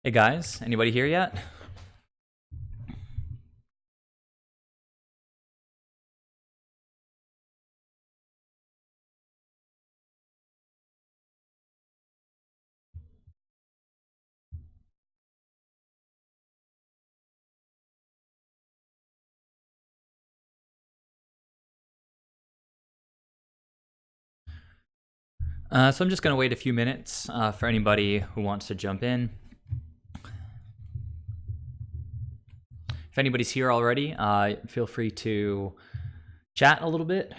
Hey guys, anybody here yet? So I'm just going to wait a few minutes for anybody who wants to jump in. If anybody's here already, feel free to chat a little bit.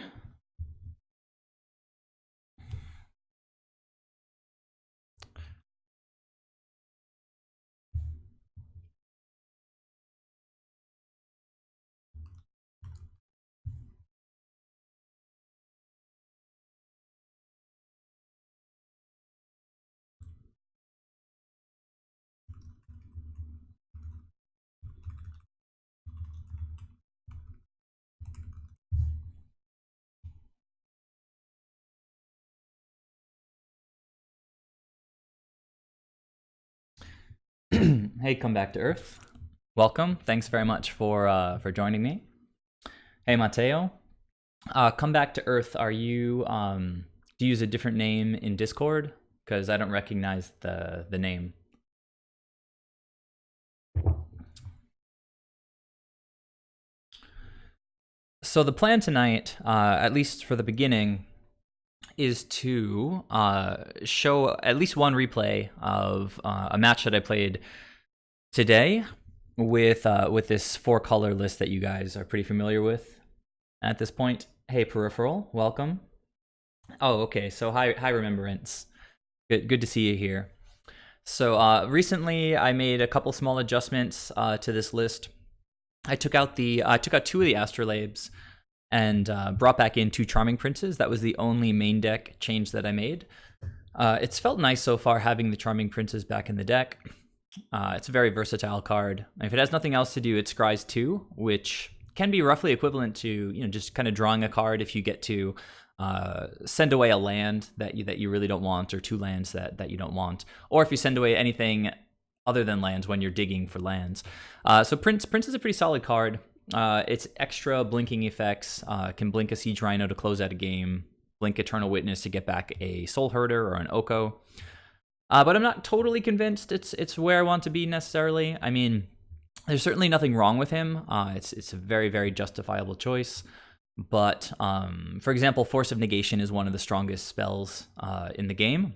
Hey, come back to Earth. Welcome. Thanks very much for joining me. Hey, Mateo. Come back to Earth. Are you do you use a different name in Discord? Because I don't recognize the name. So the plan tonight, at least for the beginning, is to show at least one replay of a match that I played today with this 4-color list that you guys are pretty familiar with at this point. Hey, Peripheral, welcome. Oh, okay. So hi, Remembrance. Good to see you here. So recently, I made a couple small adjustments to this list. I took out 2 of the Astrolabes and brought back in 2 Charming Princes. That was the only main deck change that I made. It's felt nice so far having the Charming Princes back in the deck. It's a very versatile card. If it has nothing else to do, it scries 2, which can be roughly equivalent to just kind of drawing a card if you get to send away a land that you really don't want, or 2 lands that you don't want, or if you send away anything other than lands when you're digging for lands. So Prince is a pretty solid card. It's extra blinking effects. Can blink a Siege Rhino to close out a game, blink Eternal Witness to get back a Soulherder or an Oko. But I'm not totally convinced it's where I want to be necessarily. I mean, there's certainly nothing wrong with him. It's a very, very justifiable choice. But for example, Force of Negation is one of the strongest spells in the game.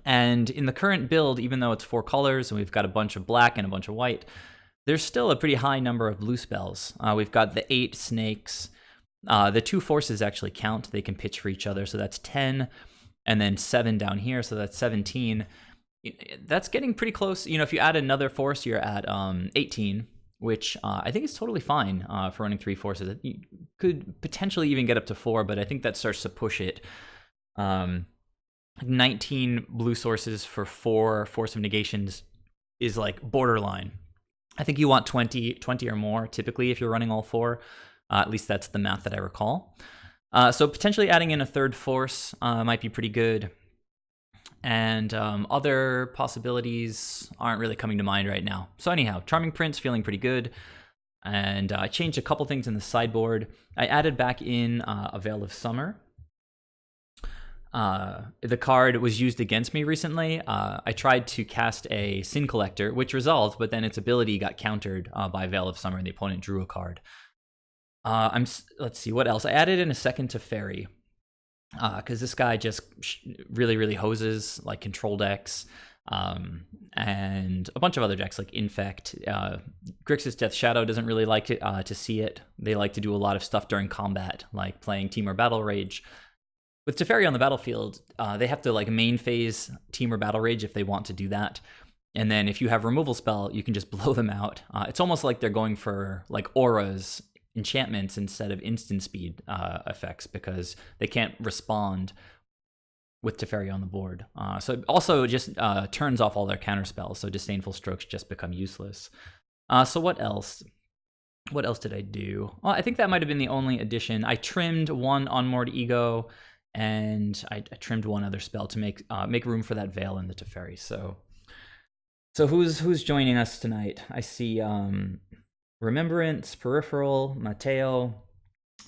And in the current build, even though it's 4 colors and we've got a bunch of black and a bunch of white, there's still a pretty high number of blue spells. We've got the 8 snakes. The 2 forces actually count. They can pitch for each other, so that's 10. And then 7 down here, so that's 17. That's getting pretty close. If you add another force, you're at 18, which I think is totally fine for running 3 forces. You could potentially even get up to 4, but I think that starts to push it. 19 blue sources for 4 Force of Negations is like borderline. I think you want 20 or more typically if you're running all 4. At least that's the math that I recall. So potentially adding in a 3rd force might be pretty good. And other possibilities aren't really coming to mind right now. So anyhow, Charming Prince feeling pretty good. And I changed a couple things in the sideboard. I added back in a Veil of Summer. The card was used against me recently. I tried to cast a Sin Collector, which resolved, but then its ability got countered by Veil of Summer, and the opponent drew a card. Let's see, what else? I added in a second Teferi, because this guy just really, really hoses like control decks, and a bunch of other decks like Infect. Grixis Death Shadow doesn't really like to see it. They like to do a lot of stuff during combat, like playing Team or Battle Rage. With Teferi on the battlefield, they have to like main phase Team or Battle Rage if they want to do that. And then if you have removal spell, you can just blow them out. It's almost like they're going for like auras, enchantments instead of instant speed effects, because they can't respond with Teferi on the board. So it also just turns off all their counter spells, so Disdainful Strokes just become useless. So what else? What else did I do? Well, I think that might have been the only addition. I trimmed 1 Unmoored Ego, and I trimmed 1 other spell to make room for that Veil in the Teferi. So So who's joining us tonight? I see Remembrance, Peripheral, Mateo,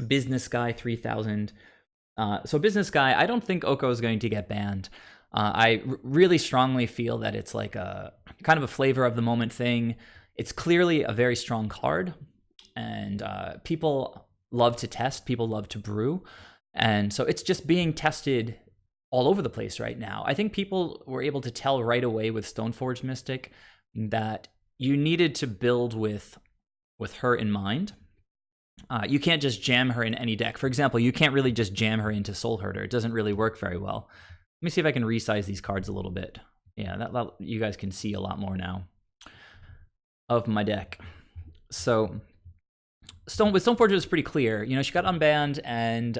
Business Guy 3000. So Business Guy, I don't think Oko is going to get banned. I really strongly feel that it's like a kind of a flavor of the moment thing. It's clearly a very strong card, and people love to test, people love to brew, and so it's just being tested all over the place right now. I think people were able to tell right away with Stoneforge Mystic that you needed to build with her in mind. You can't just jam her in any deck. For example, you can't really just jam her into Soulherder. It doesn't really work very well. Let me see if I can resize these cards a little bit. Yeah, that you guys can see a lot more now of my deck. So with Stoneforge, it was pretty clear. You know, she got unbanned, and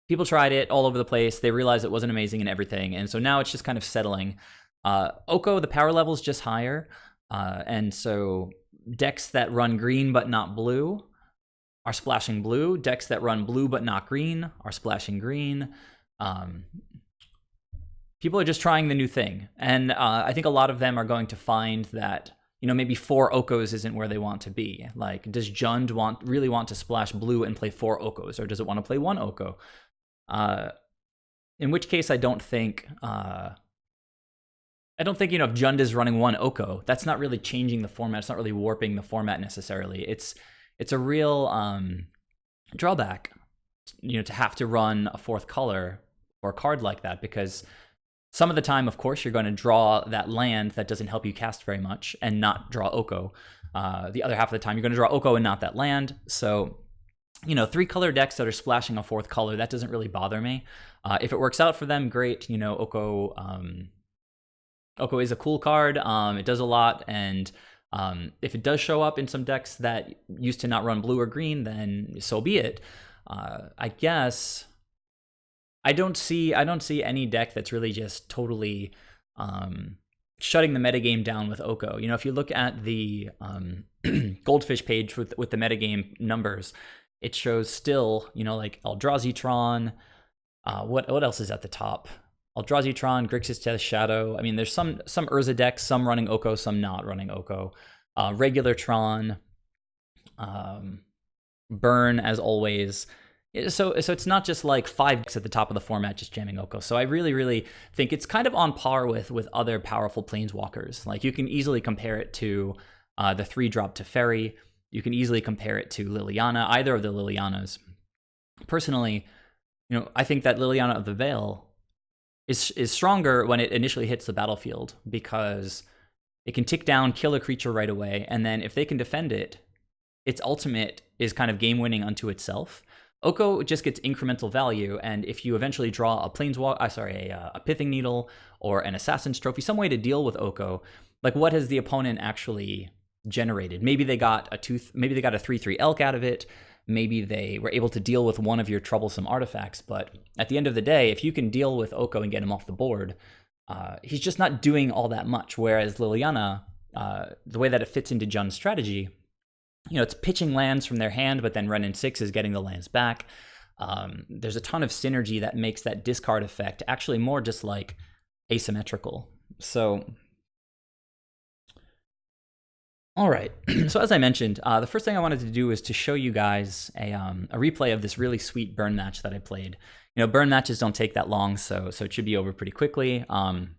people tried it all over the place. They realized it wasn't amazing and everything, and so now it's just kind of settling. Oko, the power level is just higher, and so decks that run green but not blue are splashing blue. Decks that run blue but not green are splashing green. People are just trying the new thing, and I think a lot of them are going to find that, you know, maybe 4 Okos isn't where they want to be. Like, does Jund really want to splash blue and play 4 Okos, or does it want to play 1 Oko? In which case, I don't think you know, if Jund is running 1 Oko, that's not really changing the format. It's not really warping the format necessarily. It's a real drawback, you know, to have to run a 4th color or a card like that, because some of the time, of course, you're going to draw that land that doesn't help you cast very much and not draw Oko. The other half of the time, you're going to draw Oko and not that land. So, you know, 3-color decks that are splashing a 4th color, that doesn't really bother me. If it works out for them, great. You know, Oko is a cool card. It does a lot, and if it does show up in some decks that used to not run blue or green, then so be it. I guess I don't see any deck that's really just totally shutting the metagame down with Oko. You know, if you look at the Goldfish page with the metagame numbers, it shows still, you know, like Eldrazi-tron. What else is at the top? Eldrazi-tron, Grixis Death Shadow. I mean, there's some Urza decks, some running Oko, some not running Oko. Regular Tron, Burn as always. So it's not just like 5 decks at the top of the format just jamming Oko. So I really think it's kind of on par with other powerful planeswalkers. Like, you can easily compare it to the 3-drop Teferi. You can easily compare it to Liliana, either of the Lilianas. Personally, you know, I think that Liliana of the Veil is stronger when it initially hits the battlefield, because it can tick down, kill a creature right away, and then if they can defend it, its ultimate is kind of game-winning unto itself. Oko just gets incremental value, and if you eventually draw a a Pithing Needle or an Assassin's Trophy, some way to deal with Oko, like, what has the opponent actually generated? Maybe they got a 3/3 Elk out of it. Maybe they were able to deal with one of your troublesome artifacts, but at the end of the day, if you can deal with Oko and get him off the board, he's just not doing all that much. Whereas Liliana, the way that it fits into Jund's strategy, you know, it's pitching lands from their hand, but then Renin 6 is getting the lands back. There's a ton of synergy that makes that discard effect actually more just like asymmetrical. So, all right. So as I mentioned, the first thing I wanted to do is to show you guys a replay of this really sweet burn match that I played. You know, burn matches don't take that long, so it should be over pretty quickly. I'm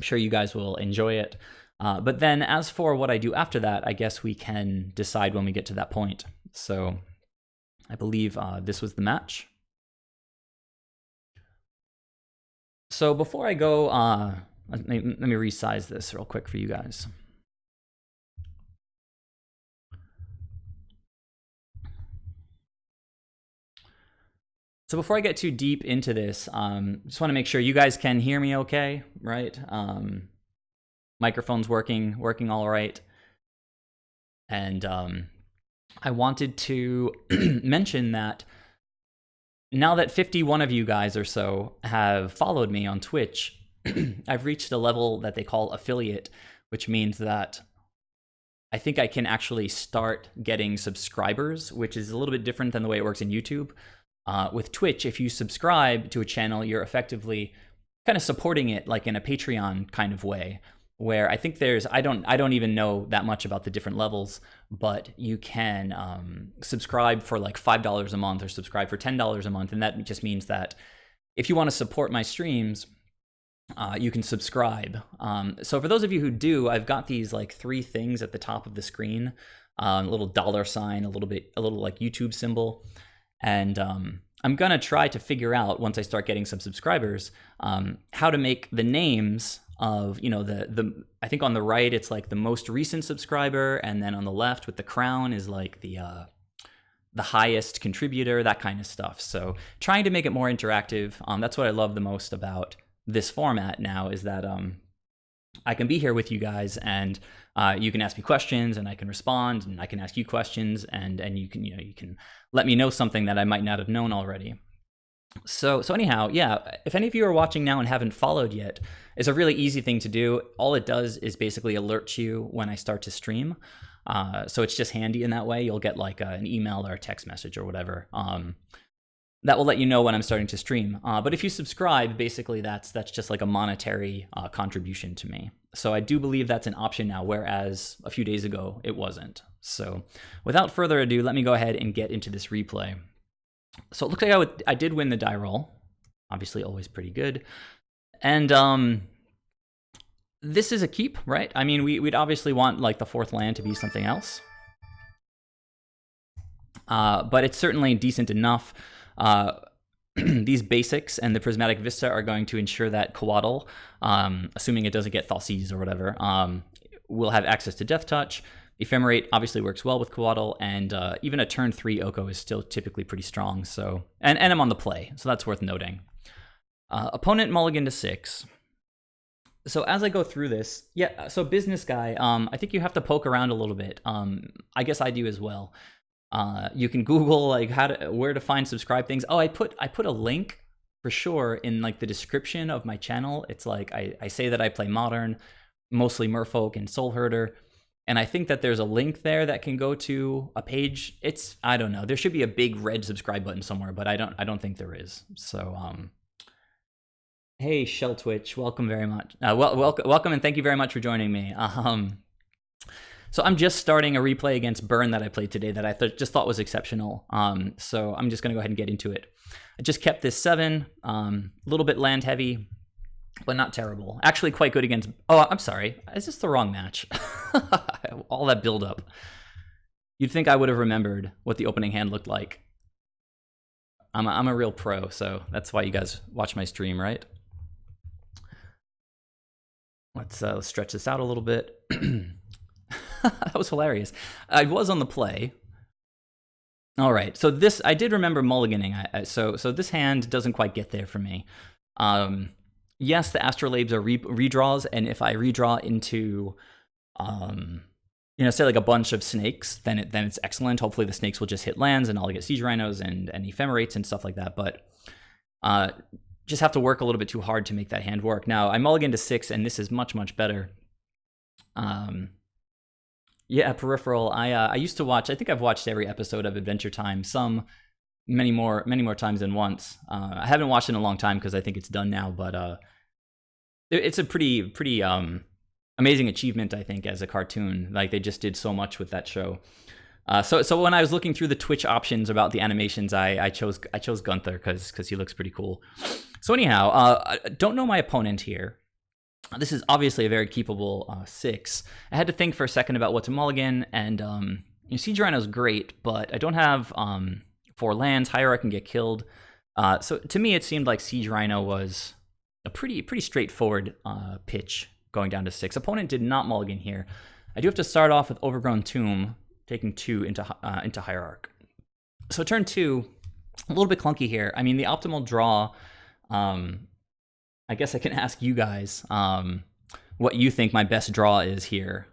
sure you guys will enjoy it. But then as for what I do after that, I guess we can decide when we get to that point. So I believe this was the match. So before I go, let me resize this real quick for you guys. So before I get too deep into this, just want to make sure you guys can hear me okay, right? Microphone's working all right. And I wanted to mention that now that 51 of you guys or so have followed me on Twitch, I've reached a level that they call affiliate, which means that I think I can actually start getting subscribers, which is a little bit different than the way it works in YouTube. With Twitch, if you subscribe to a channel, you're effectively kind of supporting it like in a Patreon kind of way, where I think there's I don't even know that much about the different levels, but you can subscribe for like $5 a month or subscribe for $10 a month, and that just means that if you want to support my streams, you can subscribe. So for those of you who do, I've got these like 3 things at the top of the screen, a little $sign, a little like YouTube symbol, and I'm gonna try to figure out once I start getting some subscribers how to make the names of, you know, the I think on the right it's like the most recent subscriber, and then on the left with the crown is like the highest contributor, that kind of stuff. So trying to make it more interactive. That's what I love the most about this format now, is that I can be here with you guys, and you can ask me questions, and I can respond, and I can ask you questions, and you can let me know something that I might not have known already. So anyhow, yeah, if any of you are watching now and haven't followed yet, it's a really easy thing to do. All it does is basically alert you when I start to stream. So it's just handy in that way. You'll get like an email or a text message or whatever. That will let you know when I'm starting to stream. But if you subscribe, basically that's just like a monetary contribution to me. So I do believe that's an option now, whereas a few days ago it wasn't. So without further ado, let me go ahead and get into this replay. So it looks like I did win the die roll. Obviously always pretty good. And this is a keep, right? I mean, we'd obviously want like the 4th land to be something else. But it's certainly decent enough. These basics and the Prismatic Vista are going to ensure that Coatl, assuming it doesn't get Thoughtseized or whatever, will have access to Death Touch. Ephemerate obviously works well with Coatl, and even a turn 3 Oko is still typically pretty strong. So, and I'm on the play, so that's worth noting. Opponent mulligan to 6. So as I go through this, yeah, so business guy, I think you have to poke around a little bit. I guess I do as well. You can Google like where to find subscribe things. Oh, I put a link for sure in like the description of my channel. It's like I say that I play Modern, mostly Merfolk and Soulherder, and I think that there's a link there that can go to a page. I don't know. There should be a big red subscribe button somewhere, but I don't think there is. So hey, Shell Twitch, welcome very much. Welcome and thank you very much for joining me. So I'm just starting a replay against Burn that I played today that I just thought was exceptional. So I'm just going to go ahead and get into it. I just kept this 7, a little bit land heavy, but not terrible. Actually quite good against... Oh, I'm sorry. Is this the wrong match? All that build-up. You'd think I would have remembered what the opening hand looked like. I'm a real pro, so that's why you guys watch my stream, right? Let's stretch this out a little bit. That was hilarious. I was on the play. All right, so this, I did remember mulliganing. So this hand doesn't quite get there for me. Yes, the Astrolabes are redraws, and if I redraw into, say like a bunch of snakes, then it's excellent. Hopefully the snakes will just hit lands, and I'll get Siege Rhinos and Ephemerates and stuff like that. But just have to work a little bit too hard to make that hand work. Now I mulligan to 6, and this is much better. Yeah, Peripheral. I used to watch. I think I've watched every episode of Adventure Time. Many more times than once. I haven't watched it in a long time because I think it's done now. But it's a pretty amazing achievement, I think, as a cartoon. Like they just did so much with that show. So when I was looking through the Twitch options about the animations, I chose Gunther because he looks pretty cool. So anyhow, I don't know my opponent here. This is obviously a very keepable 6. I had to think for a second about what to mulligan, and Siege Rhino is great, but I don't have 4 lands. Hierarch can get killed. So to me, it seemed like Siege Rhino was a pretty straightforward pitch going down to 6. Opponent did not mulligan here. I do have to start off with Overgrown Tomb, taking 2 into Hierarch. So turn 2, a little bit clunky here. I mean, the optimal draw. I guess I can ask you guys what you think my best draw is here.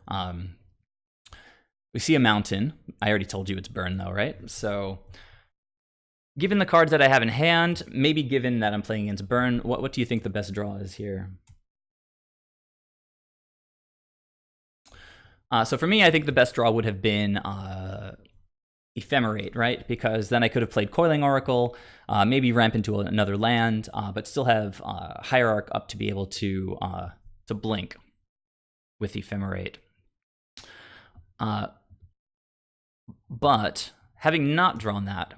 We see a mountain. I already told you it's Burn though, right? So given the cards that I have in hand, maybe given that I'm playing against Burn, what do you think the best draw is here? So for me, I think the best draw would have been Ephemerate, right? Because then I could have played Coiling Oracle, maybe ramp into another land, but still have Hierarch up to be able to blink with Ephemerate. But having not drawn that,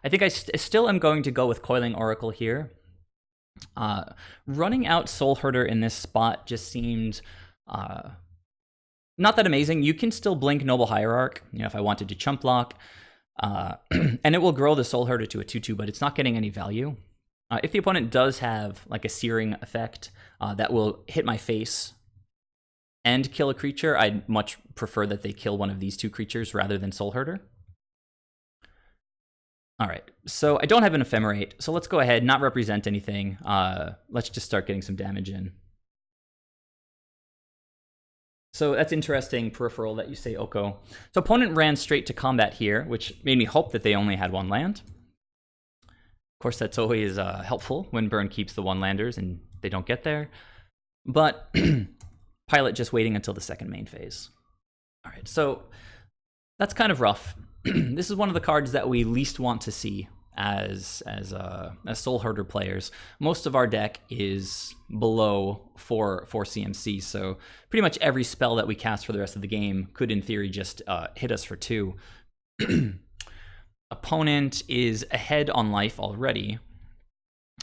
I think I still am going to go with Coiling Oracle here. Running out Soulherder in this spot just seemed not that amazing. You can still blink Noble Hierarch, if I wanted to chump block, and it will grow the Soulherder to a 2/2, but it's not getting any value. If the opponent does have like a searing effect that will hit my face and kill a creature, I'd much prefer that they kill one of these two creatures rather than Soulherder. All right, so I don't have an Ephemerate, so let's go ahead, not represent anything. Let's just start getting some damage in. So that's interesting, Peripheral, that you say Oko. So opponent ran straight to combat here, which made me hope that they only had one land. Of course, that's always helpful when Burn keeps the one-landers and they don't get there. But Pilot just waiting until the second main phase. All right, so that's kind of rough. This is one of the cards that we least want to see as Soulherder players. Most of our deck is below 4 CMC, so pretty much every spell that we cast for the rest of the game could, in theory, just hit us for 2. Opponent is ahead on life already,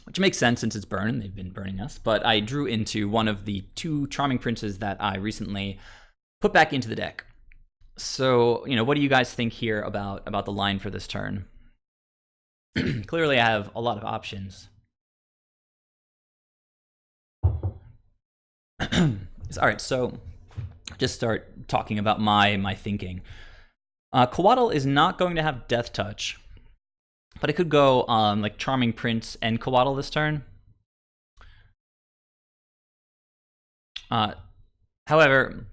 which makes sense since it's Burn and they've been burning us, but I drew into one of the 2 Charming Princes that I recently put back into the deck. So, what do you guys think here about the line for this turn? Clearly, I have a lot of options. All right, so just start talking about my thinking. Coatl is not going to have Death Touch, but I could go like Charming Prince and Coatl this turn. However,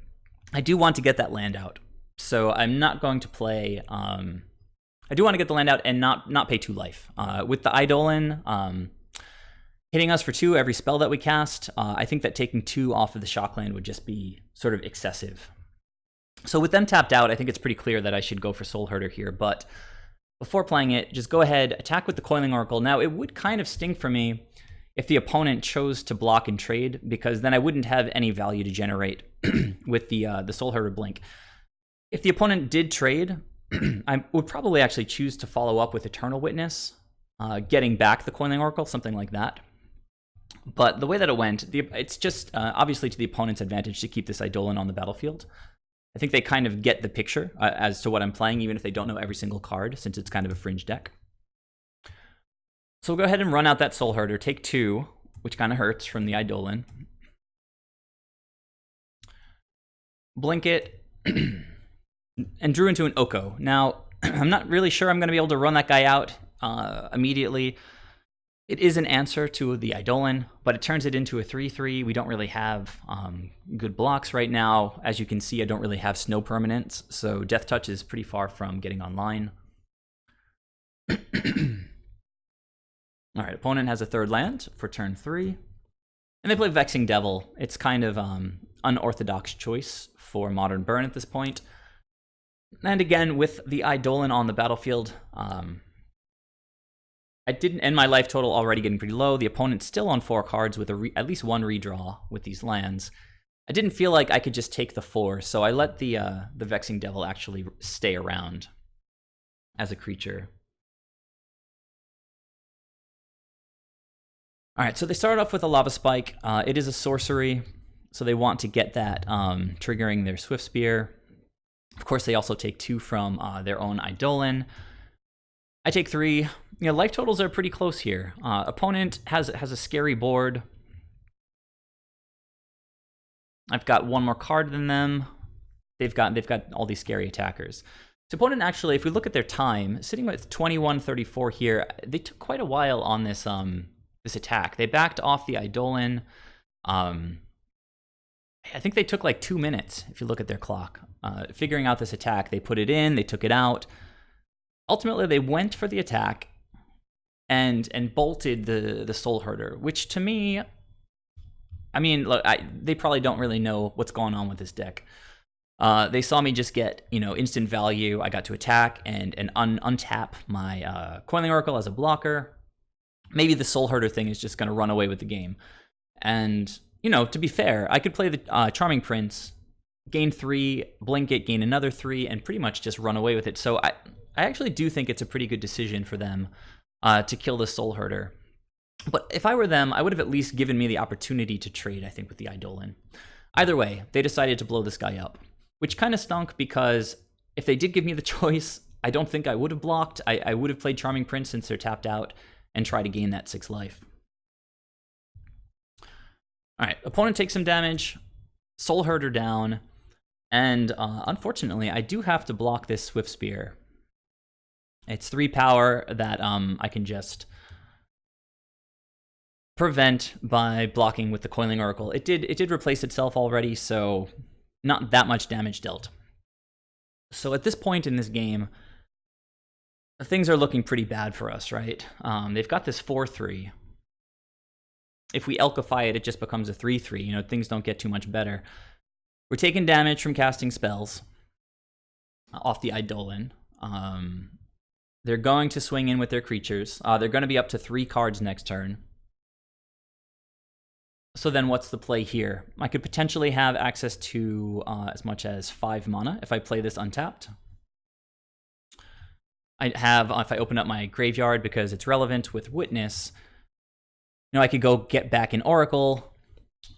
I do want to get that land out, so I'm not going to play. I do want to get the land out and not pay 2 life. With the Eidolon hitting us for 2 every spell that we cast, I think that taking 2 off of the shock land would just be sort of excessive. So with them tapped out, I think it's pretty clear that I should go for Soulherder here, but before playing it, just go ahead, attack with the Coiling Oracle. Now, it would kind of sting for me if the opponent chose to block and trade, because then I wouldn't have any value to generate with the Soulherder blink. If the opponent did trade, I would probably actually choose to follow up with Eternal Witness, getting back the Coiling Oracle, something like that. But the way that it went, it's just obviously to the opponent's advantage to keep this Eidolon on the battlefield. I think they kind of get the picture as to what I'm playing, even if they don't know every single card, since it's kind of a fringe deck. So we'll go ahead and run out that Soulherder, take 2, which kind of hurts from the Eidolon. Blink it, and drew into an Oko. Now, I'm not really sure I'm going to be able to run that guy out immediately. It is an answer to the Eidolon, but it turns it into a 3/3. We don't really have good blocks right now. As you can see, I don't really have snow permanents, so Death Touch is pretty far from getting online. All right, opponent has a 3rd land for turn 3. And they play Vexing Devil. It's kind of unorthodox choice for Modern Burn at this point. And again, with the Eidolon on the battlefield, I didn't end my life total already getting pretty low. The opponent's still on 4 cards with at least 1 redraw with these lands. I didn't feel like I could just take the 4, so I let the Vexing Devil actually stay around as a creature. All right, so they start off with a Lava Spike. It is a sorcery, so they want to get that triggering their Swift Spear. Of course, they also take 2 from their own Eidolon. I take 3. Life totals are pretty close here. Opponent has a scary board. I've got 1 more card than them. They've got all these scary attackers. So opponent actually, if we look at their time, sitting with 21:34 here, they took quite a while on this this attack. They backed off the Eidolon. I think they took like 2 minutes if you look at their clock. Figuring out this attack, they put it in, they took it out. Ultimately, they went for the attack and bolted the Soulherder, which to me, I mean, look, they probably don't really know what's going on with this deck. They saw me just get, instant value. I got to attack and untap my Coiling Oracle as a blocker. Maybe the Soulherder thing is just going to run away with the game. And, to be fair, I could play the Charming Prince, gain 3, blink it, gain another 3, and pretty much just run away with it. So I actually do think it's a pretty good decision for them to kill the Soulherder. But if I were them, I would have at least given me the opportunity to trade, I think, with the Eidolon. Either way, they decided to blow this guy up, which kind of stunk because if they did give me the choice, I don't think I would have blocked. I would have played Charming Prince since they're tapped out and try to gain that 6 life. All right, opponent takes some damage, Soulherder down, and unfortunately, I do have to block this Swift Spear. It's 3 power that I can just prevent by blocking with the Coiling Oracle. It did replace itself already, so not that much damage dealt. So at this point in this game, things are looking pretty bad for us, right? They've got this 4/3. If we Elkify it, it just becomes a 3/3. Things don't get too much better. We're taking damage from casting spells off the Eidolon. They're going to swing in with their creatures. They're going to be up to 3 cards next turn. So then what's the play here? I could potentially have access to as much as 5 mana if I play this untapped. I have, if I open up my graveyard because it's relevant with Witness, I could go get back an Oracle.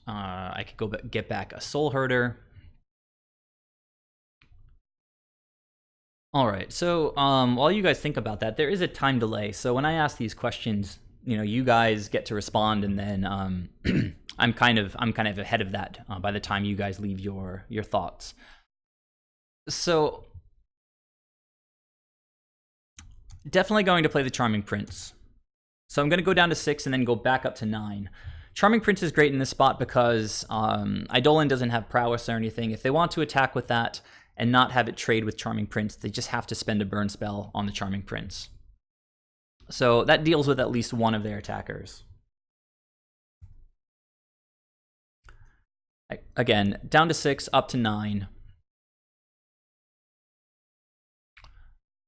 I could go get back a Soulherder. All right, so while you guys think about that, there is a time delay. So when I ask these questions, you guys get to respond, and then I'm kind of ahead of that by the time you guys leave your thoughts. So definitely going to play the Charming Prince. So I'm going to go down to 6 and then go back up to 9. Charming Prince is great in this spot because Eidolon doesn't have prowess or anything. If they want to attack with that and not have it trade with Charming Prince, they just have to spend a burn spell on the Charming Prince. So that deals with at least one of their attackers. Again, down to 6, up to 9.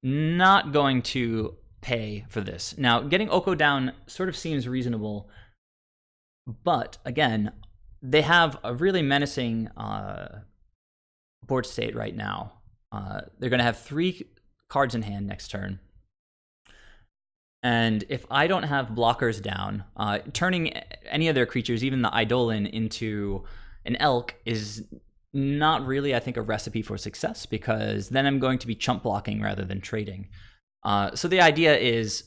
Not going to pay for this. Now, getting Oko down sort of seems reasonable, but again, they have a really menacing board state right now. They're going to have 3 cards in hand next turn. And if I don't have blockers down, turning any of their creatures, even the Eidolon, into an elk is not really, I think, a recipe for success, because then I'm going to be chump blocking rather than trading. So the idea is,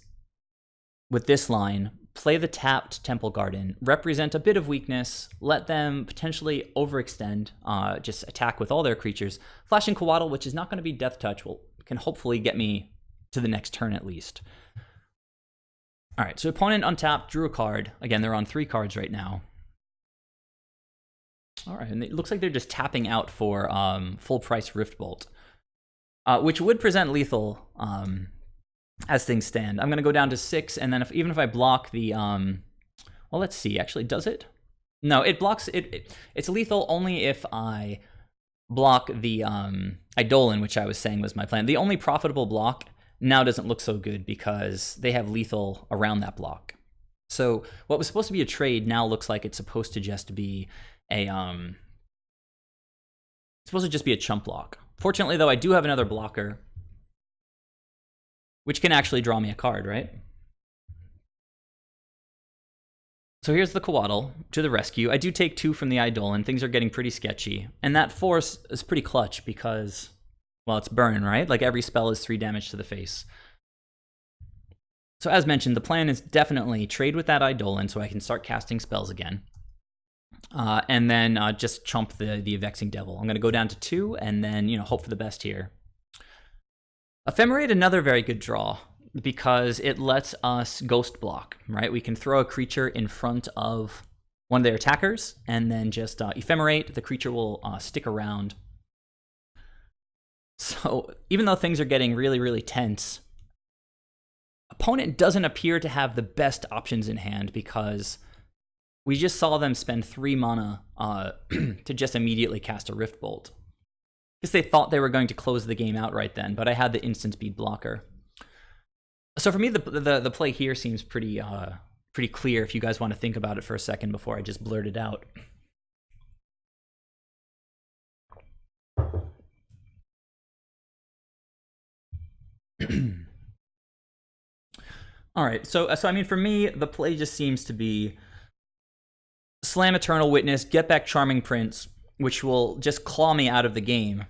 with this line, play the tapped Temple Garden, represent a bit of weakness, let them potentially overextend, just attack with all their creatures. Flashing Coatl, which is not going to be Death Touch, can hopefully get me to the next turn at least. All right, so opponent untapped, drew a card. Again, they're on 3 cards right now. All right, and it looks like they're just tapping out for full price Riftbolt, which would present lethal as things stand. I'm going to go down to 6, and then even if I block the, well, let's see, actually, does it? No, it blocks, it's lethal only if I block the Eidolon, which I was saying was my plan. The only profitable block now doesn't look so good because they have lethal around that block. So what was supposed to be a trade now looks like it's supposed to just be a chump block. Fortunately, though, I do have another blocker, which can actually draw me a card, right? So here's the Coatl to the rescue. I do take 2 from the Eidolon. Things are getting pretty sketchy. And that force is pretty clutch because, well, it's burn, right? Like every spell is 3 damage to the face. So as mentioned, the plan is definitely trade with that Eidolon so I can start casting spells again. And then just chump the Vexing Devil. I'm going to go down to 2 and then, hope for the best here. Ephemerate, another very good draw because it lets us ghost block, right? We can throw a creature in front of one of their attackers and then just ephemerate. The creature will stick around. So even though things are getting really, really tense, opponent doesn't appear to have the best options in hand because we just saw them spend 3 mana to just immediately cast a Riftbolt. guess they thought they were going to close the game out right then, but I had the instant speed blocker. So for me, the play here seems pretty clear if you guys want to think about it for a second before I just blurt it out. All right, so I mean, for me, the play just seems to be slam Eternal Witness, get back Charming Prince, which will just claw me out of the game.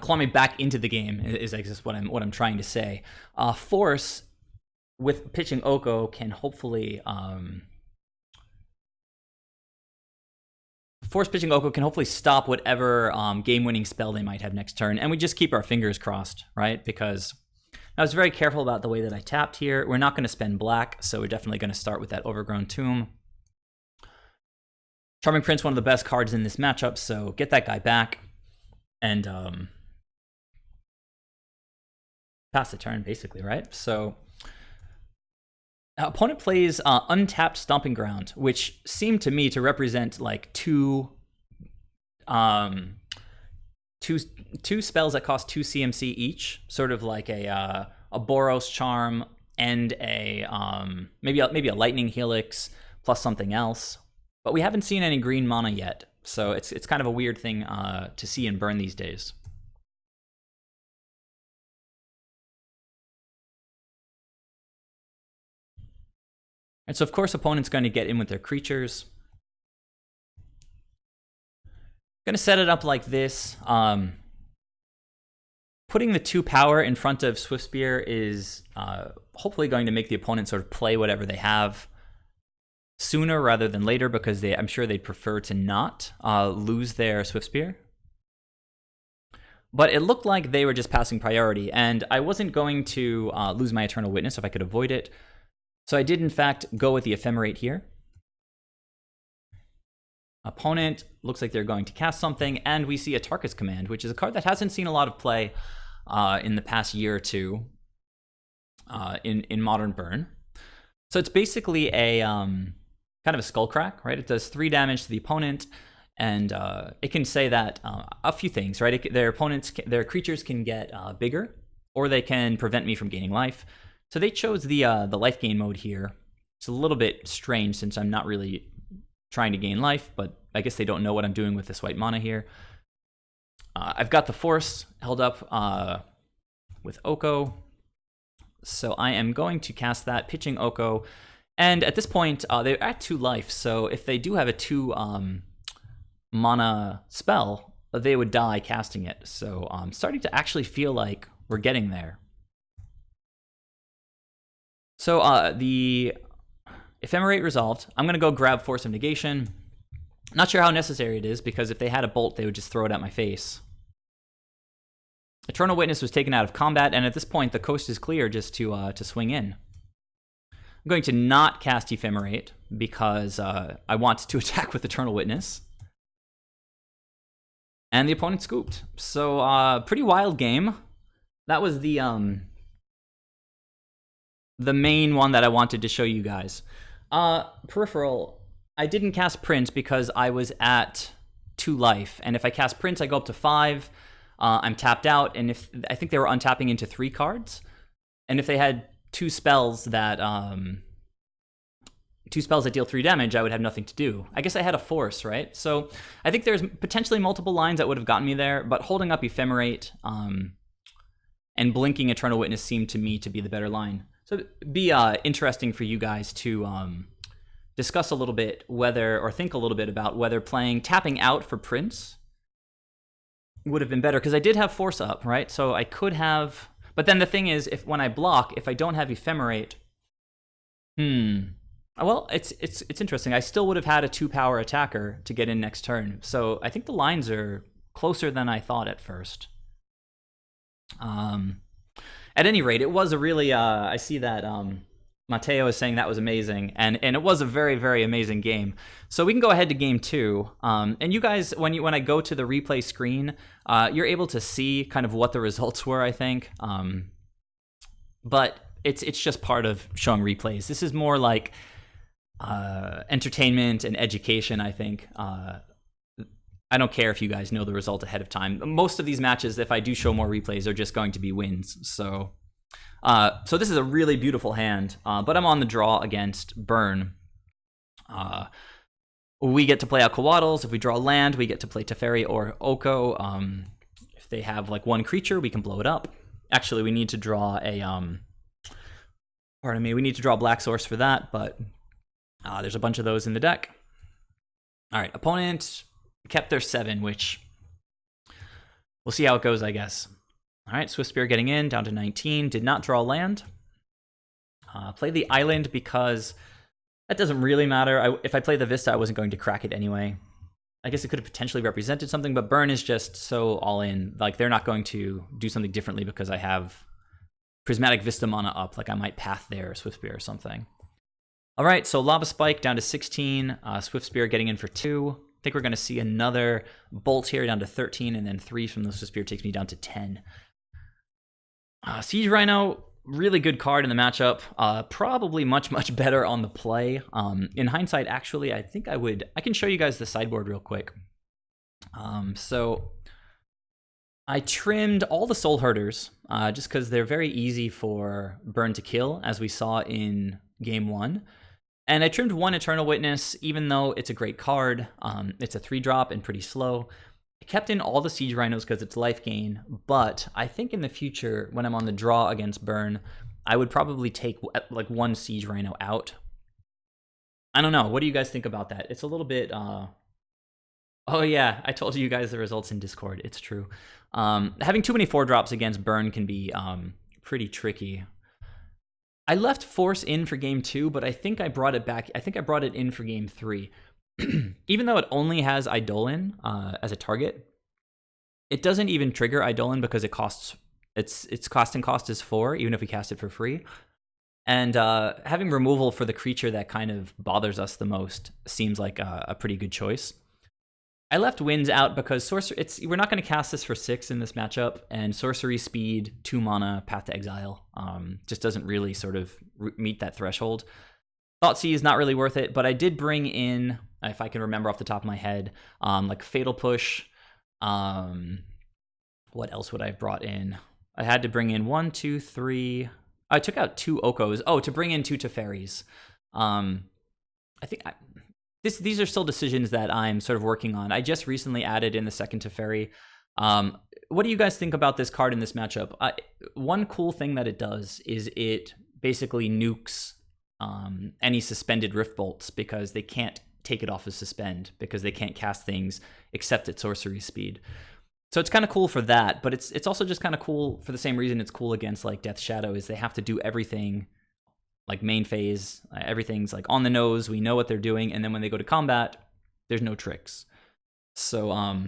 Claw me back into the game is I guess what I'm trying to say. Force with pitching Oko can hopefully stop whatever game-winning spell they might have next turn, and we just keep our fingers crossed, right? Because I was very careful about the way that I tapped here. We're not going to spend black, so we're definitely going to start with that Overgrown Tomb. Charming Prince, one of the best cards in this matchup, so get that guy back and pass the turn, basically, right? So opponent plays Untapped Stomping Ground, which seemed to me to represent like two spells that cost 2 CMC each, sort of like a Boros Charm and a maybe a Lightning Helix plus something else. But we haven't seen any green mana yet, so it's kind of a weird thing to see in Burn these days. And so of course opponent's going to get in with their creatures. Going to set it up like this. Putting the 2 power in front of Swiftspear is hopefully going to make the opponent sort of play whatever they have sooner rather than later, because I'm sure they'd prefer to not lose their Swiftspear. But it looked like they were just passing priority, and I wasn't going to lose my Eternal Witness if I could avoid it. So I did, in fact, go with the Ephemerate here. Opponent looks like they're going to cast something, and we see a Tarkus Command, which is a card that hasn't seen a lot of play in the past year or two in Modern Burn. So it's basically a kind of a Skullcrack, right? It does 3 damage to the opponent, and it can say that a few things, right? Their creatures can get bigger, or they can prevent me from gaining life. So they chose the life gain mode here. It's a little bit strange since I'm not really trying to gain life, but I guess they don't know what I'm doing with this white mana here. I've got the Force held up with Oko, so I am going to cast that, pitching Oko. And at this point, they're at 2 life, so if they do have a 2 mana spell, they would die casting it. So I'm starting to actually feel like we're getting there. So the Ephemerate resolved. I'm going to go grab Force of Negation. Not sure how necessary it is, because if they had a bolt, they would just throw it at my face. Eternal Witness was taken out of combat, and at this point, the coast is clear just to swing in. I'm going to not cast Ephemerate, because I want to attack with Eternal Witness. And the opponent scooped. So pretty wild game. That was the main one that I wanted to show you guys. Peripheral, I didn't cast Prince because I was at 2 life, and if I cast Prince, I go up to 5. I'm tapped out, and if I think they were untapping into 3 cards, and if they had 2 spells that deal 3 damage, I would have nothing to do. I guess I had a Force, right? So I think there's potentially multiple lines that would have gotten me there, but holding up Ephemerate and blinking Eternal Witness seemed to me to be the better line. So it'd be interesting for you guys to discuss a little bit or think a little bit about whether tapping out for Prince would have been better, because I did have Force up, right? So I could have, but then the thing is, when I block, if I don't have Ephemerate, well, it's interesting. I still would have had a 2-power attacker to get in next turn. So I think the lines are closer than I thought at first. At any rate, it was a really, I see that Matteo is saying that was amazing, and it was a very, very amazing game. So we can go ahead to game 2. And you guys, when I go to the replay screen, you're able to see kind of what the results were, I think. But it's just part of showing replays. This is more like entertainment and education, I think. I don't care if you guys know the result ahead of time. Most of these matches, if I do show more replays, are just going to be wins. So this is a really beautiful hand, but I'm on the draw against Burn. We get to play out Coatls. If we draw land, we get to play Teferi or Oko. If they have like one creature, we can blow it up. Actually, we need to draw a pardon me, we need to draw Black Source for that, but there's a bunch of those in the deck. All right, opponent kept their 7, which we'll see how it goes, I guess. All right, Swift Spear getting in, down to 19. Did not draw land. Play the island because that doesn't really matter. If I play the Vista, I wasn't going to crack it anyway. I guess it could have potentially represented something, but Burn is just so all in. Like, they're not going to do something differently because I have Prismatic Vista mana up. Like, I might path there, Swift Spear or something. All right, so Lava Spike down to 16. Swift Spear getting in for 2. I think we're going to see another Bolt here down to 13, and then 3 from the Swift Spear takes me down to 10. Siege Rhino, really good card in the matchup. Probably much better on the play. In hindsight, actually, I think I can show you guys the sideboard real quick. So I trimmed all the Soulherders just because they're very easy for Burn to kill, as we saw in Game 1. And I trimmed 1 Eternal Witness, even though it's a great card. It's a 3-drop and pretty slow. I kept in all the Siege Rhinos because it's life gain, but I think in the future, when I'm on the draw against Burn, I would probably take like 1 Siege Rhino out. I don't know. What do you guys think about that? It's a little bit... Oh yeah, I told you guys the results in Discord. It's true. Having too many 4-drops against Burn can be pretty tricky. I left Force in for Game 2, but I think I brought it back. I think I brought it in for Game 3. Even though it only has Eidolon as a target, it doesn't even trigger Eidolon because it costs its casting cost is 4, even if we cast it for free. And having removal for the creature that kind of bothers us the most seems like a pretty good choice. I left Winds out because we're not going to cast this for 6 in this matchup, and sorcery speed, 2 mana, Path to Exile just doesn't really sort of meet that threshold. Thoughtseize is not really worth it, but I did bring in, if I can remember off the top of my head, like Fatal Push. What else would I have brought in? I had to bring in 1, 2, 3. I took out 2 Okos. Oh, to bring in 2 Teferis. I think these are still decisions that I'm sort of working on. I just recently added in the second Teferi. What do you guys think about this card in this matchup? One cool thing that it does is it basically nukes any suspended Rift Bolts because they can't take it off of suspend because they can't cast things except at sorcery speed. So it's kind of cool for that, but it's also just kind of cool for the same reason it's cool against like Death Shadow is they have to do everything like main phase, everything's like on the nose, we know what they're doing, and then when they go to combat, there's no tricks. So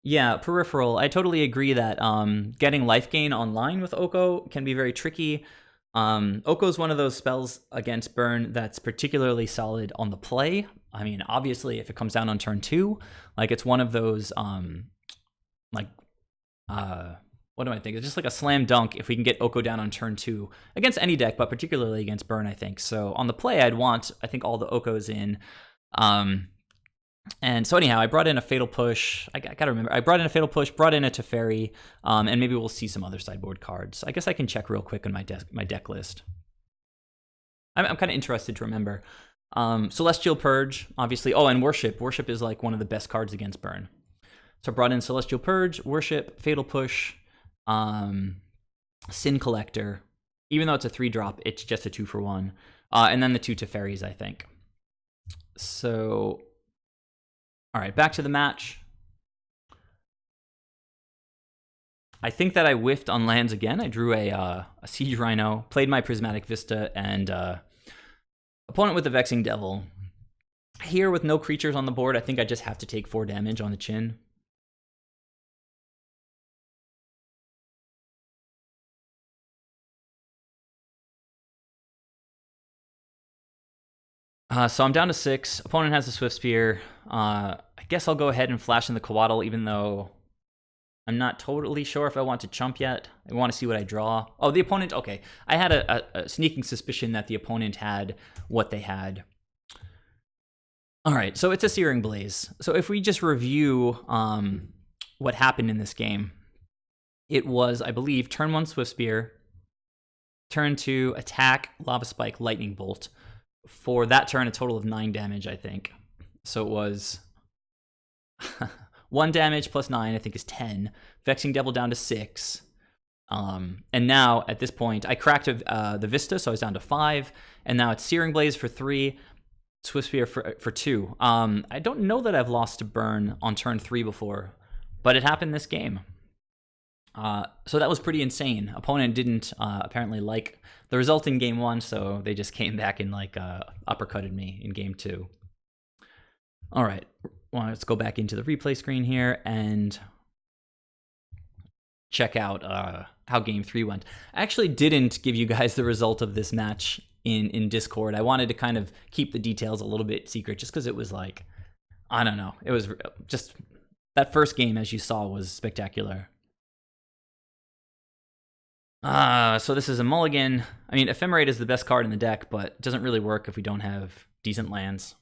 yeah, Peripheral, I totally agree that getting life gain online with Oko can be very tricky. Oko is one of those spells against Burn that's particularly solid on the play. I mean, obviously, if it comes down on turn 2, like it's one of those what am I thinking? It's just like a slam dunk if we can get Oko down on turn 2 against any deck, but particularly against Burn, I think. So on the play, I'd want, I think, all the Okos in. And so anyhow, I brought in a Fatal Push. I gotta remember, I brought in a Fatal Push, brought in a Teferi, and maybe we'll see some other sideboard cards. I guess I can check real quick on my deck list. I'm kind of interested to remember. Celestial Purge, obviously. Oh, and Worship. Worship is like one of the best cards against Burn. So I brought in Celestial Purge, Worship, Fatal Push, Sin Collector. Even though it's a 3-drop, it's just a 2-for-1. And then the 2 Teferis, I think. So, all right, back to the match. I think that I whiffed on lands again. I drew a Siege Rhino, played my Prismatic Vista, and opponent with the Vexing Devil. Here, with no creatures on the board, I think I just have to take 4 damage on the chin. So I'm down to 6. Opponent has a Swift Spear. I guess I'll go ahead and flash in the Coatl, even though I'm not totally sure if I want to chump yet. I want to see what I draw. Oh, the opponent, okay. I had a sneaking suspicion that the opponent had what they had. All right, so it's a Searing Blaze. So if we just review what happened in this game, it was, I believe, turn 1 Swift Spear, turn 2 attack, Lava Spike, Lightning Bolt. For that turn, a total of 9 damage, I think. So it was 1 damage plus 9, I think, is 10. Vexing Devil down to 6. And now, at this point, I cracked the Vista, so I was down to 5. And now it's Searing Blaze for 3. Swift Spear for 2. I don't know that I've lost to Burn on turn 3 before, but it happened this game. So that was pretty insane. Opponent didn't apparently like the result in game 1, so they just came back and like uppercutted me in game 2. All right, well, let's go back into the replay screen here and check out how game 3 went. I actually didn't give you guys the result of this match in Discord. I wanted to kind of keep the details a little bit secret just because it was like, I don't know, it was just, that first game, as you saw, was spectacular. So this is a mulligan. I mean, Ephemerate is the best card in the deck, but it doesn't really work if we don't have decent lands.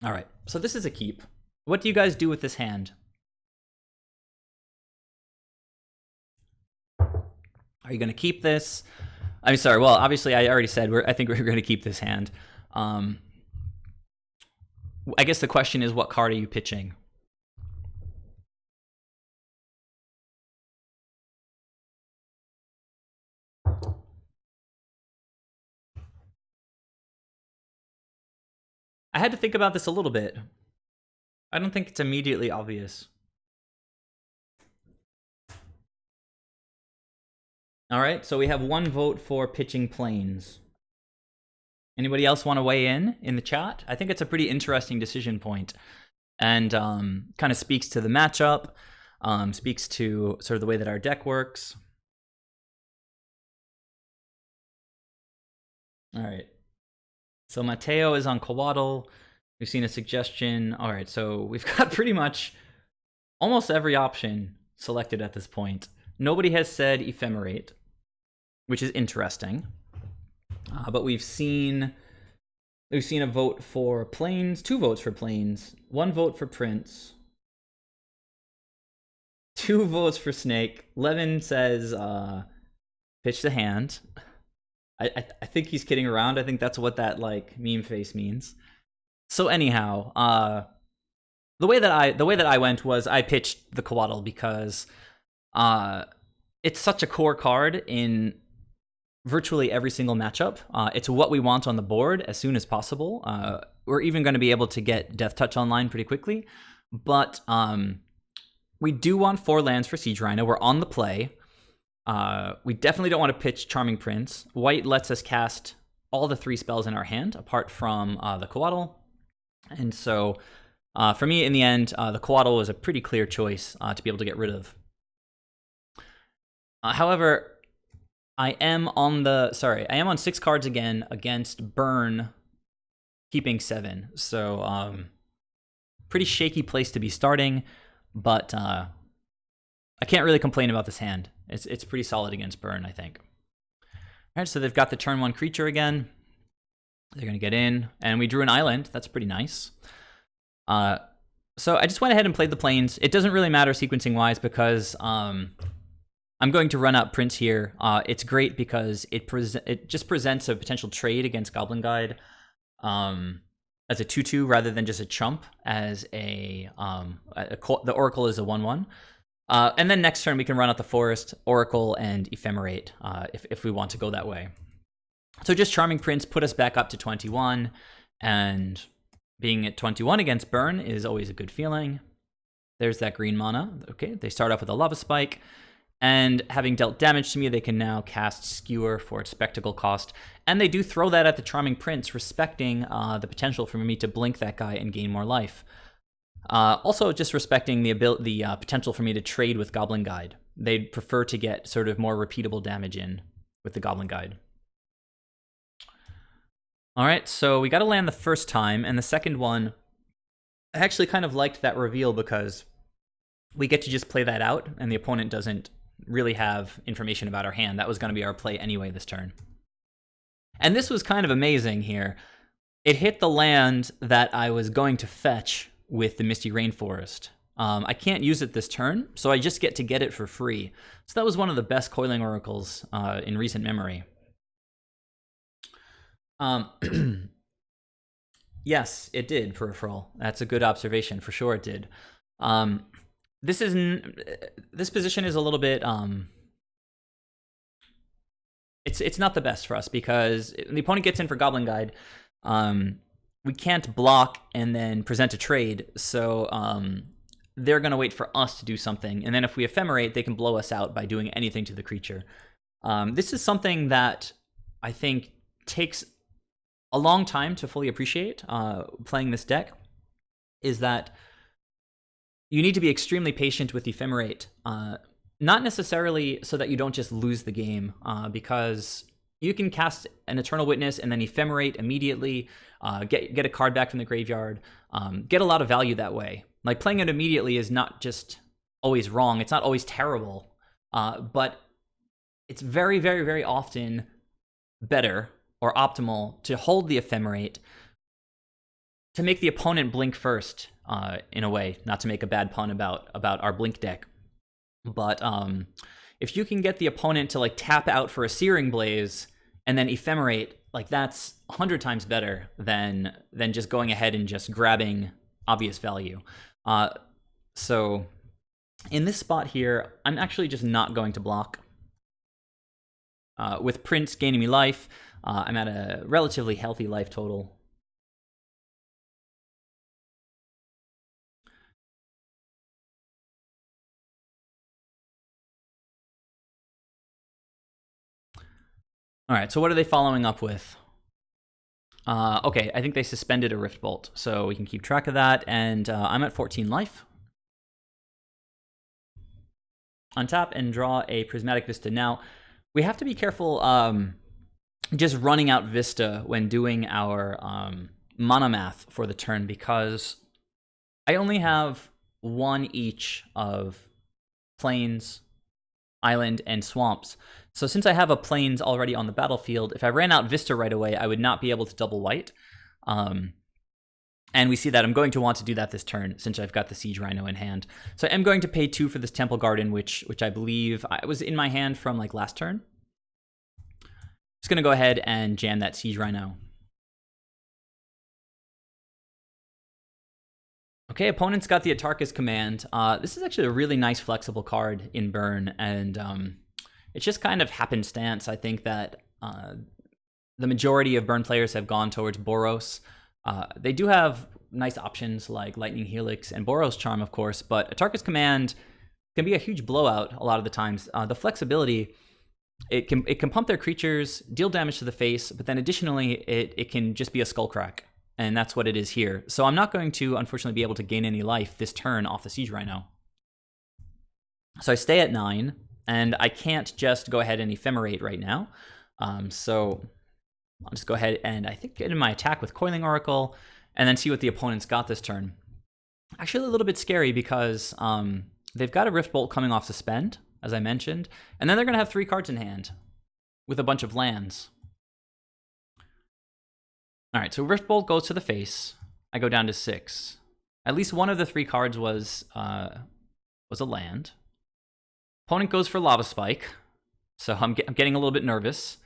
All right, so this is a keep. What do you guys do with this hand? Are you going to keep this? I'm sorry, well, obviously I already said I think we're going to keep this hand. I guess the question is, what card are you pitching? I had to think about this a little bit. I don't think it's immediately obvious. All right, so we have 1 vote for pitching Plains. Anybody else want to weigh in the chat? I think it's a pretty interesting decision point, and kind of speaks to the matchup, speaks to sort of the way that our deck works. All right. So Mateo is on Coatl. We've seen a suggestion. All right, so we've got pretty much almost every option selected at this point. Nobody has said Ephemerate, which is interesting. But we've seen a vote for Plains, 2 votes for Plains, 1 vote for Prince, 2 votes for Snake. Levin says pitch the hand. I think he's kidding around. I think that's what that like meme face means. So anyhow, the way that I went was I pitched the Coatl because it's such a core card in virtually every single matchup. It's what we want on the board as soon as possible. We're even going to be able to get Death Touch online pretty quickly, but we do want 4 lands for Siege Rhino. We're on the play. We definitely don't want to pitch Charming Prince. White lets us cast all the 3 spells in our hand, apart from the Coatl. And so, for me, in the end, the Coatl was a pretty clear choice to be able to get rid of. However, I am on 6 cards again against Burn, keeping 7. So, pretty shaky place to be starting, but I can't really complain about this hand. It's pretty solid against Burn, I think. All right, so they've got the turn 1 creature again. They're going to get in, and we drew an island. That's pretty nice. So I just went ahead and played the Plains. It doesn't really matter sequencing-wise because I'm going to run out Prince here. It's great because it just presents a potential trade against Goblin Guide as a 2/2 rather than just a chump as the Oracle is a 1/1. And then next turn we can run out the Forest, Oracle, and Ephemerate if we want to go that way. So just Charming Prince put us back up to 21, and being at 21 against Burn is always a good feeling. There's that green mana. Okay, they start off with a Lava Spike, and having dealt damage to me, they can now cast Skewer for its Spectacle cost, and they do throw that at the Charming Prince, respecting the potential for me to blink that guy and gain more life. Also, just respecting the potential for me to trade with Goblin Guide. They'd prefer to get sort of more repeatable damage in with the Goblin Guide. All right, so we got to land the first time, and the second one, I actually kind of liked that reveal because we get to just play that out, and the opponent doesn't really have information about our hand. That was going to be our play anyway this turn. And this was kind of amazing here. it hit the land that I was going to fetch with the Misty Rainforest. I can't use it this turn, so I just get to get it for free. So that was one of the best Coiling Oracles in recent memory. Yes, it did, Peripheral. That's a good observation. For sure it did. This position is a little bit... It's not the best for us because the opponent gets in for Goblin Guide. We can't block and then present a trade, so they're going to wait for us to do something. And then if we ephemerate, they can blow us out by doing anything to the creature. This is something that I think takes a long time to fully appreciate playing this deck, is that you need to be extremely patient with Ephemerate. Not necessarily so that you don't just lose the game, because you can cast an Eternal Witness and then Ephemerate immediately, get a card back from the graveyard, get a lot of value that way. Like, playing it immediately is not just always wrong, it's not always terrible, but it's very, very, very often better or optimal to hold the Ephemerate to make the opponent blink first, in a way, not to make a bad pun about our blink deck. But if you can get the opponent to like tap out for a Searing Blaze and then Ephemerate, like, that's 100 times better than just going ahead and just grabbing obvious value. So in this spot here, I'm actually just not going to block. With Prince gaining me life, I'm at a relatively healthy life total. All right, so what are they following up with? Okay, I think they suspended a Rift Bolt, so we can keep track of that, and I'm at 14 life. Untap and draw a Prismatic Vista. Now, we have to be careful just running out Vista when doing our mana math for the turn, because I only have one each of Plains, Island, and Swamps. So since I have a Plains already on the battlefield, if I ran out Vista right away, I would not be able to double white. And we see that I'm going to want to do that this turn since I've got the Siege Rhino in hand. So I'm going to pay 2 for this Temple Garden, which I believe was in my hand from like last turn. Just going to go ahead and jam that Siege Rhino. Okay, opponent's got the Atarka's Command. This is actually a really nice flexible card in Burn, and it's just kind of happenstance. I think that the majority of Burn players have gone towards Boros. They do have nice options like Lightning Helix and Boros Charm, of course, but Atarka's Command can be a huge blowout a lot of the times. The flexibility, it can pump their creatures, deal damage to the face, but then additionally, it can just be a Skullcrack. And that's what it is here. So I'm not going to, unfortunately, be able to gain any life this turn off the Siege Rhino. So I stay at 9, and I can't just go ahead and Ephemerate right now. So I'll just go ahead and I think get in my attack with Coiling Oracle, and then see what the opponent's got this turn. Actually a little bit scary because they've got a Rift Bolt coming off Suspend, as I mentioned, and then they're going to have 3 cards in hand with a bunch of lands. All right, so Rift Bolt goes to the face. I go down to 6. At least one of the 3 cards was a land. Opponent goes for Lava Spike, so I'm getting a little bit nervous.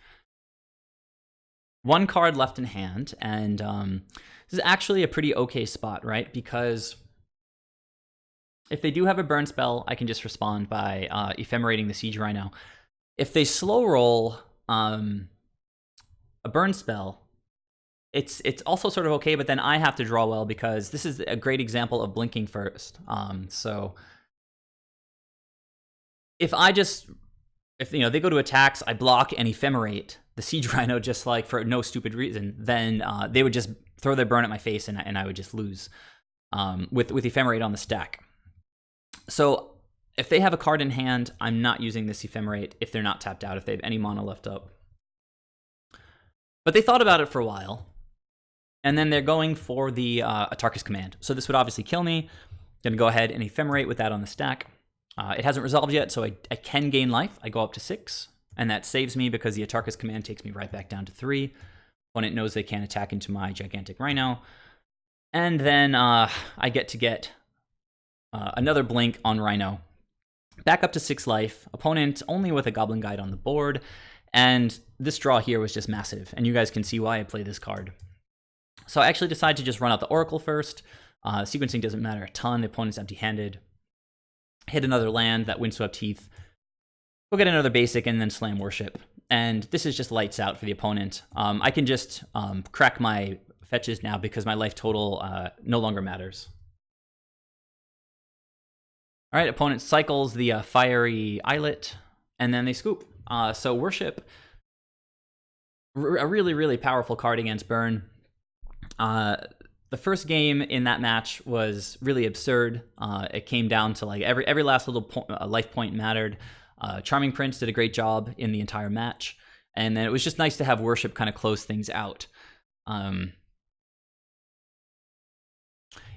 1 card left in hand, and this is actually a pretty okay spot, right? Because if they do have a burn spell, I can just respond by ephemerating the Siege Rhino. If they slow roll a burn spell, it's also sort of okay, but then I have to draw well because this is a great example of blinking first. So if you know, they go to attacks, I block and ephemerate the Siege Rhino just like for no stupid reason, then they would just throw their burn at my face and I would just lose with ephemerate on the stack. So if they have a card in hand, I'm not using this ephemerate if they're not tapped out, if they have any mana left up. But they thought about it for a while, and then they're going for the Atarka's Command. So this would obviously kill me. Gonna go ahead and ephemerate with that on the stack. It hasn't resolved yet, so I can gain life. I go up to 6, and that saves me because the Atarka's Command takes me right back down to 3. Opponent knows they can't attack into my gigantic Rhino. And then I get another blink on Rhino. Back up to 6 life. Opponent only with a Goblin Guide on the board. And this draw here was just massive. And you guys can see why I play this card. So I actually decided to just run out the Oracle first. Sequencing doesn't matter a ton. The opponent's empty-handed. Hit another land, that Windswept Heath. We'll get another basic and then Slam Worship. And this is just lights out for the opponent. I can just crack my fetches now because my life total no longer matters. All right, opponent cycles the Fiery Islet, and then they scoop. So Worship, a really, really powerful card against Burn. The first game in that match was really absurd. It came down to like every last little life point mattered. Charming Prince did a great job in the entire match, and then it was just nice to have Worship kind of close things out.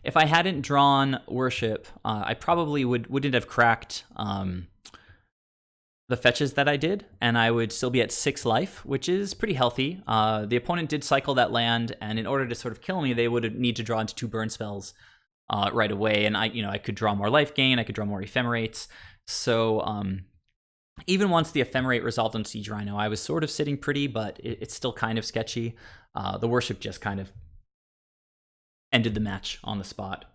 If I hadn't drawn Worship, I probably wouldn't have cracked the fetches that I did, and I would still be at 6 life, which is pretty healthy. The opponent did cycle that land, and in order to sort of kill me, they would need to draw into 2 burn spells right away, and I could draw more life gain, I could draw more Ephemerates. So even once the Ephemerate resolved on Siege Rhino, I was sort of sitting pretty, but it's still kind of sketchy. The Worship just kind of ended the match on the spot.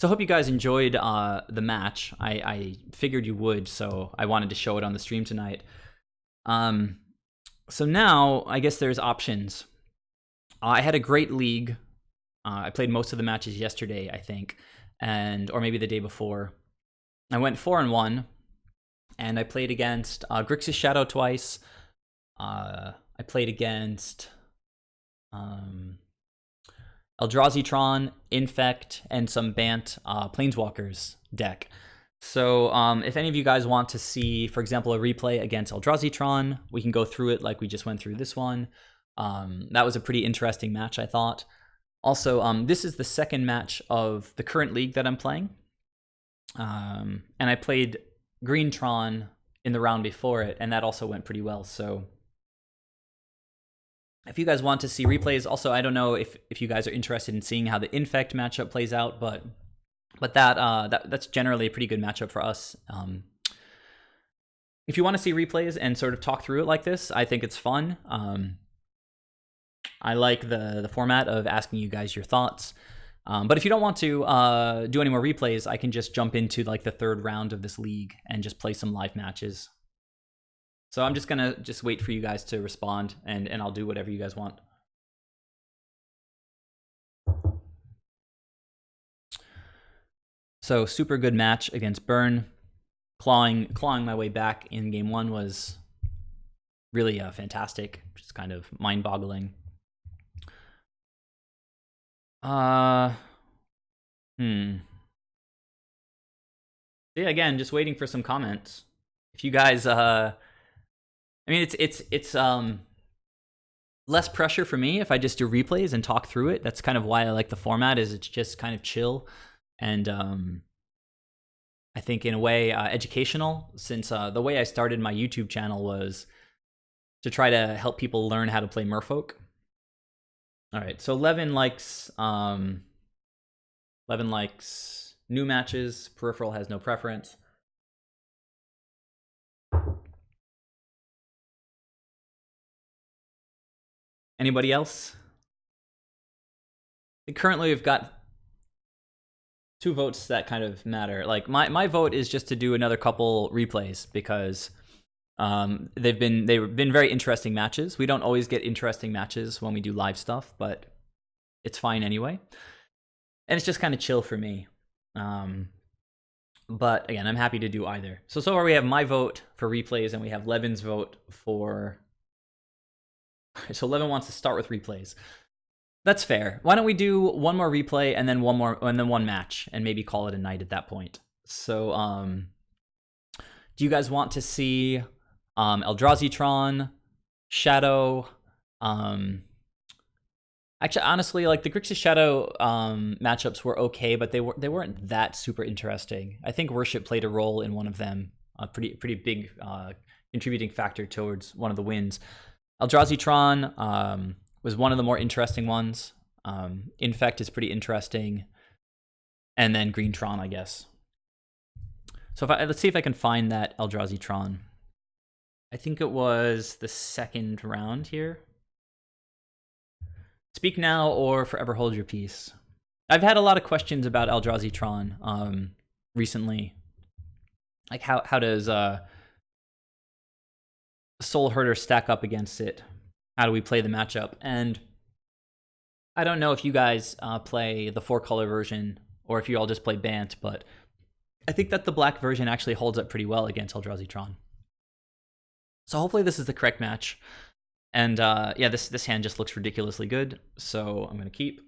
So I hope you guys enjoyed the match. I figured you would, so I wanted to show it on the stream tonight. So now, I guess there's options. I had a great league. I played most of the matches yesterday, I think, or maybe the day before. I went 4-1, and I played against Grixis Shadow twice. I played against Eldrazi-Tron, Infect, and some Bant Planeswalkers deck. So if any of you guys want to see, for example, a replay against Eldrazi-Tron, we can go through it like we just went through this one. That was a pretty interesting match, I thought. Also, this is the second match of the current league that I'm playing. And I played Green Tron in the round before it, and that also went pretty well. So if you guys want to see replays, also, I don't know if you guys are interested in seeing how the Infect matchup plays out, but that's generally a pretty good matchup for us. If you want to see replays and sort of talk through it like this, I think it's fun. I like the format of asking you guys your thoughts. But if you don't want to do any more replays, I can just jump into like the 3rd round of this league and just play some live matches. So I'm just gonna wait for you guys to respond, and I'll do whatever you guys want. So super good match against Burn. Clawing my way back in game 1 was really fantastic, just kind of mind-boggling. Yeah, again, just waiting for some comments. If you guys I mean, it's less pressure for me if I just do replays and talk through it. That's kind of why I like the format, is it's just kind of chill and I think in a way educational, since the way I started my YouTube channel was to try to help people learn how to play Merfolk. All right, so Levin likes new matches. Peripheral has no preference. Anybody else? Currently, we've got 2 votes that kind of matter. Like my vote is just to do another couple replays because they've been very interesting matches. We don't always get interesting matches when we do live stuff, but it's fine anyway. And it's just kind of chill for me. But again, I'm happy to do either. So far we have my vote for replays and we have Levin's vote for... So Levin wants to start with replays. That's fair. Why don't we do one more replay and then one match and maybe call it a night at that point. So do you guys want to see Eldrazi-Tron, Shadow? Actually, honestly, like the Grixis Shadow matchups were okay, but they weren't that super interesting. I think Worship played a role in one of them, a pretty big contributing factor towards one of the wins. Eldrazi-Tron, was one of the more interesting ones. Infect is pretty interesting. And then Green Tron, I guess. So let's see if I can find that Eldrazi Tron. I think it was the second round here. Speak now or forever hold your peace. I've had a lot of questions about Eldrazi Tron recently. Like how does Soulherder stack up against it? How do we play the matchup? And I don't know if you guys play the 4-color version or if you all just play Bant, but I think that the black version actually holds up pretty well against Eldrazi Tron. So hopefully this is the correct match. And yeah, this hand just looks ridiculously good, so I'm going to keep.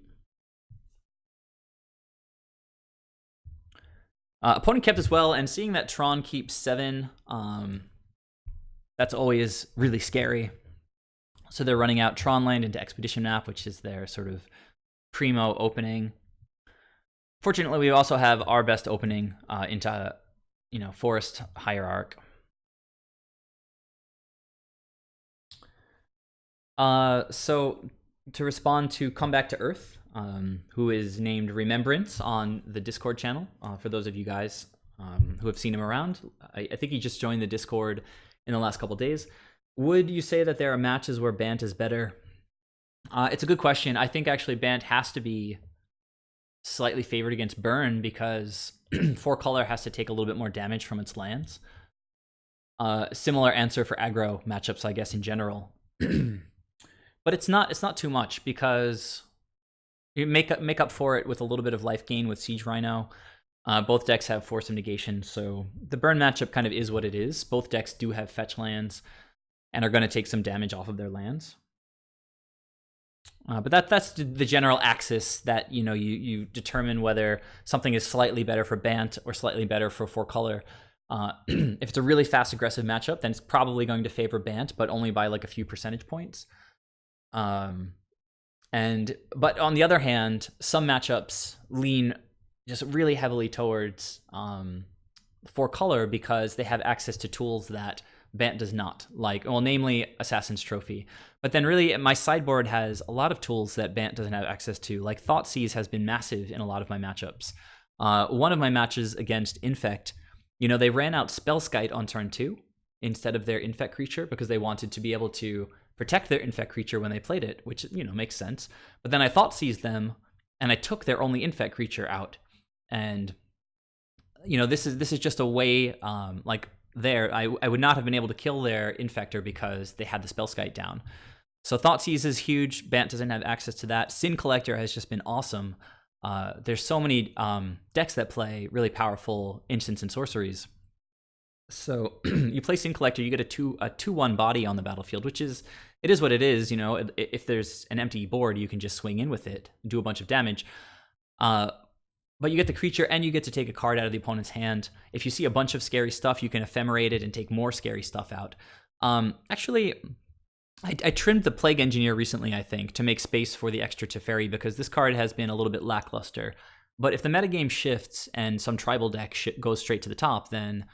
Opponent kept as well, and seeing that Tron keeps 7, that's always really scary. So they're running out Tron land into Expedition Map, which is their sort of primo opening. Fortunately, we also have our best opening into, Forest Hierarch. So to respond to Come Back to Earth, who is named Remembrance on the Discord channel, for those of you guys who have seen him around. I think he just joined the Discord in the last couple days. Would you say that there are matches where Bant is better? It's a good question. I think actually Bant has to be slightly favored against Burn because 4-color has to take a little bit more damage from its lands. Similar answer for aggro matchups, I guess, in general. But it's not too much because you make up for it with a little bit of life gain with Siege Rhino. Both decks have Force of Negation, so the Burn matchup kind of is what it is. Both decks do have fetch lands and are going to take some damage off of their lands. But that's the general axis that you determine whether something is slightly better for Bant or slightly better for 4-color. If it's a really fast aggressive matchup, then it's probably going to favor Bant, but only by like a few percentage points. But on the other hand, some matchups lean just really heavily towards 4-color because they have access to tools that Bant does not, namely Assassin's Trophy. But then really, my sideboard has a lot of tools that Bant doesn't have access to. Like Thoughtseize has been massive in a lot of my matchups. One of my matches against Infect, they ran out Spellskite on turn 2 instead of their Infect creature because they wanted to be able to protect their Infect creature when they played it, which, makes sense. But then I Thoughtseized them, and I took their only Infect creature out. And, this is just a way, I would not have been able to kill their Infector because they had the Spellskite down. So Thoughtseize is huge. Bant doesn't have access to that. Sin Collector has just been awesome. There's so many decks that play really powerful instants and sorceries. So you play Sin Collector, you get a 2/1 body on the battlefield, which is what it is. If there's an empty board, you can just swing in with it, do a bunch of damage. But you get the creature and you get to take a card out of the opponent's hand. If you see a bunch of scary stuff, you can ephemerate it and take more scary stuff out. Actually, I trimmed the Plague Engineer recently, I think, to make space for the extra Teferi because this card has been a little bit lackluster. But if the metagame shifts and some tribal deck goes straight to the top, then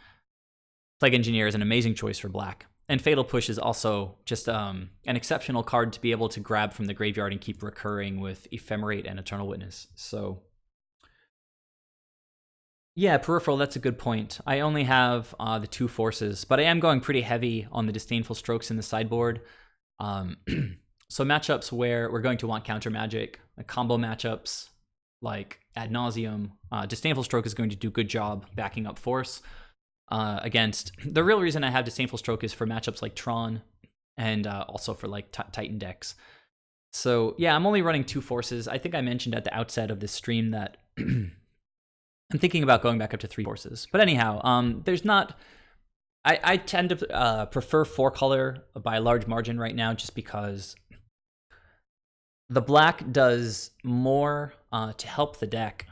Plague Engineer is an amazing choice for black. And Fatal Push is also just an exceptional card to be able to grab from the graveyard and keep recurring with Ephemerate and Eternal Witness. So yeah, Peripheral, that's a good point. I only have the 2 forces, but I am going pretty heavy on the Disdainful Strokes in the sideboard. So matchups where we're going to want counter magic, like combo matchups like Ad Nauseam, Disdainful Stroke is going to do a good job backing up Force against. The real reason I have Disdainful Stroke is for matchups like Tron and also for like Titan decks. So yeah, I'm only running 2 forces. I think I mentioned at the outset of this stream that I'm thinking about going back up to 3 forces. But anyhow, there's not... I tend to prefer 4-color by a large margin right now just because the black does more to help the deck.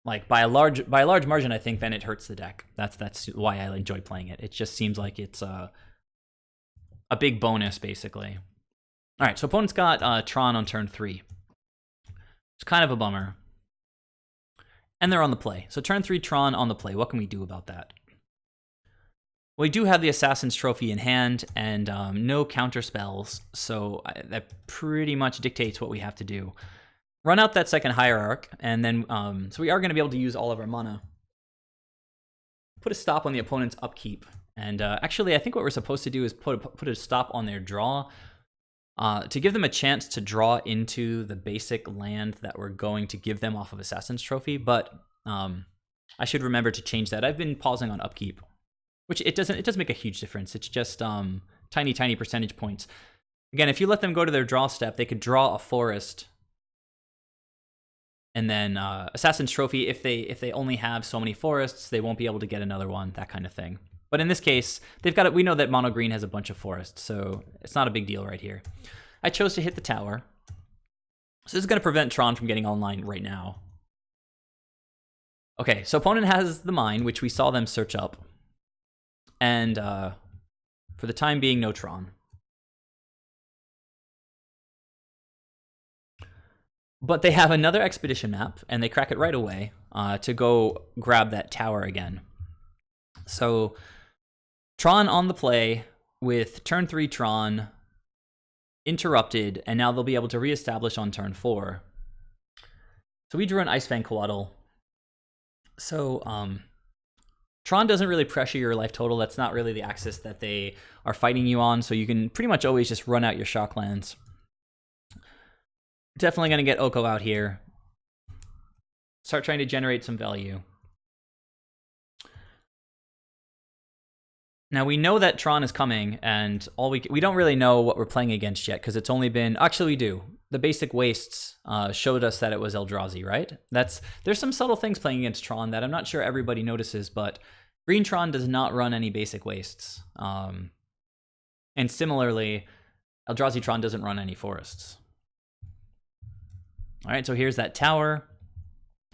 Like by a large margin, I think, than it hurts the deck. That's why I enjoy playing it. It just seems like it's a big bonus, basically. All right, so opponent's got Tron on turn 3. It's kind of a bummer. And they're on the play. So turn 3 Tron on the play. What can we do about that? We do have the Assassin's Trophy in hand and no counter spells, so that pretty much dictates what we have to do. Run out that second Hierarch, and then so we are going to be able to use all of our mana. Put a stop on the opponent's upkeep. And actually, I think what we're supposed to do is put a stop on their draw to give them a chance to draw into the basic land that we're going to give them off of Assassin's Trophy. But I should remember to change that. I've been pausing on upkeep, which it does make a huge difference. It's just tiny percentage points. Again, if you let them go to their draw step, they could draw a forest. And then Assassin's Trophy, if they only have so many forests, they won't be able to get another one, that kind of thing. But in this case, they've got it. We know that mono green has a bunch of forests, so it's not a big deal right here. I chose to hit the tower. So this is going to prevent Tron from getting online right now. Okay, so opponent has the mine, which we saw them search up. And for the time being, no Tron. But they have another expedition map, and they crack it right away to go grab that tower again. So Tron on the play with turn 3 Tron interrupted, and now they'll be able to reestablish on turn 4. So we drew an Icefang Coatl. So Tron doesn't really pressure your life total. That's not really the axis that they are fighting you on, so you can pretty much always just run out your Shocklands. Definitely going to get Oko out here. Start trying to generate some value. Now we know that Tron is coming, and we don't really know what we're playing against yet because it's only been. Actually, we do. The basic wastes showed us that it was Eldrazi, right? There's some subtle things playing against Tron that I'm not sure everybody notices, but Green Tron does not run any basic wastes, and similarly, Eldrazi Tron doesn't run any forests. All right, so here's that tower,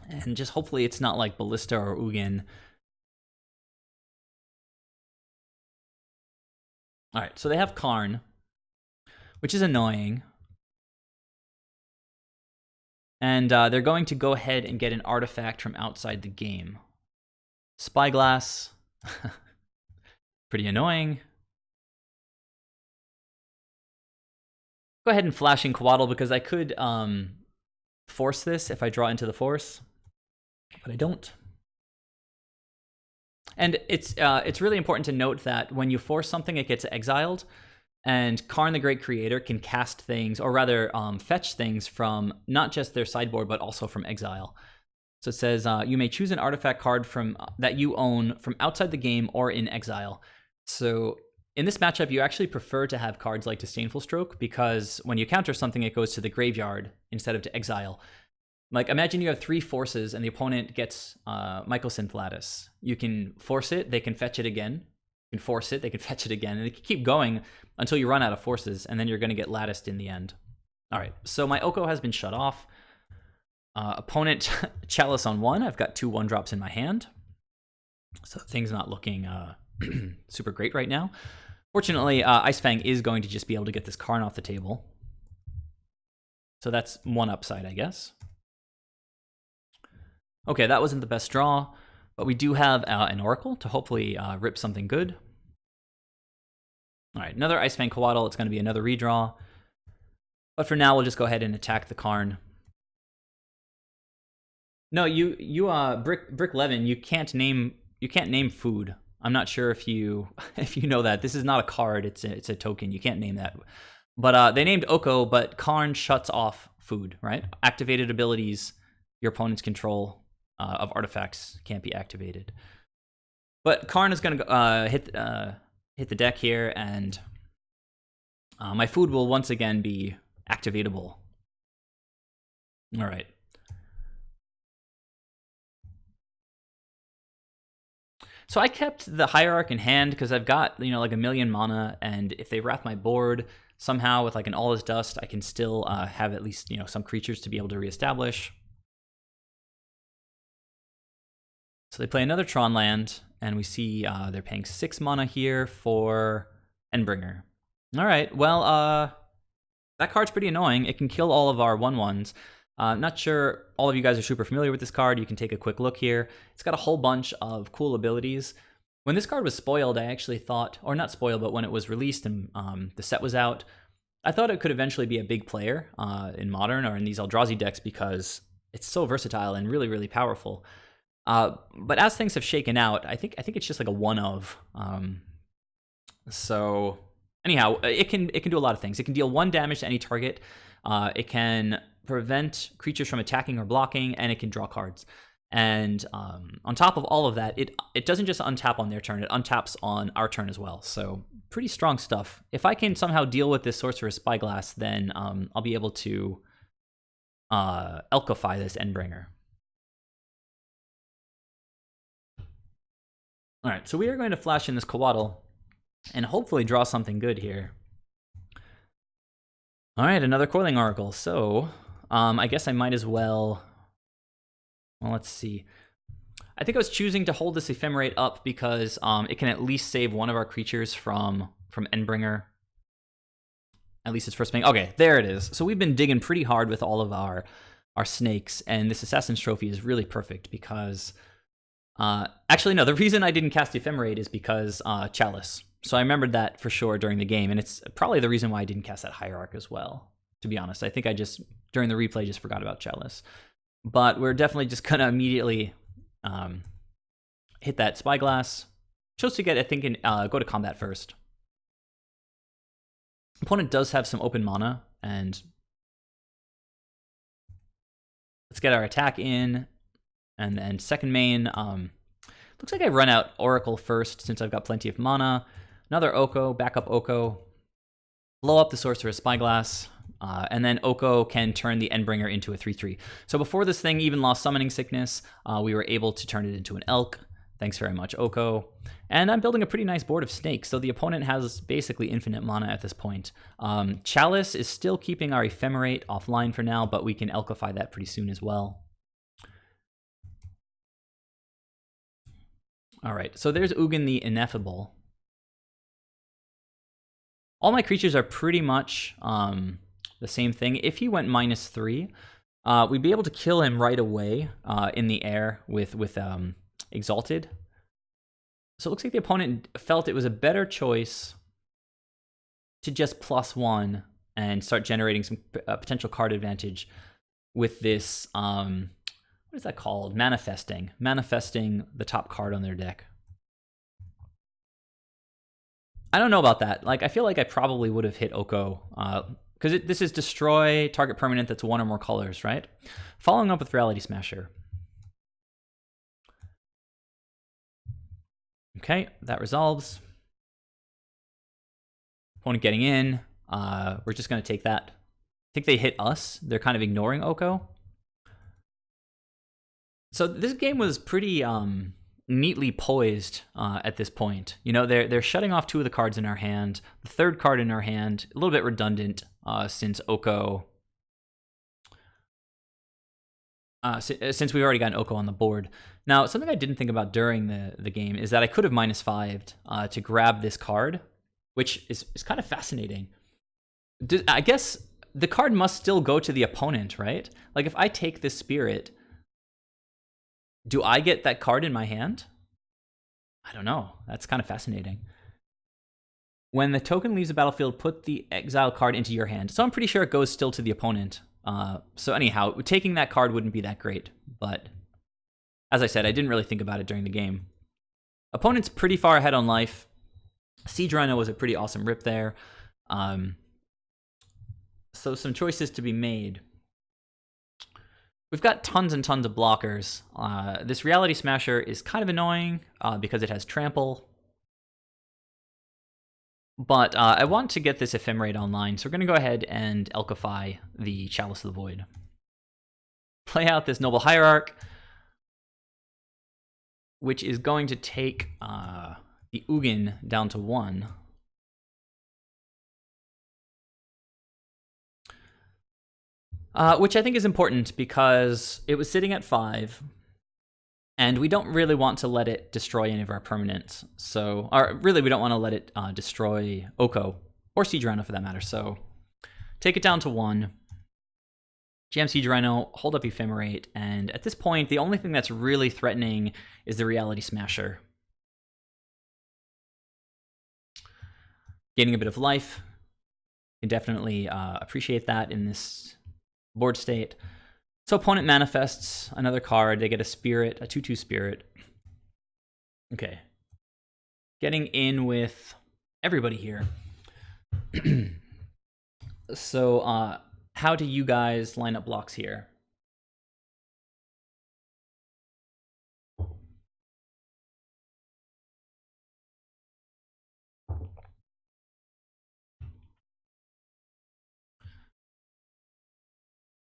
and just hopefully it's not like Ballista or Ugin. All right, so they have Karn, which is annoying. And they're going to go ahead and get an artifact from outside the game. Spyglass. Pretty annoying. Go ahead and Flashing Coatl because I could force this if I draw into the force, but I don't. And it's really important to note that when you force something, it gets exiled, and Karn the Great Creator can cast things, or rather fetch things from not just their sideboard, but also from exile. So it says, you may choose an artifact card that you own from outside the game or in exile. So in this matchup, you actually prefer to have cards like Disdainful Stroke, because when you counter something, it goes to the graveyard instead of to exile. Like, imagine you have 3 forces and the opponent gets Mycosynth Lattice. You can force it, they can fetch it again. You can force it, they can fetch it again. And they can keep going until you run out of forces, and then you're going to get latticed in the end. All right, so my Oko has been shut off. Opponent Chalice on 1. I've got 2 1-drops in my hand. So things not looking super great right now. Fortunately, Icefang is going to just be able to get this Karn off the table. So that's one upside, I guess. Okay, that wasn't the best draw, but we do have an Oracle to hopefully rip something good. All right, another Icefang Coatl. It's going to be another redraw. But for now, we'll just go ahead and attack the Karn. No, Brick Levin, you can't name food. I'm not sure if you know that. This is not a card, it's a token. You can't name that. But they named Oko, but Karn shuts off food, right? Activated abilities your opponent's control of artifacts can't be activated. But Karn is going to hit the deck here, and my food will once again be activatable. All right. So I kept the Hierarch in hand because I've got, like a million mana, and if they wrath my board somehow with like an All Is Dust, I can still have at least, some creatures to be able to reestablish. So they play another Tron land, and we see they're paying 6 mana here for Endbringer. All right, well, that card's pretty annoying. It can kill all of our 1/1s. Not sure all of you guys are super familiar with this card. You can take a quick look here. It's got a whole bunch of cool abilities. When this card was spoiled, I actually thought, or not spoiled, but when it was released and the set was out, I thought it could eventually be a big player in Modern or in these Eldrazi decks because it's so versatile and really, really powerful. But as things have shaken out, I think it's just like a one of. So anyhow, it can do a lot of things. It can deal 1 damage to any target. It can prevent creatures from attacking or blocking, and it can draw cards. And on top of all of that, it doesn't just untap on their turn; it untaps on our turn as well. So pretty strong stuff. If I can somehow deal with this Sorcerer's Spyglass, then I'll be able to Elkify this Endbringer. All right, so we are going to flash in this Coatl and hopefully draw something good here. All right, another Coiling Oracle. So I guess I might as well. Well, let's see. I think I was choosing to hold this Ephemerate up because it can at least save one of our creatures from Endbringer. At least its first thing. Okay, there it is. So we've been digging pretty hard with all of our snakes, and this Assassin's Trophy is really perfect because... actually, no, the reason I didn't cast Ephemerate is because Chalice. So I remembered that for sure during the game, and it's probably the reason why I didn't cast that Hierarch as well, to be honest. I think I just, during the replay, just forgot about Chalice. But we're definitely just going to immediately hit that Spyglass. Chose to get, I think, go to combat first. Opponent does have some open mana, and let's get our attack in. And then second main, looks like I run out Oracle first since I've got plenty of mana. Another Oko, backup Oko. Blow up the Sorcerer's Spyglass. And then Oko can turn the Endbringer into a 3/3. So before this thing even lost Summoning Sickness, we were able to turn it into an Elk. Thanks very much, Oko. And I'm building a pretty nice board of snakes, so the opponent has basically infinite mana at this point. Chalice is still keeping our Ephemerate offline for now, but we can Elkify that pretty soon as well. All right, so there's Ugin the Ineffable. All my creatures are pretty much the same thing. If he went -3, we'd be able to kill him right away in the air with Exalted. So it looks like the opponent felt it was a better choice to just +1 and start generating some potential card advantage with this, what is that called? Manifesting the top card on their deck. I don't know about that. Like, I feel like I probably would have hit Oko, because this is destroy target permanent that's 1 or more colors, right? Following up with Reality Smasher. Okay, that resolves. Opponent getting in. We're just going to take that. I think they hit us. They're kind of ignoring Oko. So this game was pretty neatly poised at this point. You know, they're shutting off 2 of the cards in our hand. The third card in our hand, a little bit redundant since Oko... since we've already gotten Oko on the board. Now, something I didn't think about during the game is that I could have -5'd to grab this card, which is kind of fascinating. I guess the card must still go to the opponent, right? Like, if I take this Spirit, do I get that card in my hand? I don't know. That's kind of fascinating. When the token leaves the battlefield, put the exile card into your hand. So I'm pretty sure it goes still to the opponent. So anyhow, taking that card wouldn't be that great, but as I said, I didn't really think about it during the game. Opponent's pretty far ahead on life. Siege Rhino was a pretty awesome rip there. So some choices to be made. We've got tons and tons of blockers. This Reality Smasher is kind of annoying because it has Trample. But I want to get this Ephemerate online, so we're going to go ahead and Elkify the Chalice of the Void. Play out this Noble Hierarch, which is going to take the Ugin down to 1. Which I think is important because it was sitting at 5, and we don't really want to let it destroy any of our permanents. So, or really, we don't want to let it destroy Oko, or Siege Rhino for that matter. So, take it down to 1. Jam Siege Rhino, hold up Ephemerate, and at this point, the only thing that's really threatening is the Reality Smasher. Gaining a bit of life. You can definitely appreciate that in this board state. So opponent manifests another card. They get a spirit, a 2/2 spirit. Okay. Getting in with everybody here. So how do you guys line up blocks here?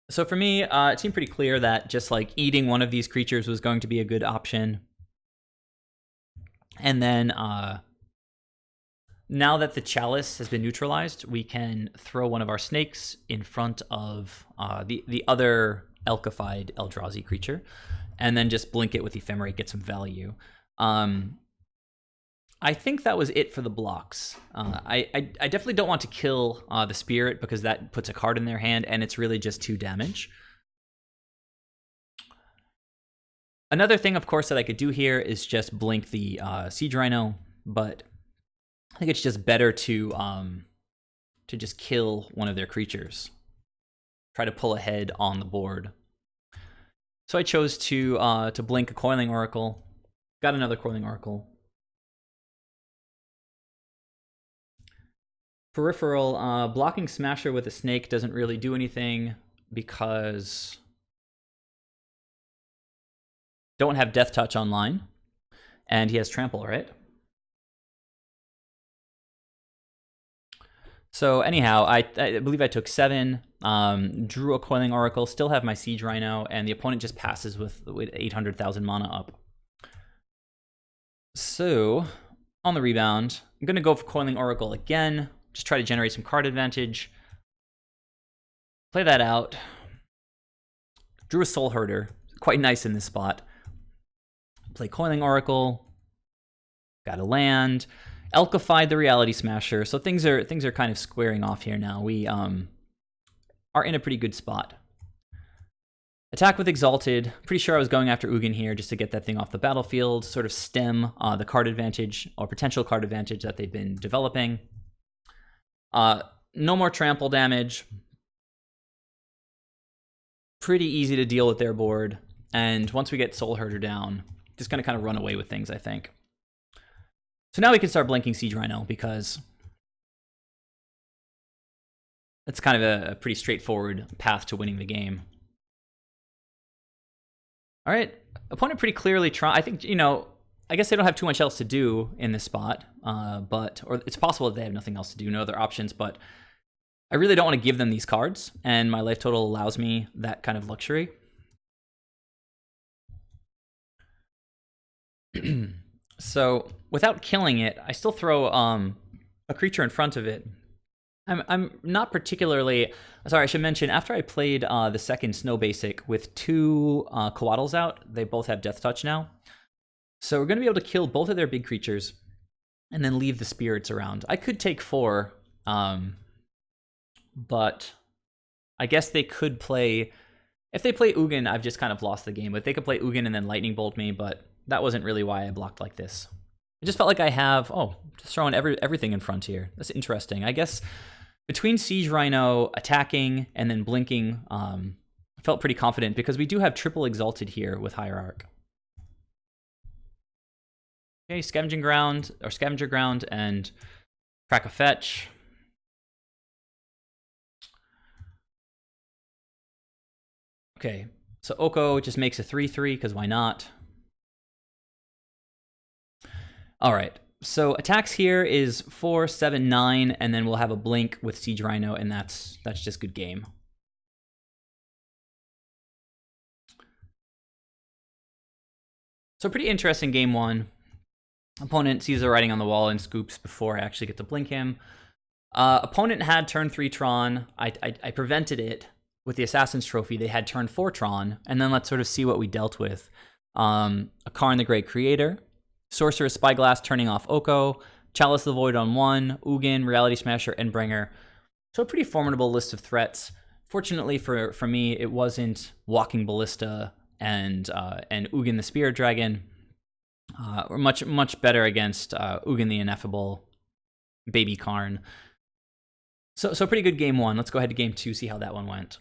So for me, it seemed pretty clear that just like eating one of these creatures was going to be a good option. And then now that the chalice has been neutralized, we can throw one of our snakes in front of the other Elkified Eldrazi creature, and then just blink it with Ephemerate, get some value. I think that was it for the blocks. I definitely don't want to kill the spirit because that puts a card in their hand, and it's really just 2 damage. Another thing, of course, that I could do here is just blink the Siege Rhino, but I think it's just better to just kill one of their creatures. Try to pull ahead on the board. So I chose to blink a Coiling Oracle. Got another Coiling Oracle. Peripheral, blocking Smasher with a snake doesn't really do anything because don't have Death Touch online, and he has Trample, right? So anyhow, I believe I took 7, drew a Coiling Oracle, still have my Siege Rhino, and the opponent just passes with 800,000 mana up. So on the rebound, I'm going to go for Coiling Oracle again, just try to generate some card advantage. Play that out. Drew a Soulherder, quite nice in this spot. Play Coiling Oracle, got a land. Elkified the Reality Smasher, so things are kind of squaring off here now. We are in a pretty good spot. Attack with Exalted. Pretty sure I was going after Ugin here just to get that thing off the battlefield, sort of stem the card advantage or potential card advantage that they've been developing. No more trample damage. Pretty easy to deal with their board, and once we get Soulherder down, just gonna kind of run away with things, I think. So now we can start blinking Siege Rhino because that's kind of a pretty straightforward path to winning the game. All right, opponent pretty clearly try. I think, I guess they don't have too much else to do in this spot, or it's possible that they have nothing else to do, no other options, but I really don't want to give them these cards, and my life total allows me that kind of luxury. So without killing it, I still throw a creature in front of it. I'm not particularly... Sorry, I should mention, after I played the second Snow Basic with 2 Coatls out, they both have Death Touch now. So we're going to be able to kill both of their big creatures and then leave the spirits around. I could take 4, but I guess they could play... If they play Ugin, I've just kind of lost the game. But they could play Ugin and then Lightning Bolt me, but that wasn't really why I blocked like this. I just felt like I have... just throwing everything in front here. That's interesting. I guess between Siege Rhino attacking and then blinking, I felt pretty confident because we do have triple Exalted here with Hierarch. Okay, Scavenger Ground, and crack a fetch. Okay, so Oko just makes a 3/3 because why not? All right, so attacks here is 4, 7, 9, and then we'll have a blink with Siege Rhino, and that's just good game. So pretty interesting game 1. Opponent sees the writing on the wall and scoops before I actually get to blink him. Opponent had turn 3 Tron. I prevented it with the Assassin's Trophy. They had turn 4 Tron, and then let's sort of see what we dealt with. Akarn the Great Creator, Sorcerer's Spyglass turning off Oko, Chalice the Void on 1, Ugin, Reality Smasher, Endbringer. So a pretty formidable list of threats. Fortunately for me, it wasn't Walking Ballista and Ugin the Spirit Dragon. We're much better against Ugin the Ineffable, baby Karn. So pretty good game one. Let's go ahead to game two, see how that one went.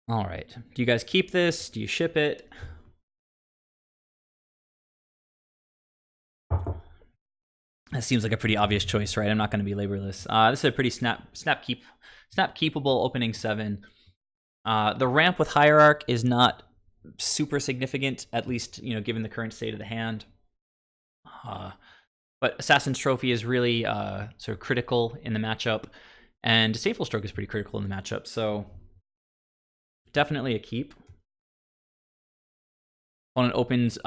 All right. Do you guys keep this? Do you ship it? That seems like a pretty obvious choice, right? I'm not going to be laborless. This is a pretty snap keepable opening 7. The ramp with Hierarch is not super significant, at least given the current state of the hand. But Assassin's Trophy is really sort of critical in the matchup, and Disdainful Stroke is pretty critical in the matchup. So definitely a keep. Opponent opens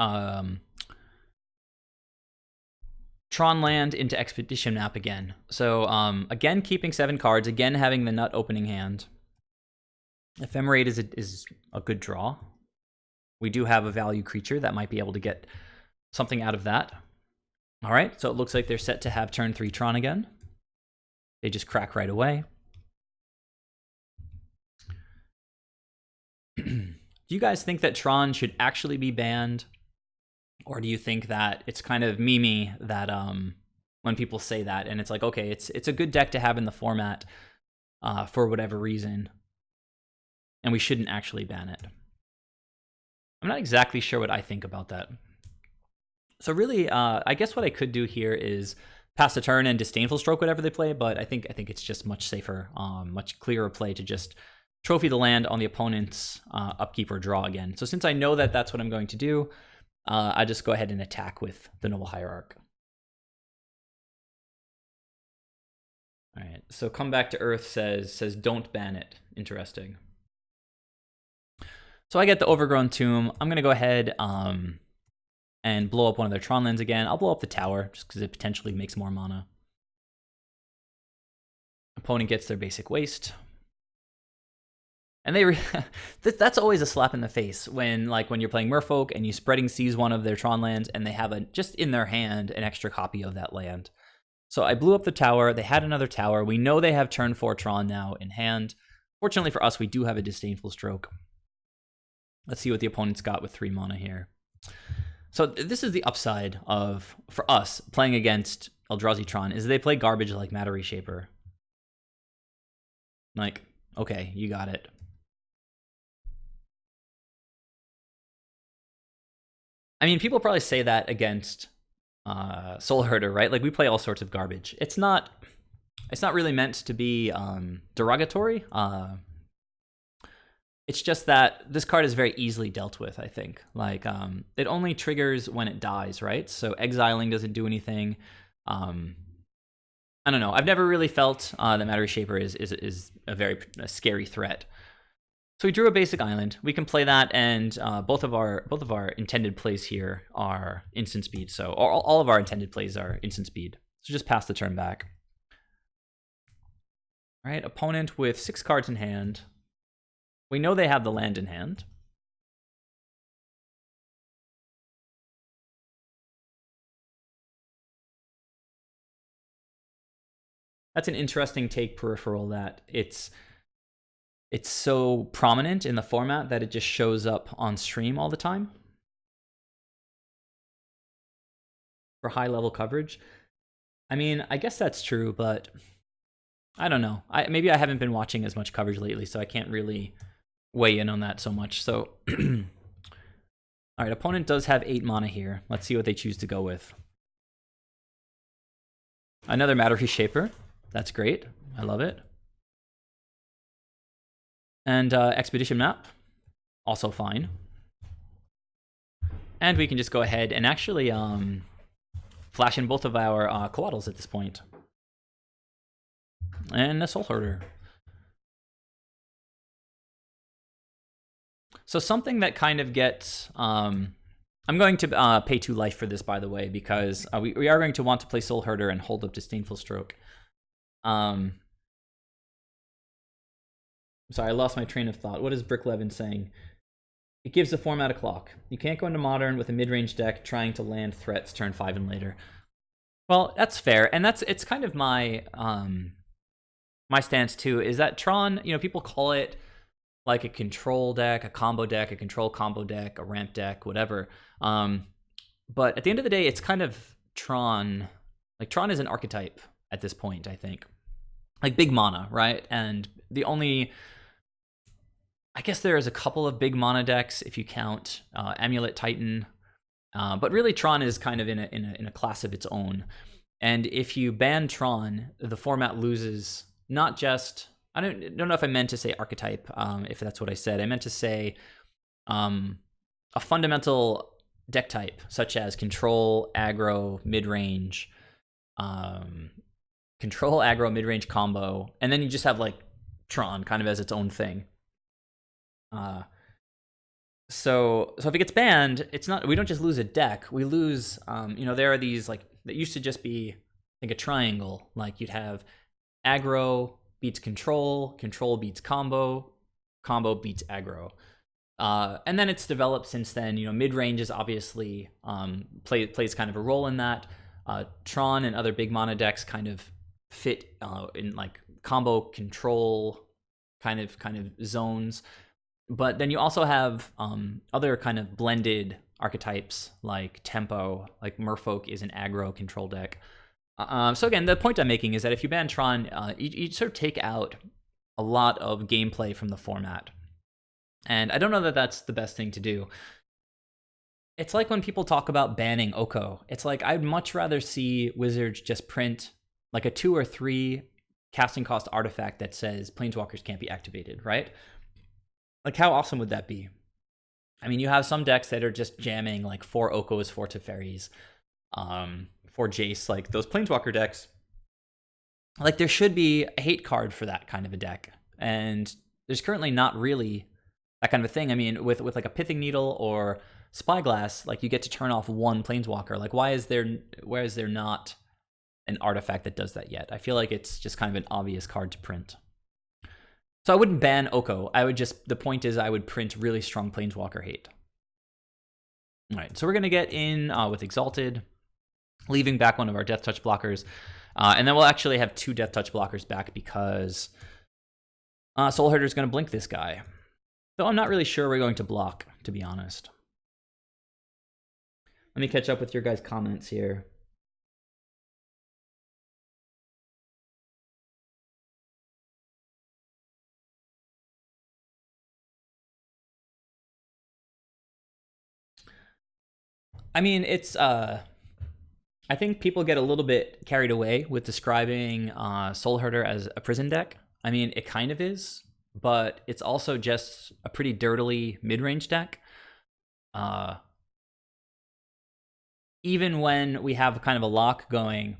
Tron land into Expedition Map again. So again, keeping 7 cards, again having the nut opening hand. Ephemerate is a good draw. We do have a value creature that might be able to get something out of that. All right, so it looks like they're set to have turn 3 Tron again. They just crack right away. Do you guys think that Tron should actually be banned? Or do you think that it's kind of memey that when people say that, and it's like, okay, it's a good deck to have in the format for whatever reason, and we shouldn't actually ban it? I'm not exactly sure what I think about that. So really, I guess what I could do here is pass the turn and Disdainful Stroke whatever they play, but I think it's just much safer, much clearer play to just trophy the land on the opponent's upkeep or draw again. So since I know that that's what I'm going to do, I just go ahead and attack with the Noble Hierarch. All right, so Come Back to Earth says don't ban it. Interesting. So I get the Overgrown Tomb. I'm going to go ahead and blow up one of their Tron lands again. I'll blow up the tower just because it potentially makes more mana. Opponent gets their basic waste. And that's always a slap in the face when you're playing Merfolk and you Spreading Seas one of their Tron lands and they have just in their hand an extra copy of that land. So I blew up the tower. They had another tower. We know they have turn 4 Tron now in hand. Fortunately for us, we do have a Disdainful Stroke. Let's see what the opponent's got with 3 mana here. So this is the upside for us playing against Eldrazi Tron, is they play garbage like Matter Reshaper. Like, okay, you got it. I mean, people probably say that against Soulherder, right? Like, we play all sorts of garbage. It's not really meant to be derogatory. It's just that this card is very easily dealt with, I think. Like, it only triggers when it dies, right? So exiling doesn't do anything. I don't know. I've never really felt that Matter Reshaper is a very scary threat. So we drew a basic island. We can play that, and both of our intended plays here are instant speed. So all of our intended plays are instant speed. So just pass the turn back. All right, opponent with 6 cards in hand. We know they have the land in hand. That's an interesting take, Peripheral, that it's so prominent in the format that it just shows up on stream all the time for high level coverage. I mean, I guess that's true, but I don't know. Maybe I haven't been watching as much coverage lately, so I can't really weigh in on that so much. So, all right, opponent does have 8 mana here. Let's see what they choose to go with. Another Matter Reshaper. That's great. I love it. And Expedition Map, also fine. And we can just go ahead and actually flash in both of our Coatls at this point. And a Soulherder. So something that kind of gets... I'm going to pay 2 life for this, by the way, because we are going to want to play Soulherder and hold up Disdainful Stroke. Sorry, I lost my train of thought. What is Bricklevin saying? It gives the format a clock. You can't go into Modern with a mid-range deck trying to land threats turn 5 and later. Well, that's fair, and it's kind of my my stance too is that Tron, people call it like a control deck, a combo deck, a control combo deck, a ramp deck, whatever. But at the end of the day, it's kind of Tron. Like Tron is an archetype at this point, I think. Like big mana, right? And I guess there is a couple of big mana decks if you count Amulet Titan, but really Tron is kind of in a class of its own. And if you ban Tron, the format loses not just, I don't know if I meant to say archetype, if that's what I said. I meant to say a fundamental deck type, such as control, aggro, mid-range, control, aggro, mid-range combo, and then you just have like Tron kind of as its own thing. So if it gets banned, it's not, we don't just lose a deck, we lose, there are these like, that used to just be like a triangle, like you'd have aggro beats control, control beats combo, combo beats aggro. And then it's developed since then, mid-range is obviously plays kind of a role in that. Tron and other big mana decks kind of fit in like combo control kind of zones. But then you also have other kind of blended archetypes like Tempo, like Merfolk is an aggro control deck. So again, the point I'm making is that if you ban Tron, you sort of take out a lot of gameplay from the format. And I don't know that that's the best thing to do. It's like when people talk about banning Oko. It's like I'd much rather see Wizards just print like a 2 or 3 casting cost artifact that says Planeswalkers can't be activated, right? Like, how awesome would that be? I mean, you have some decks that are just jamming like 4 Okos, 4 Teferis, 4 Jace, like those Planeswalker decks. Like, there should be a hate card for that kind of a deck. And there's currently not really that kind of a thing. I mean, with like a Pithing Needle or Spyglass, like you get to turn off 1 Planeswalker. Like, why is there not an artifact that does that yet? I feel like it's just kind of an obvious card to print. So I wouldn't ban Oko. The point is I would print really strong Planeswalker hate. All right, so we're going to get in with Exalted, leaving back one of our Death Touch blockers. And then we'll actually have 2 Death Touch blockers back because Soulherder is going to blink this guy. Though I'm not really sure we're going to block, to be honest. Let me catch up with your guys' comments here. I mean, it's I think people get a little bit carried away with describing Soulherder as a prison deck. I mean, it kind of is, but it's also just a pretty dirtily mid-range deck. Even when we have kind of a lock going,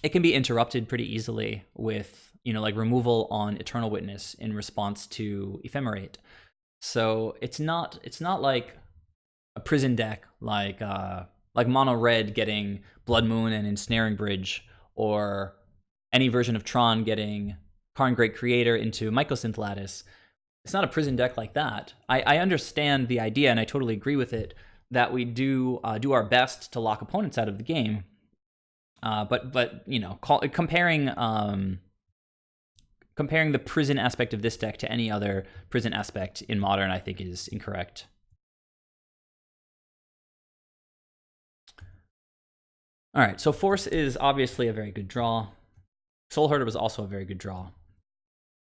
it can be interrupted pretty easily with, like removal on Eternal Witness in response to Ephemerate. So it's not like a prison deck like Mono Red getting Blood Moon and Ensnaring Bridge, or any version of Tron getting Karn Great Creator into Mycosynth Lattice. It's not a prison deck like that. I understand the idea, and I totally agree with it, that we do our best to lock opponents out of the game. But comparing the prison aspect of this deck to any other prison aspect in Modern, I think is incorrect. All right, so Force is obviously a very good draw. Soulherder was also a very good draw.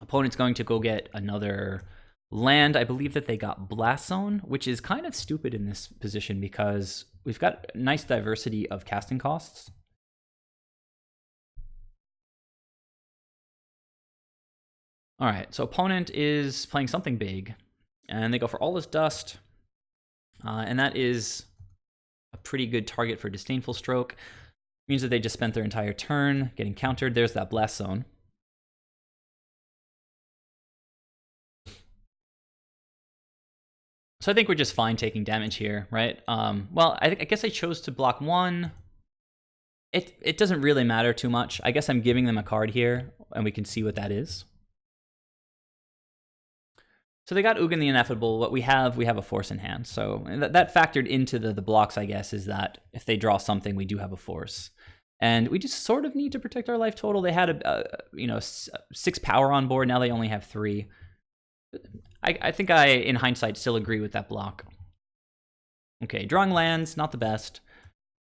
Opponent's going to go get another land. I believe that they got Blast Zone, which is kind of stupid in this position because we've got nice diversity of casting costs. All right, so opponent is playing something big, and they go for All This Dust, and that is a pretty good target for Disdainful Stroke. Means that they just spent their entire turn getting countered. There's that Blast Zone. So I think we're just fine taking damage here, right? Well, I guess I chose to block 1. It doesn't really matter too much. I guess I'm giving them a card here, and we can see what that is. So they got Ugin the Ineffable. What we have a Force in hand. So that factored into the blocks, I guess, is that if they draw something, we do have a Force. And we just sort of need to protect our life total. They had you know, 6 power on board. Now they only have 3. I think I, in hindsight, still agree with that block. Okay, drawing lands, not the best.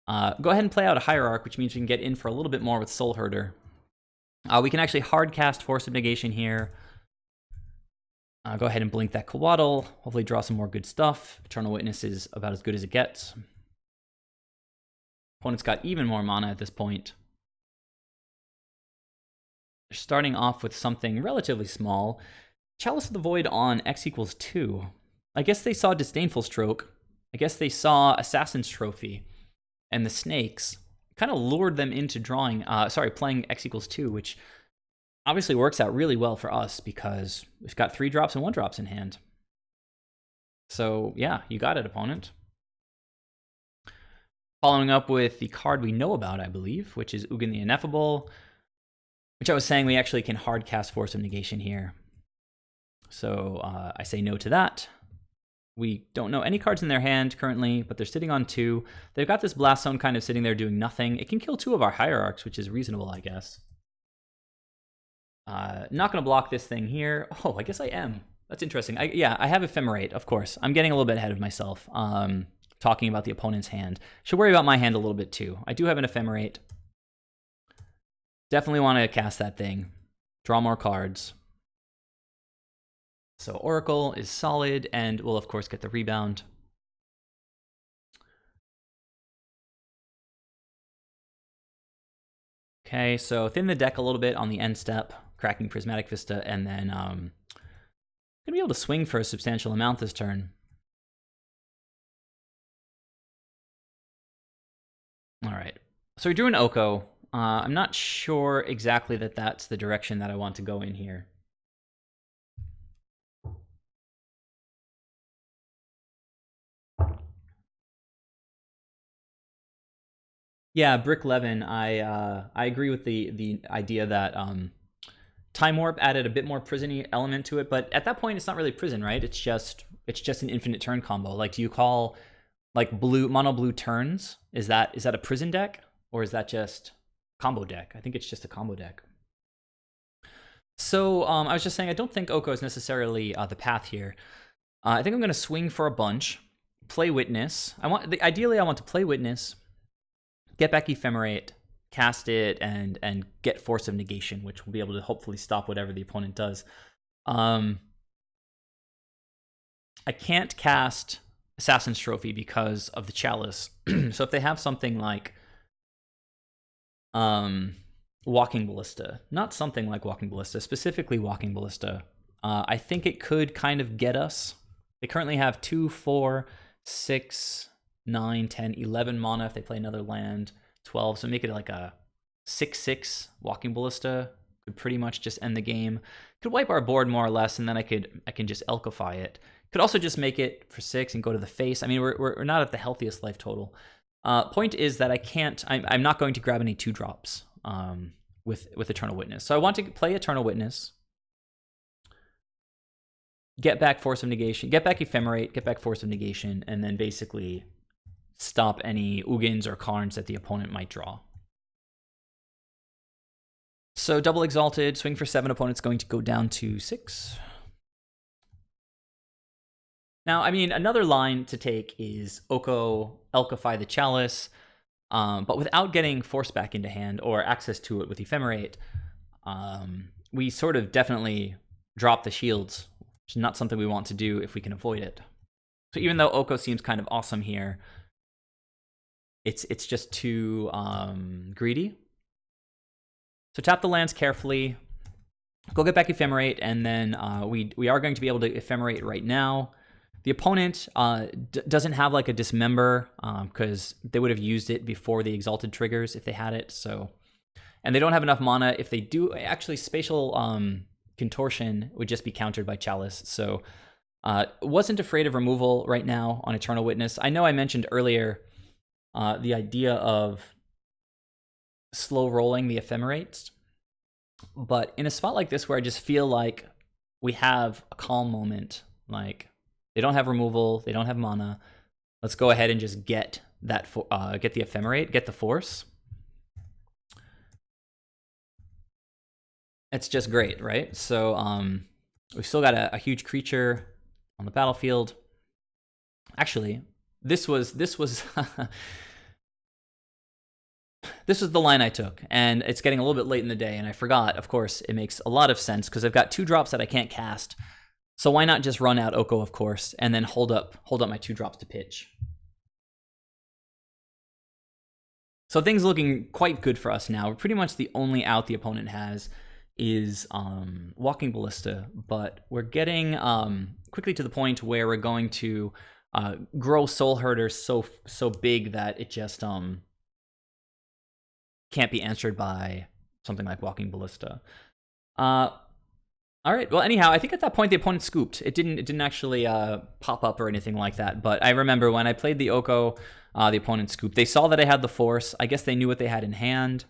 Go ahead and play out a Hierarch, which means we can get in for a little bit more with Soulherder. We can actually hard cast Force of Negation here. Go ahead and blink that Coatl. Hopefully draw some more good stuff. Eternal Witness is about as good as it gets. Opponent's got even more mana at this point. They're starting off with something relatively small. Chalice of the Void on X equals 2. I guess they saw Disdainful Stroke. I guess they saw Assassin's Trophy. And the snakes kind of lured them into playing X equals 2, which obviously works out really well for us because we've got 3 drops and 1 drops in hand. So yeah, you got it, opponent. Following up with the card we know about, I believe, which is Ugin the Ineffable, which I was saying we actually can hard cast Force of Negation here. So I say no to that. We don't know any cards in their hand currently, but they're sitting on 2. They've got this Blast Zone kind of sitting there doing nothing. It can kill 2 of our Hierarchs, which is reasonable, I guess. Not going to block this thing here. Oh, I guess I am. That's interesting. Yeah, I have Ephemerate, of course. I'm getting a little bit ahead of myself, talking about the opponent's hand. Should worry about my hand a little bit too. I do have an Ephemerate. Definitely want to cast that thing. Draw more cards. So Oracle is solid, and we'll of course get the rebound. Okay, so thin the deck a little bit on the end step, cracking Prismatic Vista, and then gonna be able to swing for a substantial amount this turn. All right, so we drew an Oko. I'm not sure exactly that that's the direction that I want to go in here. Yeah, Brick Levin. I agree with the idea that Time Warp added a bit more prison-y element to it, but at that point it's not really prison, right? It's just an infinite turn combo. Like, do you call like mono blue turns? Is that a prison deck, or is that just combo deck? I think it's just a combo deck. So I was just saying I don't think Oko is necessarily the path here. I think I'm going to swing for a bunch, play Witness. Ideally I want to play Witness, get back Ephemerate, cast it, and get Force of Negation, which will be able to hopefully stop whatever the opponent does. I can't cast Assassin's Trophy because of the Chalice. So if they have something like Walking Ballista, not something like Walking Ballista, specifically Walking Ballista, I think it could kind of get us. They currently have 2, 4, 6, 9, 10, 11 mana if they play another land, 12. So make it like a 6/6 Walking Ballista. Could pretty much just end the game. Could wipe our board more or less, and then I can just Elkify it. Could also just make it for 6 and go to the face. I mean, we're not at the healthiest life total. Point is that I'm not going to grab any 2-drops with Eternal Witness. So I want to play Eternal Witness, get back Force of Negation, get back Ephemerate, get back Force of Negation, and then basically stop any Ugins or Karns that the opponent might draw. So double Exalted, swing for 7, opponent's going to go down to 6. Now, I mean, another line to take is Oko, Elkify the Chalice, but without getting Force back into hand or access to it with Ephemerate, we sort of definitely drop the shields, which is not something we want to do if we can avoid it. So even though Oko seems kind of awesome here, it's just too greedy. So tap the lands carefully, go get back Ephemerate, and then we are going to be able to Ephemerate right now. The opponent doesn't have like a Dismember because they would have used it before the Exalted triggers if they had it. So, and they don't have enough mana. If they do, actually Spatial Contortion would just be countered by Chalice. So wasn't afraid of removal right now on Eternal Witness. I know I mentioned earlier the idea of slow rolling the Ephemerates, but in a spot like this where I just feel like we have a calm moment, like they don't have removal, they don't have mana, let's go ahead and just get that get the Ephemerate, get the Force. it's just great, right? So we've still got a huge creature on the battlefield. Actually, this was this was the line I took, and it's getting a little bit late in the day, and I forgot. Of course, it makes a lot of sense because I've got 2 drops that I can't cast. So why not just run out Oko, of course, and then hold up my 2 drops to pitch. So things looking quite good for us now. Pretty much the only out the opponent has is Walking Ballista, but we're getting quickly to the point where we're going to grow Soulherder so big that it just can't be answered by something like Walking Ballista. All right. Well, anyhow, I think at that point the opponent scooped. It didn't actually pop up or anything like that. But I remember when I played the Oko, the opponent scooped. They saw that I had the force. I guess they knew what they had in hand,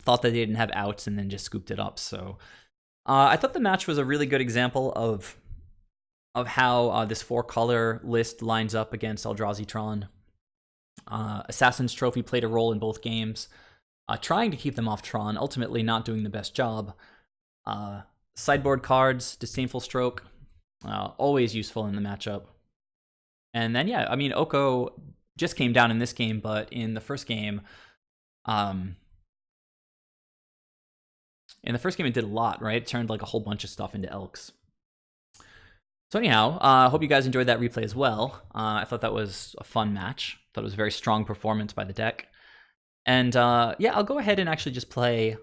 thought that they didn't have outs, and then just scooped it up. So I thought the match was a really good example of how this 4-color list lines up against Eldrazi Tron. Assassin's Trophy played a role in both games, trying to keep them off Tron, ultimately not doing the best job. Sideboard cards, Disdainful Stroke, always useful in the matchup. And then, yeah, I mean, Oko just came down in this game, but in the first game, it did a lot, right? It turned like a whole bunch of stuff into Elks. So anyhow, I hope you guys enjoyed that replay as well. I thought that was a fun match. Thought it was a very strong performance by the deck. And yeah, I'll go ahead and actually just play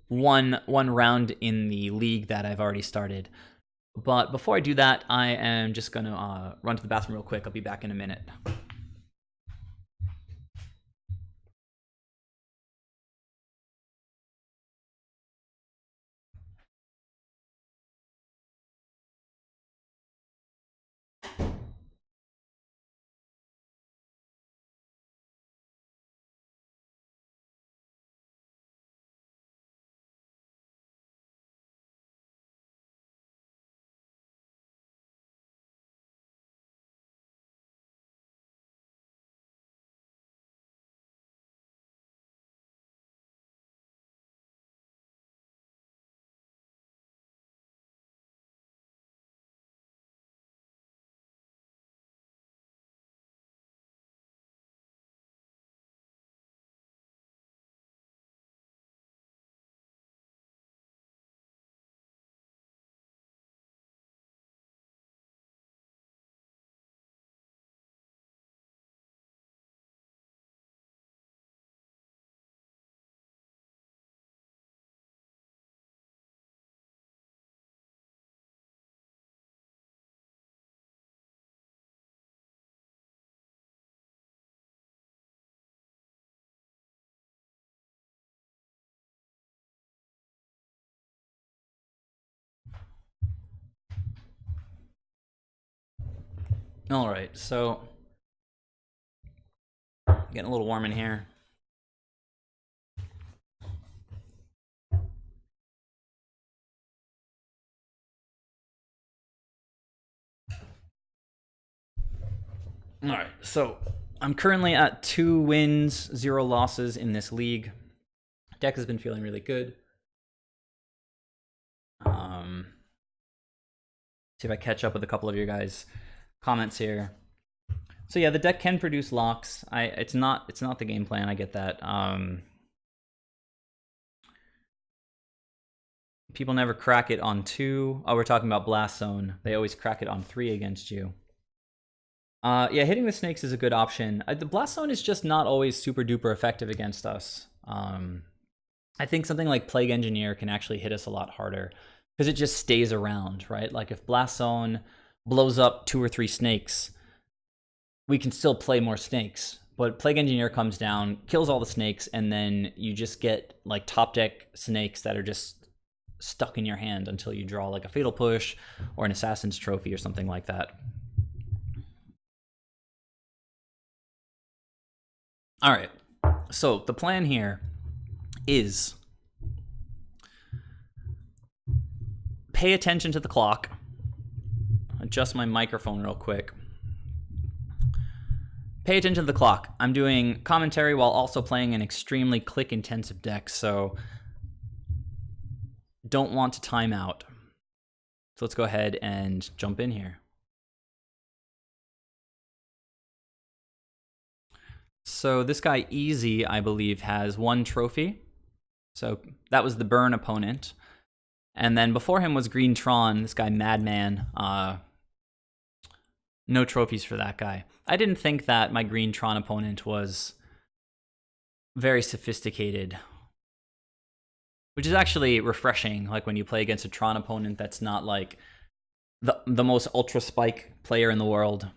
one round in the league that I've already started. But before I do that, I am just going to run to the bathroom real quick. I'll be back in a minute. All right, so getting a little warm in here. All right, so I'm currently at 2 wins, 0 losses in this league. Deck has been feeling really good. See if I catch up with a couple of your guys' comments here. So yeah, the deck can produce locks. It's not the game plan. I get that. People never crack it on 2. Oh, we're talking about Blast Zone. They always crack it on 3 against you. Yeah, hitting the snakes is a good option. The Blast Zone is just not always super duper effective against us. I think something like Plague Engineer can actually hit us a lot harder because it just stays around, right? Like if Blast Zone blows up 2 or 3 snakes, we can still play more snakes. But Plague Engineer comes down, kills all the snakes, and then you just get like top deck snakes that are just stuck in your hand until you draw like a Fatal Push or an Assassin's Trophy or something like that. All right, so the plan here is pay attention to the clock. Adjust my microphone real quick. Pay attention to the clock. I'm doing commentary while also playing an extremely click-intensive deck, so don't want to time out. So let's go ahead and jump in here. So this guy Easy, I believe, has 1 trophy. So that was the burn opponent. And then before him was Green Tron, this guy Madman. No trophies for that guy. I didn't think that my Green Tron opponent was very sophisticated, which is actually refreshing. Like when you play against a Tron opponent that's not like the most ultra spike player in the world.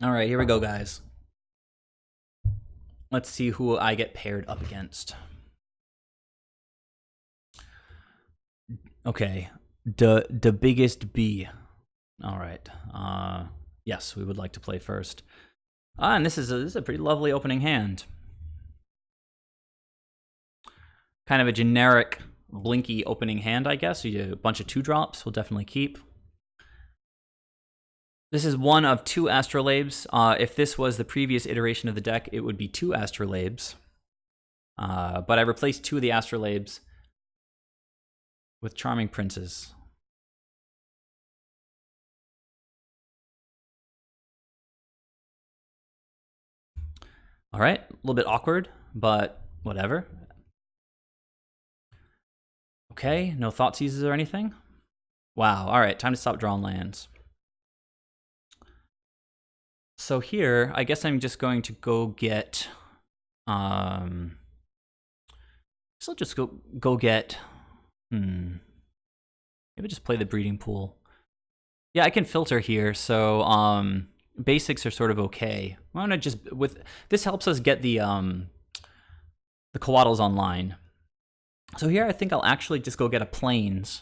All right, here we go, guys. Let's see who I get paired up against. Okay, the biggest B. All right. Yes, we would like to play first. And this is a pretty lovely opening hand. Kind of a generic blinky opening hand, I guess. So you have a bunch of 2-drops. We'll definitely keep. This is one of 2 Astrolabes. If this was the previous iteration of the deck, it would be 2 Astrolabes. But I replaced 2 of the Astrolabes with Charming Princes. All right, a little bit awkward, but whatever. Okay, no thought seizes or anything. Wow, all right, time to stop drawing lands. So here, I guess I'm just going to go get, so I'll just go get, maybe just play the breeding pool. Yeah, I can filter here, so basics are sort of okay. I'm gonna just this helps us get the coatls online. So here I think I'll actually just go get a plains.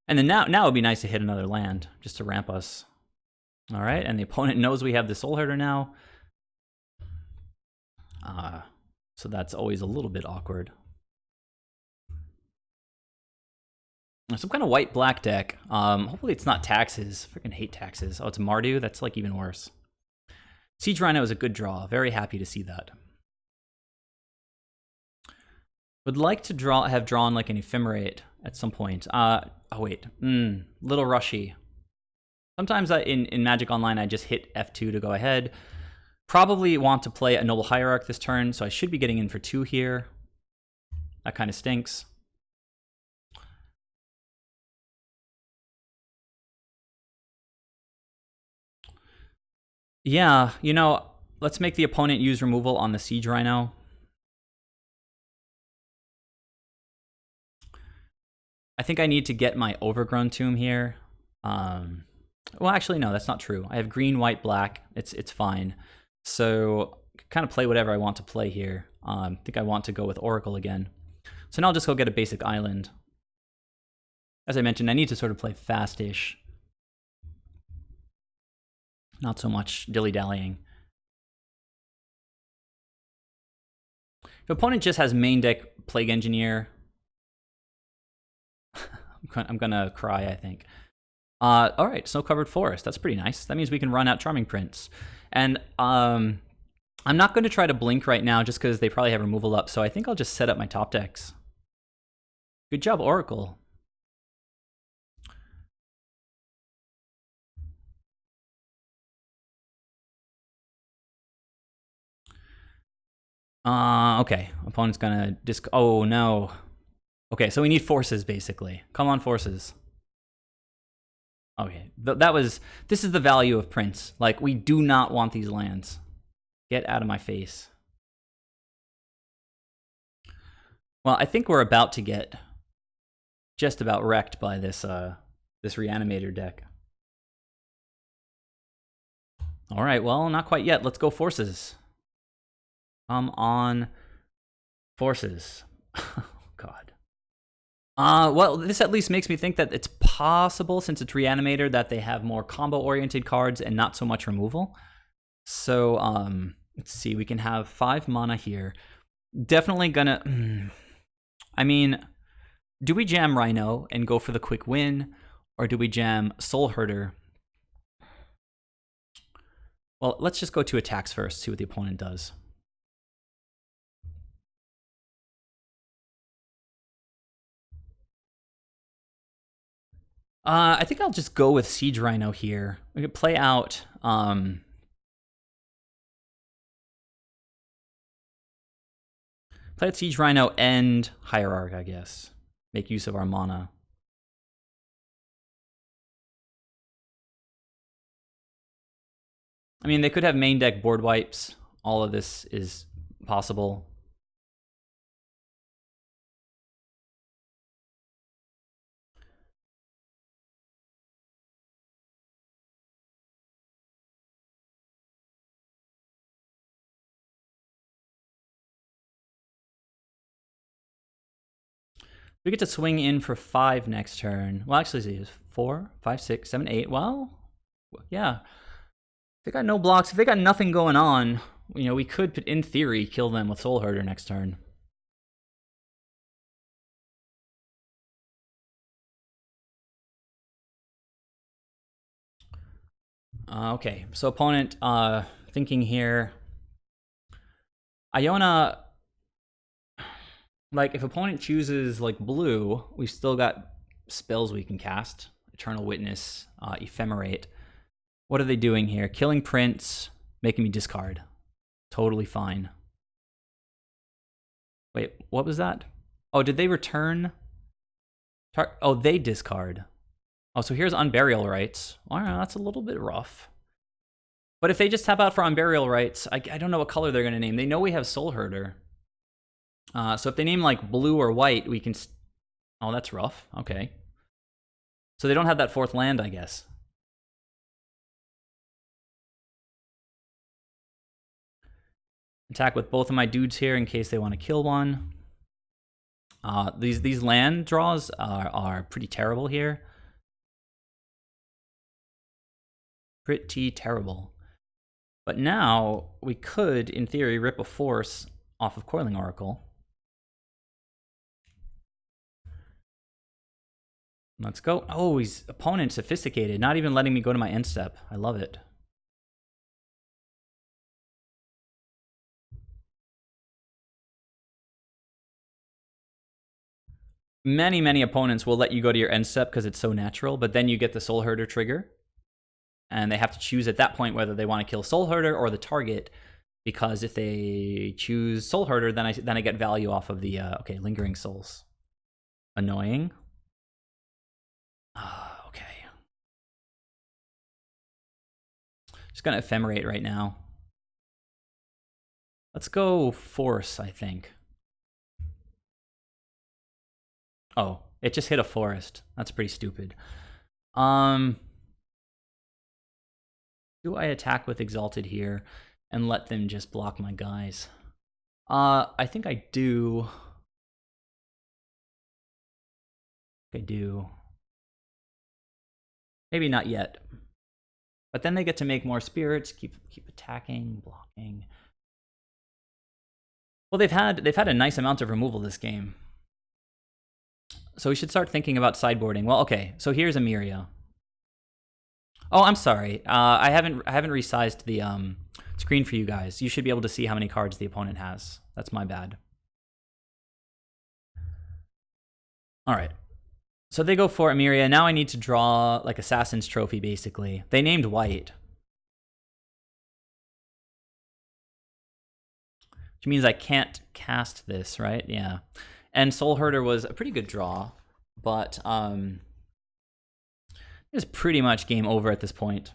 And then now it would be nice to hit another land just to ramp us. All right, and the opponent knows we have the Soulherder now. So that's always a little bit awkward. Some kind of white-black deck. Hopefully it's not taxes. Freaking hate taxes. Oh, it's Mardu? That's like even worse. Siege Rhino is a good draw. Very happy to see that. Would like to have drawn like an Ephemerate at some point. Oh wait, little rushy. Sometimes in Magic Online I just hit F2 to go ahead. Probably want to play a Noble Hierarch this turn, so I should be getting in for 2 here. That kind of stinks. Yeah, you know, let's make the opponent use removal on the Siege Rhino. I think I need to get my Overgrown Tomb here. Well, actually, no, that's not true. I have green, white, black. It's fine. So kind of play whatever I want to play here. I think I want to go with Oracle again. So now I'll just go get a basic island. As I mentioned, I need to sort of play fast-ish. Not so much dilly-dallying. If the opponent just has main deck Plague Engineer, I'm gonna cry, I think. All right, Snow-Covered Forest. That's pretty nice. That means we can run out Charming Prince. And I'm not going to try to blink right now just because they probably have removal up, so I think I'll just set up my top decks. Good job, Oracle. Okay. Opponent's gonna oh no. Okay, so we need forces basically. Come on, forces. Okay, this is the value of Prince. Like, we do not want these lands. Get out of my face. Well, I think we're about to get just about wrecked by this this Reanimator deck. All right, well, not quite yet. Let's go forces. Come on, forces. Oh, God. Well, this at least makes me think that it's possible, since it's Reanimator, that they have more combo-oriented cards and not so much removal. So, let's see. We can have 5 mana here. Definitely gonna... I mean, do we jam Rhino and go for the quick win, or do we jam Soulherder? Well, let's just go to attacks first, see what the opponent does. I think I'll just go with Siege Rhino here. We could play out... play out Siege Rhino and Hierarch, I guess. Make use of our mana. I mean, they could have main deck board wipes. All of this is possible. We get to swing in for 5 next turn. Well, actually, it's 4, 5, 6, 7, 8. Well, yeah. If they got no blocks, if they got nothing going on, you know, we could, in theory, kill them with Soulherder next turn. Okay, so opponent thinking here. Iona, like, if opponent chooses, like, blue, we've still got spells we can cast. Eternal Witness, Ephemerate. What are they doing here? Killing Prince, making me discard. Totally fine. Wait, what was that? Oh, did they return? Oh, they discard. Oh, so here's Unburial Rights. All right, that's a little bit rough. But if they just tap out for Unburial Rights, I don't know what color they're going to name. They know we have Soulherder. So if they name like blue or white, we can... Oh, that's rough. Okay. So they don't have that 4th land, I guess. Attack with both of my dudes here in case they want to kill one. These land draws are pretty terrible here. Pretty terrible. But now we could, in theory, rip a force off of Coiling Oracle. Let's go. Oh, he's opponent sophisticated, not even letting me go to my end step. I love it. Many opponents will let you go to your end step because it's so natural, but then you get the Soulherder trigger, and they have to choose at that point whether they want to kill Soulherder or the target, because if they choose Soulherder, then I get value off of the okay, Lingering Souls. Annoying. Okay. Just gonna Ephemerate right now. Let's go Force, I think. Oh, it just hit a forest. That's pretty stupid. Do I attack with Exalted here and let them just block my guys? I think I do. I do. Maybe not yet. But then they get to make more spirits, keep attacking, blocking. Well, they've had a nice amount of removal this game. So we should start thinking about sideboarding. Well, okay, so here's Emiria. Oh, I'm sorry. I haven't resized the screen for you guys. You should be able to see how many cards the opponent has. That's my bad. All right. So they go for Emiria. Now I need to draw like Assassin's Trophy, basically. They named white. Which means I can't cast this, right? Yeah. And Soulherder was a pretty good draw, but it's pretty much game over at this point.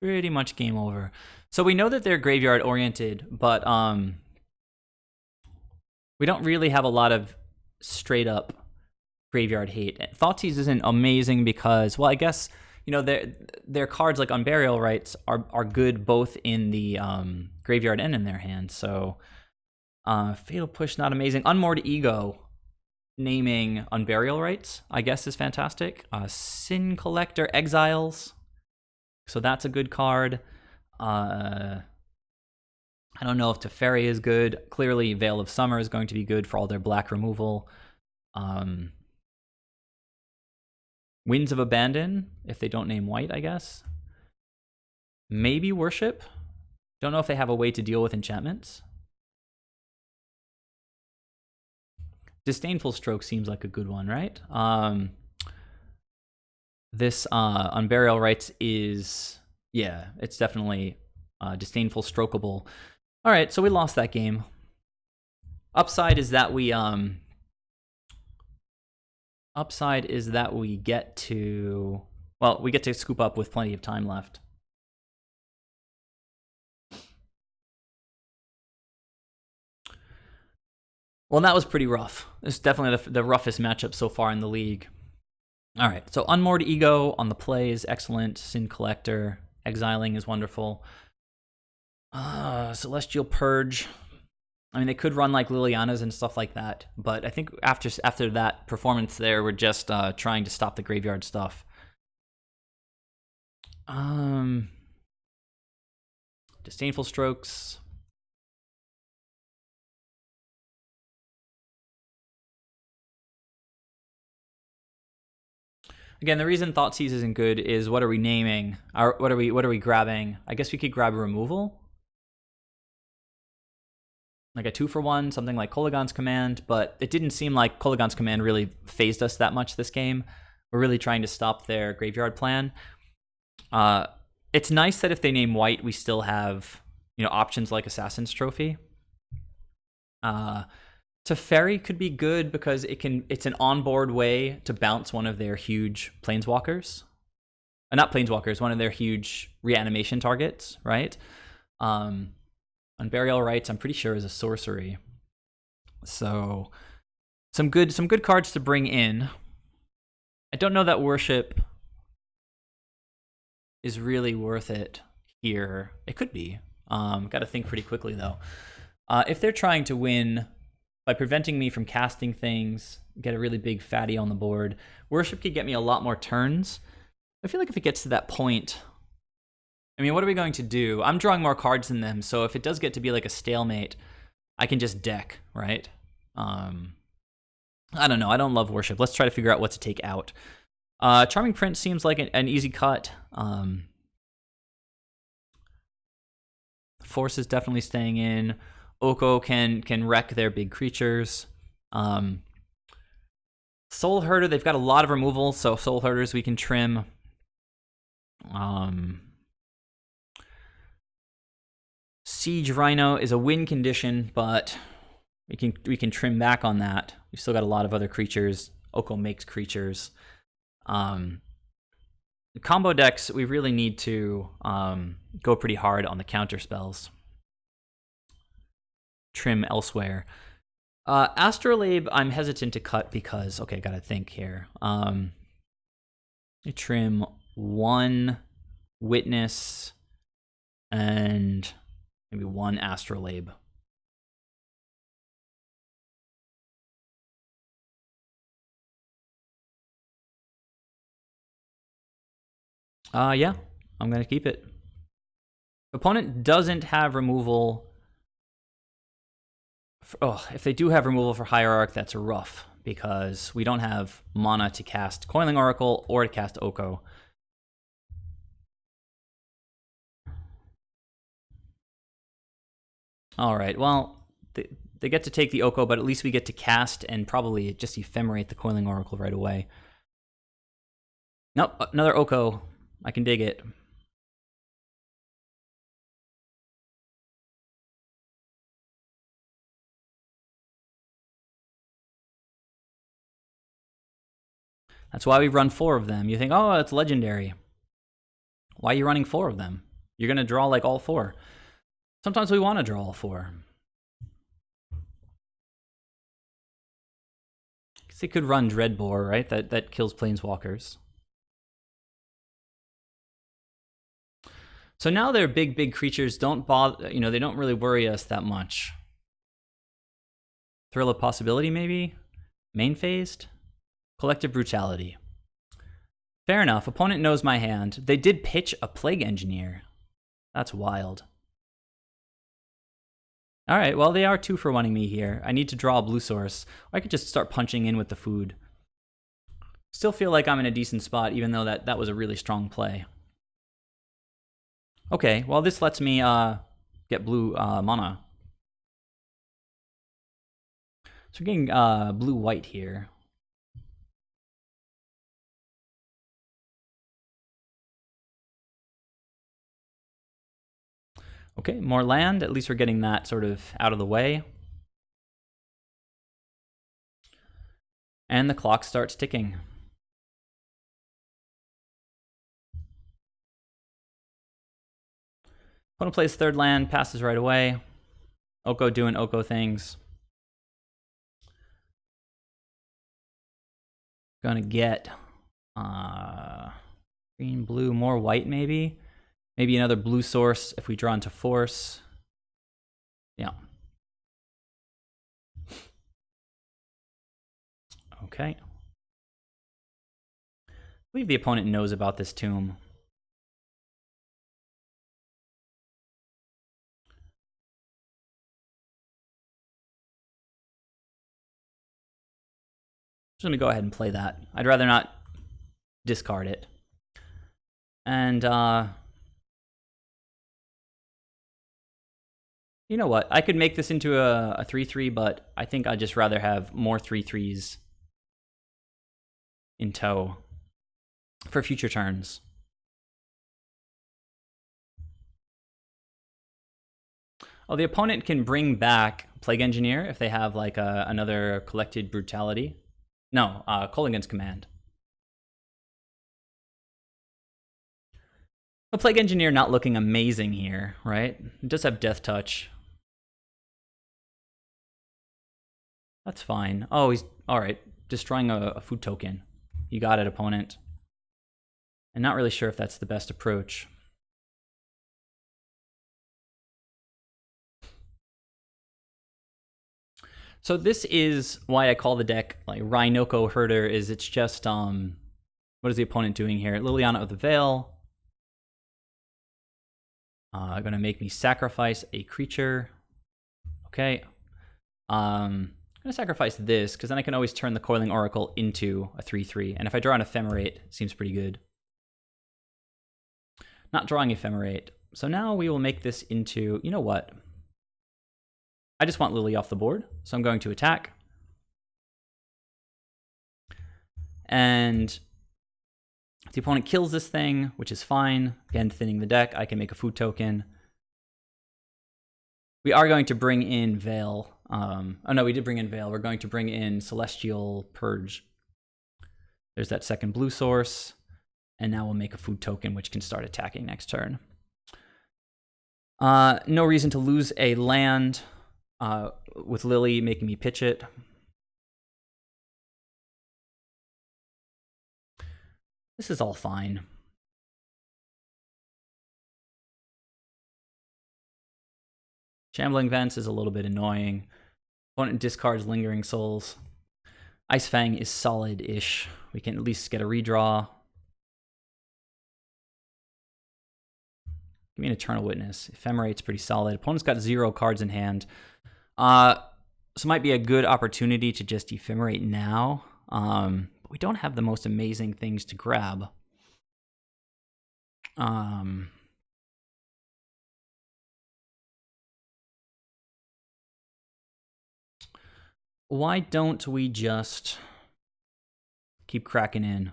Pretty much game over. So we know that they're graveyard oriented, but we don't really have a lot of straight up graveyard hate. Thoughtseize isn't amazing because, well, I guess, you know, their cards like Unburial Rights are good both in the graveyard and in their hand. So Fatal Push, not amazing. Unmoored Ego, naming Unburial Rights, I guess, is fantastic. Sin Collector, Exiles. So that's a good card. I don't know if Teferi is good. Clearly, Veil of Summer is going to be good for all their black removal. Winds of Abandon, if they don't name white, I guess. Maybe Worship. Don't know if they have a way to deal with enchantments. Disdainful Stroke seems like a good one, right? This Unburial Rites is, yeah, it's definitely Disdainful Strokeable. All right, so we lost that game. Upside is that we get to, well, we get to scoop up with plenty of time left. Well, that was pretty rough. It's definitely the roughest matchup so far in the league. All right, so Unmoored Ego on the play is excellent. Sin Collector, Exiling is wonderful. Celestial Purge. I mean, they could run like Liliana's and stuff like that, but I think after that performance there, we're just trying to stop the graveyard stuff. Disdainful Strokes. Again, the reason Thoughtseize isn't good is what are we naming? What are we grabbing? I guess we could grab a removal. Like a 2-for-1, something like Kolaghan's Command, but it didn't seem like Kolaghan's Command really phased us that much this game. We're really trying to stop their graveyard plan. It's nice that if they name white, we still have, options like Assassin's Trophy. Teferi could be good because it's an onboard way to bounce one of their huge planeswalkers. Not planeswalkers, one of their huge reanimation targets, right? Unburial Rites, I'm pretty sure, is a sorcery. So some good cards to bring in. I don't know that Worship is really worth it here. It could be. Got to think pretty quickly though. If they're trying to win by preventing me from casting things, get a really big fatty on the board, Worship could get me a lot more turns. I feel like if it gets to that point, I mean, what are we going to do? I'm drawing more cards than them, so if it does get to be like a stalemate, I can just deck, right? I don't know. I don't love Worship. Let's try to figure out what to take out. Charming Prince seems like an easy cut. Force is definitely staying in. Oko can wreck their big creatures. Soulherder, they've got a lot of removal, so Soulherders we can trim. Siege Rhino is a win condition, but we can trim back on that. We've still got a lot of other creatures. Oko makes creatures. The combo decks, we really need to go pretty hard on the counter spells. Trim elsewhere. Astrolabe, I'm hesitant to cut because, okay, gotta think here. Trim 1 Witness and maybe 1 Astrolabe. Yeah, I'm gonna keep it. Opponent doesn't have removal. If they do have removal for Hierarch, that's rough because we don't have mana to cast Coiling Oracle or to cast Oko. All right, well, they get to take the Oko, but at least we get to cast and probably just ephemerate the Coiling Oracle right away. Nope, another Oko. I can dig it. That's why we run 4 of them. You think, oh, it's legendary. Why are you running 4 of them? You're going to draw like all 4. Sometimes we want to draw all 4. Because they could run Dreadbore, right? That kills planeswalkers. So now their big creatures don't bother, they don't really worry us that much. Thrill of Possibility, maybe? Main phased? Collective Brutality. Fair enough. Opponent knows my hand. They did pitch a Plague Engineer. That's wild. All right, well, they are 2 for 1-ing me here. I need to draw a blue source. Or I could just start punching in with the food. Still feel like I'm in a decent spot, even though that was a really strong play. Okay, well, this lets me get blue mana. So we're getting blue-white here. Okay, more land. At least we're getting that sort of out of the way. And the clock starts ticking. Opponent plays 3rd land, passes right away. Oko doing Oko things. Gonna get green, blue, more white maybe. Maybe another blue source if we draw into force. Yeah. Okay. I believe the opponent knows about this tomb. Just gonna go ahead and play that. I'd rather not discard it. And you know what? I could make this into a 3/3, but I think I'd just rather have more 3/3s in tow for future turns. Oh, the opponent can bring back Plague Engineer if they have like another Collected Brutality. No, Kolaghan's Command. A Plague Engineer not looking amazing here, right? It does have Death Touch. That's fine. Oh, he's all right. Destroying a food token. You got it, opponent. And not really sure if that's the best approach. So this is why I call the deck like Rhinoko Herder. Is it's just what is the opponent doing here? Liliana of the Veil. Gonna make me sacrifice a creature. Okay. I'm gonna sacrifice this because then I can always turn the Coiling Oracle into a 3/3. And if I draw an Ephemerate, it seems pretty good. Not drawing Ephemerate. So now we will make this into, you know what? I just want Lily off the board, so I'm going to attack. And if the opponent kills this thing, which is fine, again, thinning the deck, I can make a food token. We are going to bring in Veil. Oh no, we did bring in Veil. We're going to bring in Celestial Purge. There's that second blue source. And now we'll make a food token, which can start attacking next turn. No reason to lose a land with Lily making me pitch it. This is all fine. Shambling Vents is a little bit annoying. Opponent discards Lingering Souls. Ice Fang is solid-ish. We can at least get a redraw. Give me an Eternal Witness. Ephemerate's pretty solid. Opponent's got 0 cards in hand. So might be a good opportunity to just Ephemerate now. But we don't have the most amazing things to grab. Why don't we just keep cracking in?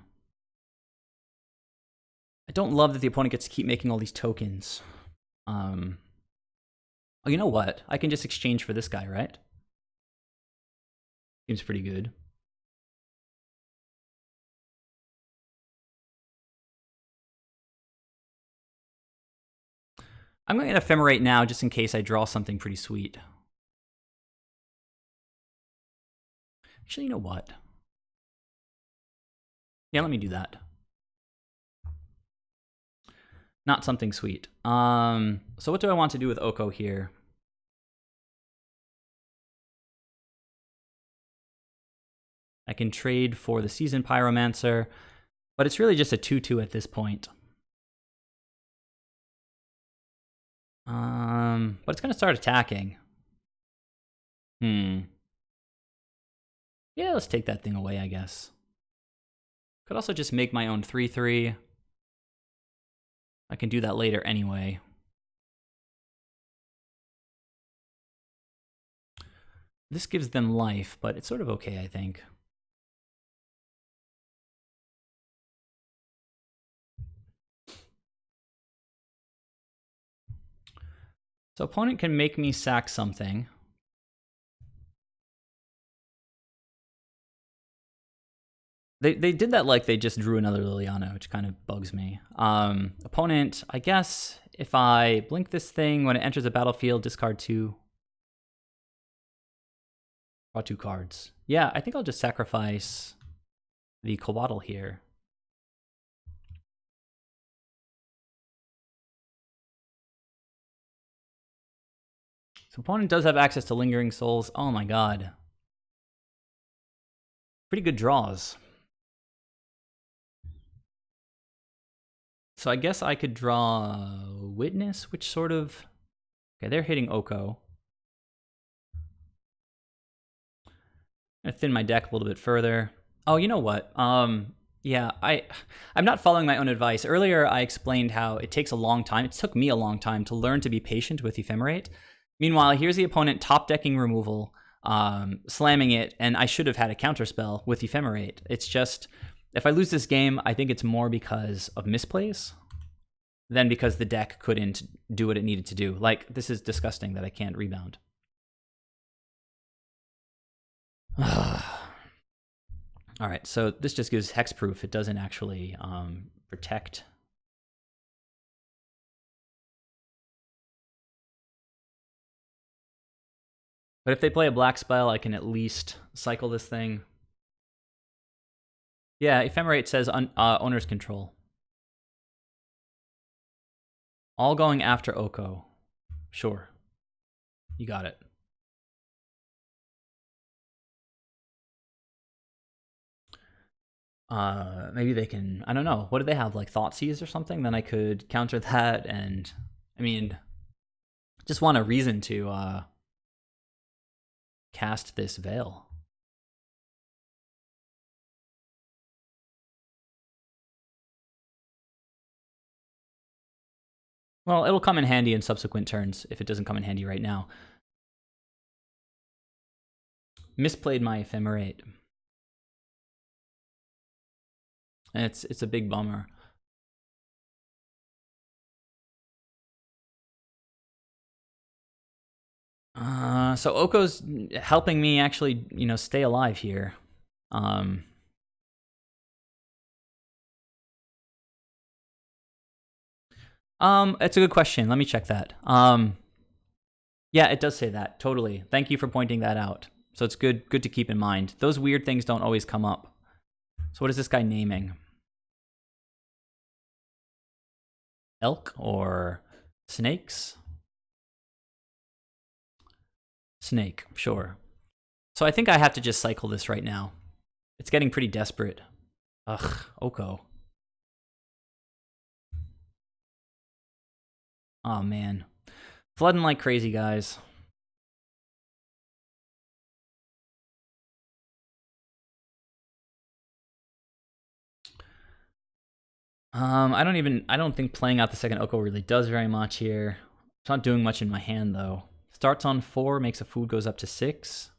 I don't love that the opponent gets to keep making all these tokens. Oh, you know what? I can just exchange for this guy, right? Seems pretty good. I'm going to Ephemerate now just in case I draw something pretty sweet. Actually, you know what? Yeah, let me do that. Not something sweet. So what do I want to do with Oko here? I can trade for the Seasoned Pyromancer, but it's really just a 2/2 at this point. But it's gonna start attacking. Yeah, let's take that thing away, I guess. Could also just make my own 3/3. I can do that later anyway. This gives them life, but it's sort of okay, I think. So opponent can make me sack something. They did that like they just drew another Liliana, which kind of bugs me. Opponent, I guess if I blink this thing, when it enters the battlefield, discard 2. Draw 2 cards. Yeah, I think I'll just sacrifice the Coatl here. So opponent does have access to Lingering Souls. Oh my god. Pretty good draws. So I guess I could draw Witness, which sort of... Okay, they're hitting Oko. I'm gonna thin my deck a little bit further. Oh, you know what? Yeah, I'm not following my own advice. Earlier, I explained how it takes a long time. It took me a long time to learn to be patient with Ephemerate. Meanwhile, here's the opponent top decking removal, slamming it, and I should have had a counterspell with Ephemerate. It's just, if I lose this game, I think it's more because of misplays than because the deck couldn't do what it needed to do. Like, this is disgusting that I can't rebound. All right, so this just gives hexproof. It doesn't actually protect. But if they play a black spell, I can at least cycle this thing. Yeah, Ephemerate says owner's control. All going after Oko. Sure. You got it. Maybe they can, I don't know. What do they have, like Thoughtseize or something? Then I could counter that, and I mean, just want a reason to cast this Veil. Well, it'll come in handy in subsequent turns if it doesn't come in handy right now. Misplayed my Ephemerate. It's a big bummer. So Oko's helping me actually, stay alive here. It's a good question. Let me check that. Yeah, it does say that. Totally. Thank you for pointing that out. So it's good to keep in mind. Those weird things don't always come up. So what is this guy naming? Elk or snakes? Snake, sure. So I think I have to just cycle this right now. It's getting pretty desperate. Ugh, Oko. Oh man. Flooding like crazy, guys. I don't think playing out the second Oko really does very much here. It's not doing much in my hand though. Starts on 4, makes a food goes up to 6.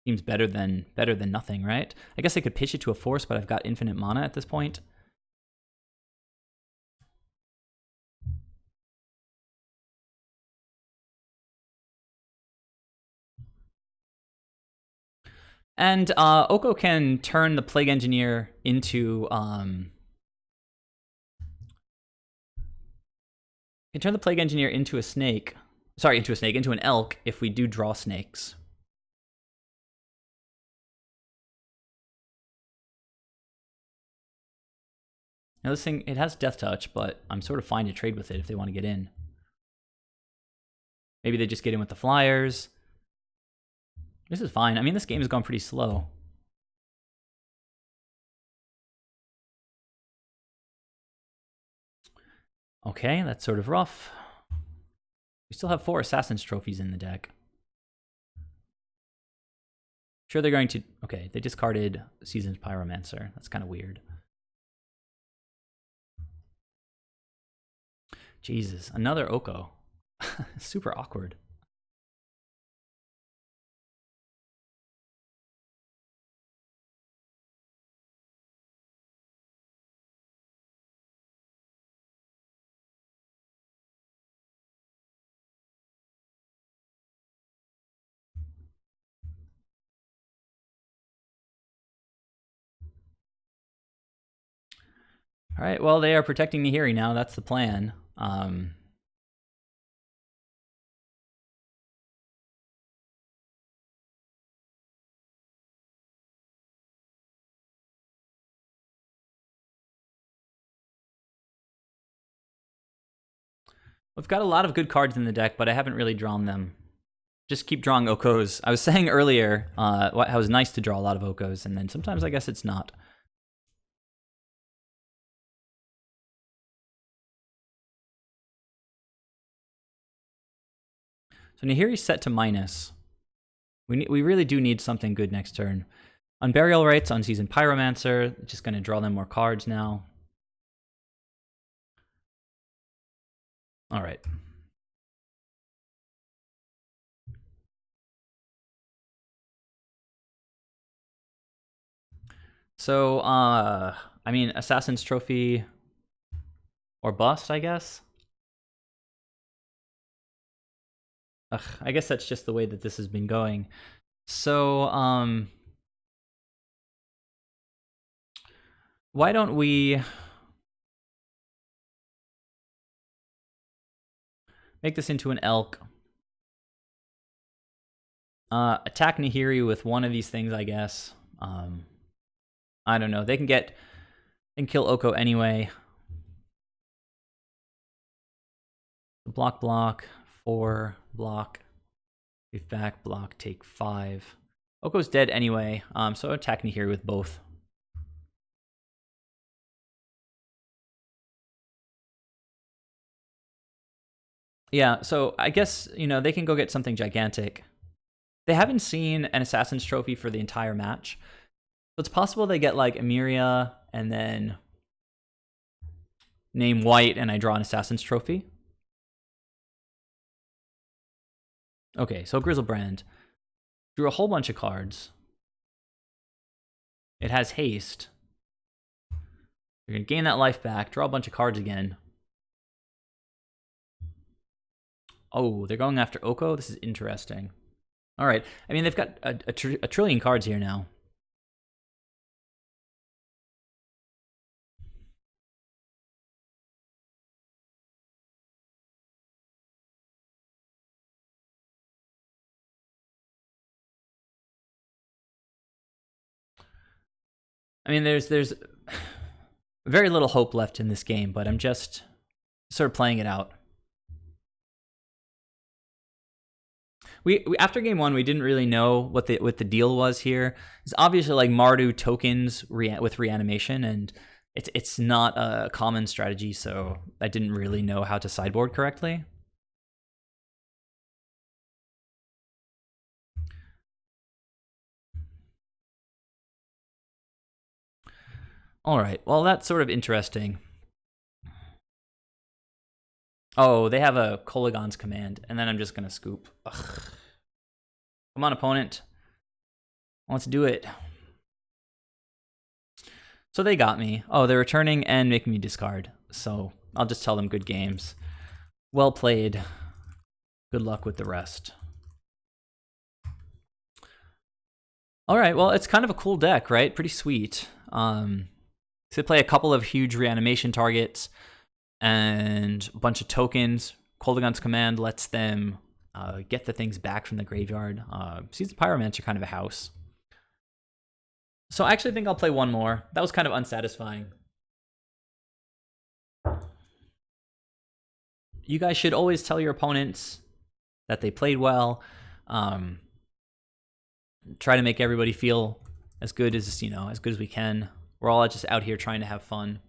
Seems better than nothing, right? I guess I could pitch it to a force, but I've got infinite mana at this point. And Oko can turn the Plague Engineer into into a snake. Sorry, into an elk if we do draw snakes. Now this thing, it has Death Touch, but I'm sort of fine to trade with it if they want to get in. Maybe they just get in with the flyers. This is fine. I mean, this game has gone pretty slow. Okay, that's sort of rough. We still have 4 Assassin's Trophies in the deck. Sure, they're going to... Okay, they discarded Seasoned Pyromancer. That's kind of weird. Jesus, another Oko. Super awkward. All right, well, they are protecting Nahiri now. That's the plan. We've got a lot of good cards in the deck, but I haven't really drawn them. Just keep drawing Okos. I was saying earlier how it was nice to draw a lot of Okos, and then sometimes I guess it's not. So Nahiri's set to minus. We really do need something good next turn. Unburial Rites, Unseasoned Pyromancer. Just going to draw them more cards now. All right. So, I mean, Assassin's Trophy or bust, I guess. Ugh, I guess that's just the way that this has been going. So, why don't we make this into an elk? Attack Nahiri with one of these things, I guess. I don't know. They can kill Oko anyway. Block, 4, block, beef back, block, take 5. Oko's dead anyway, so attack Nahiri with both. Yeah, so I guess, they can go get something gigantic. They haven't seen an Assassin's Trophy for the entire match. So it's possible they get like Emeria and then name white and I draw an Assassin's Trophy. Okay, so Grizzlebrand drew a whole bunch of cards. It has haste. You're going to gain that life back, draw a bunch of cards again. Oh, they're going after Oko? This is interesting. All right. I mean, they've got a trillion cards here now. I mean, there's very little hope left in this game, but I'm just sort of playing it out. We after game 1, we didn't really know what the deal was here. It's obviously like Mardu tokens with reanimation, and it's not a common strategy, so I didn't really know how to sideboard correctly. All right, well, that's sort of interesting. Oh, they have a Kolaghan's Command, and then I'm just going to scoop. Ugh. Come on, opponent. Let's do it. So they got me. Oh, they're returning and making me discard. So I'll just tell them good games. Well played. Good luck with the rest. All right, well, it's kind of a cool deck, right? Pretty sweet. So they play a couple of huge reanimation targets and a bunch of tokens. Kolaghan's Command lets them get the things back from the graveyard. Seasoned Pyromancer kind of a house. So I actually think I'll play one more. That was kind of unsatisfying. You guys should always tell your opponents that they played well. Try to make everybody feel as good as we can. We're all just out here trying to have fun.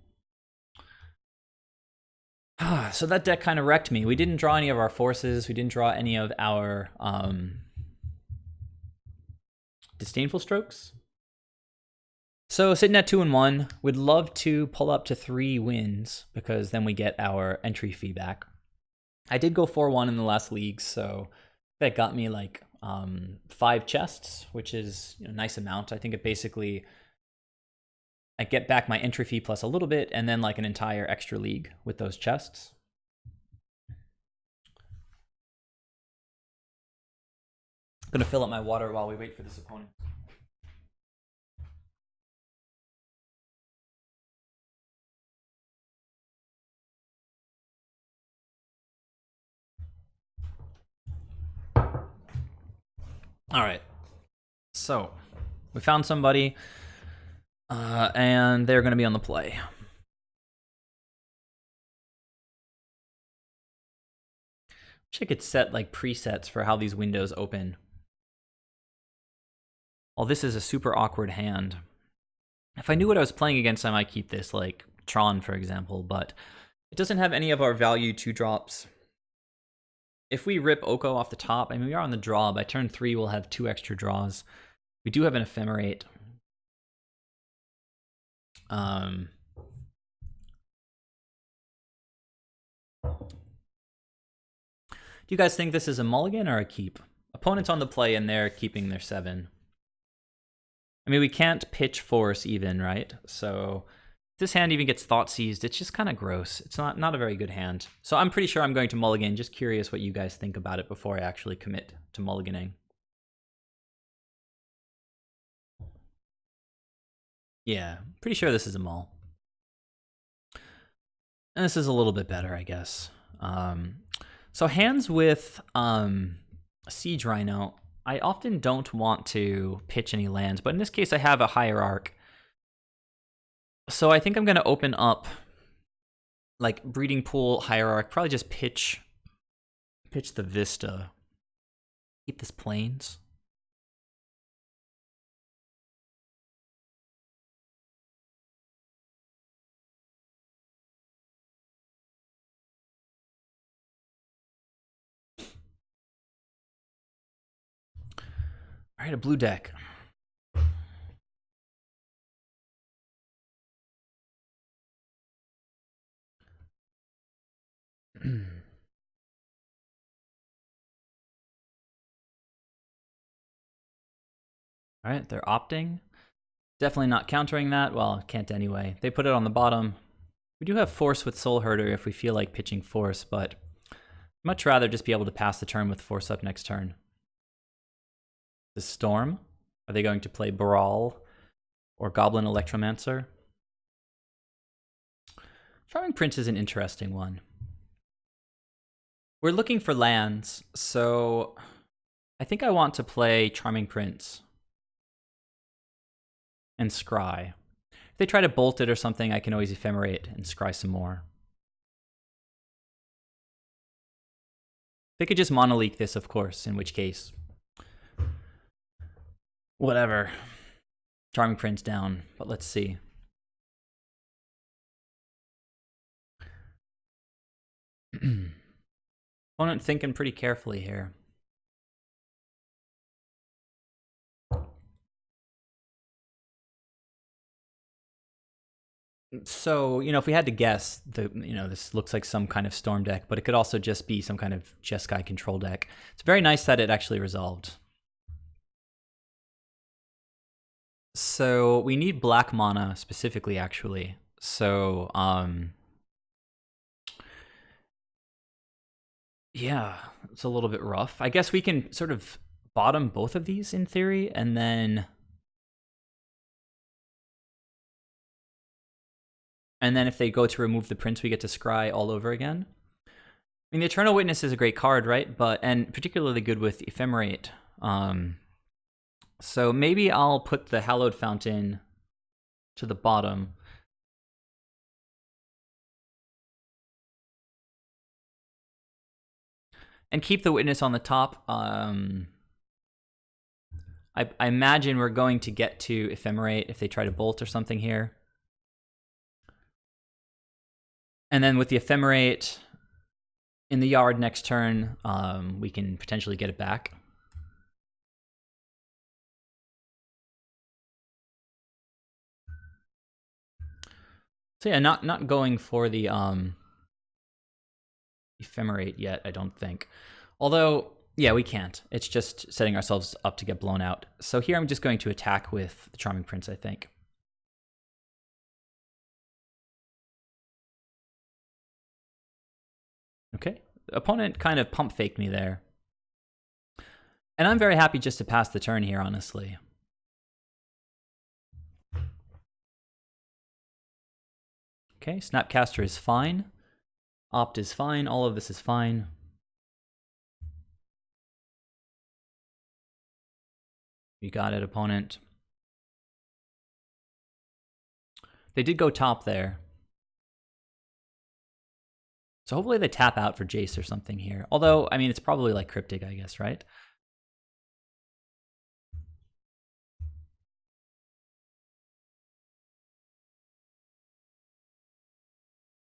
So that deck kind of wrecked me. We didn't draw any of our forces. We didn't draw any of our disdainful strokes. So sitting at 2-1, we'd love to pull up to 3 wins because then we get our entry fee back. I did go 4-1 in the last league, so that got me like 5 chests, which is a nice amount. I think it basically, I get back my entry fee plus a little bit and then like an entire extra league with those chests. I'm gonna fill up my water while we wait for this opponent. All right, so we found somebody, and they're going to be on the play. Wish I could set like presets for how these windows open. Well, this is a super awkward hand. If I knew what I was playing against, I might keep this, like Tron, for example, but it doesn't have any of our value 2-drops. If we rip Oko off the top, I mean, we are on the draw. By turn 3, we'll have 2 extra draws. We do have an Ephemerate. Do you guys think this is a mulligan or a keep? Opponent's on the play and they're keeping their 7. I mean, we can't pitch force even, right? So if this hand even gets thought seized, it's just kind of gross. It's not a very good hand. So I'm pretty sure I'm going to mulligan. Just curious what you guys think about it before I actually commit to mulliganing. Yeah, pretty sure this is a mull. And this is a little bit better, I guess. So hands with Siege Rhino, I often don't want to pitch any lands, but in this case I have a Hierarch. So I think I'm going to open up like Breeding Pool, Hierarch, probably just pitch the Vista. Keep this Plains. All right, a blue deck. All right, they're opting. Definitely not countering that. Well, can't anyway. They put it on the bottom. We do have Force with Soulherder if we feel like pitching Force, but much rather just be able to pass the turn with Force up next turn. The Storm. Are they going to play Brawl or Goblin Electromancer? Charming Prince is an interesting one. We're looking for lands, so I think I want to play Charming Prince and Scry. If they try to bolt it or something, I can always Ephemerate and Scry some more. They could just monoleak this, of course, in which case, whatever. Charming Prince down, but let's see. Opponent thinking pretty carefully here. So, if we had to guess, this looks like some kind of Storm deck, but it could also just be some kind of Jeskai control deck. It's very nice that it actually resolved. So we need black mana specifically, actually. So, yeah, it's a little bit rough. I guess we can sort of bottom both of these in theory, and then if they go to remove the prince, we get to scry all over again. I mean, the Eternal Witness is a great card, right? And particularly good with Ephemerate. So maybe I'll put the Hallowed Fountain to the bottom. And keep the Witness on the top. I imagine we're going to get to Ephemerate if they try to bolt or something here. And then with the Ephemerate in the yard next turn, we can potentially get it back. So yeah, not going for the Ephemerate yet, I don't think. Although, yeah, we can't. It's just setting ourselves up to get blown out. So here I'm just going to attack with the Charming Prince, I think. Okay. The opponent kind of pump faked me there. And I'm very happy just to pass the turn here, honestly. Okay, Snapcaster is fine. Opt is fine. All of this is fine. You got it, opponent. They did go top there. So hopefully they tap out for Jace or something here. Although, I mean, it's probably like Cryptic, I guess, right?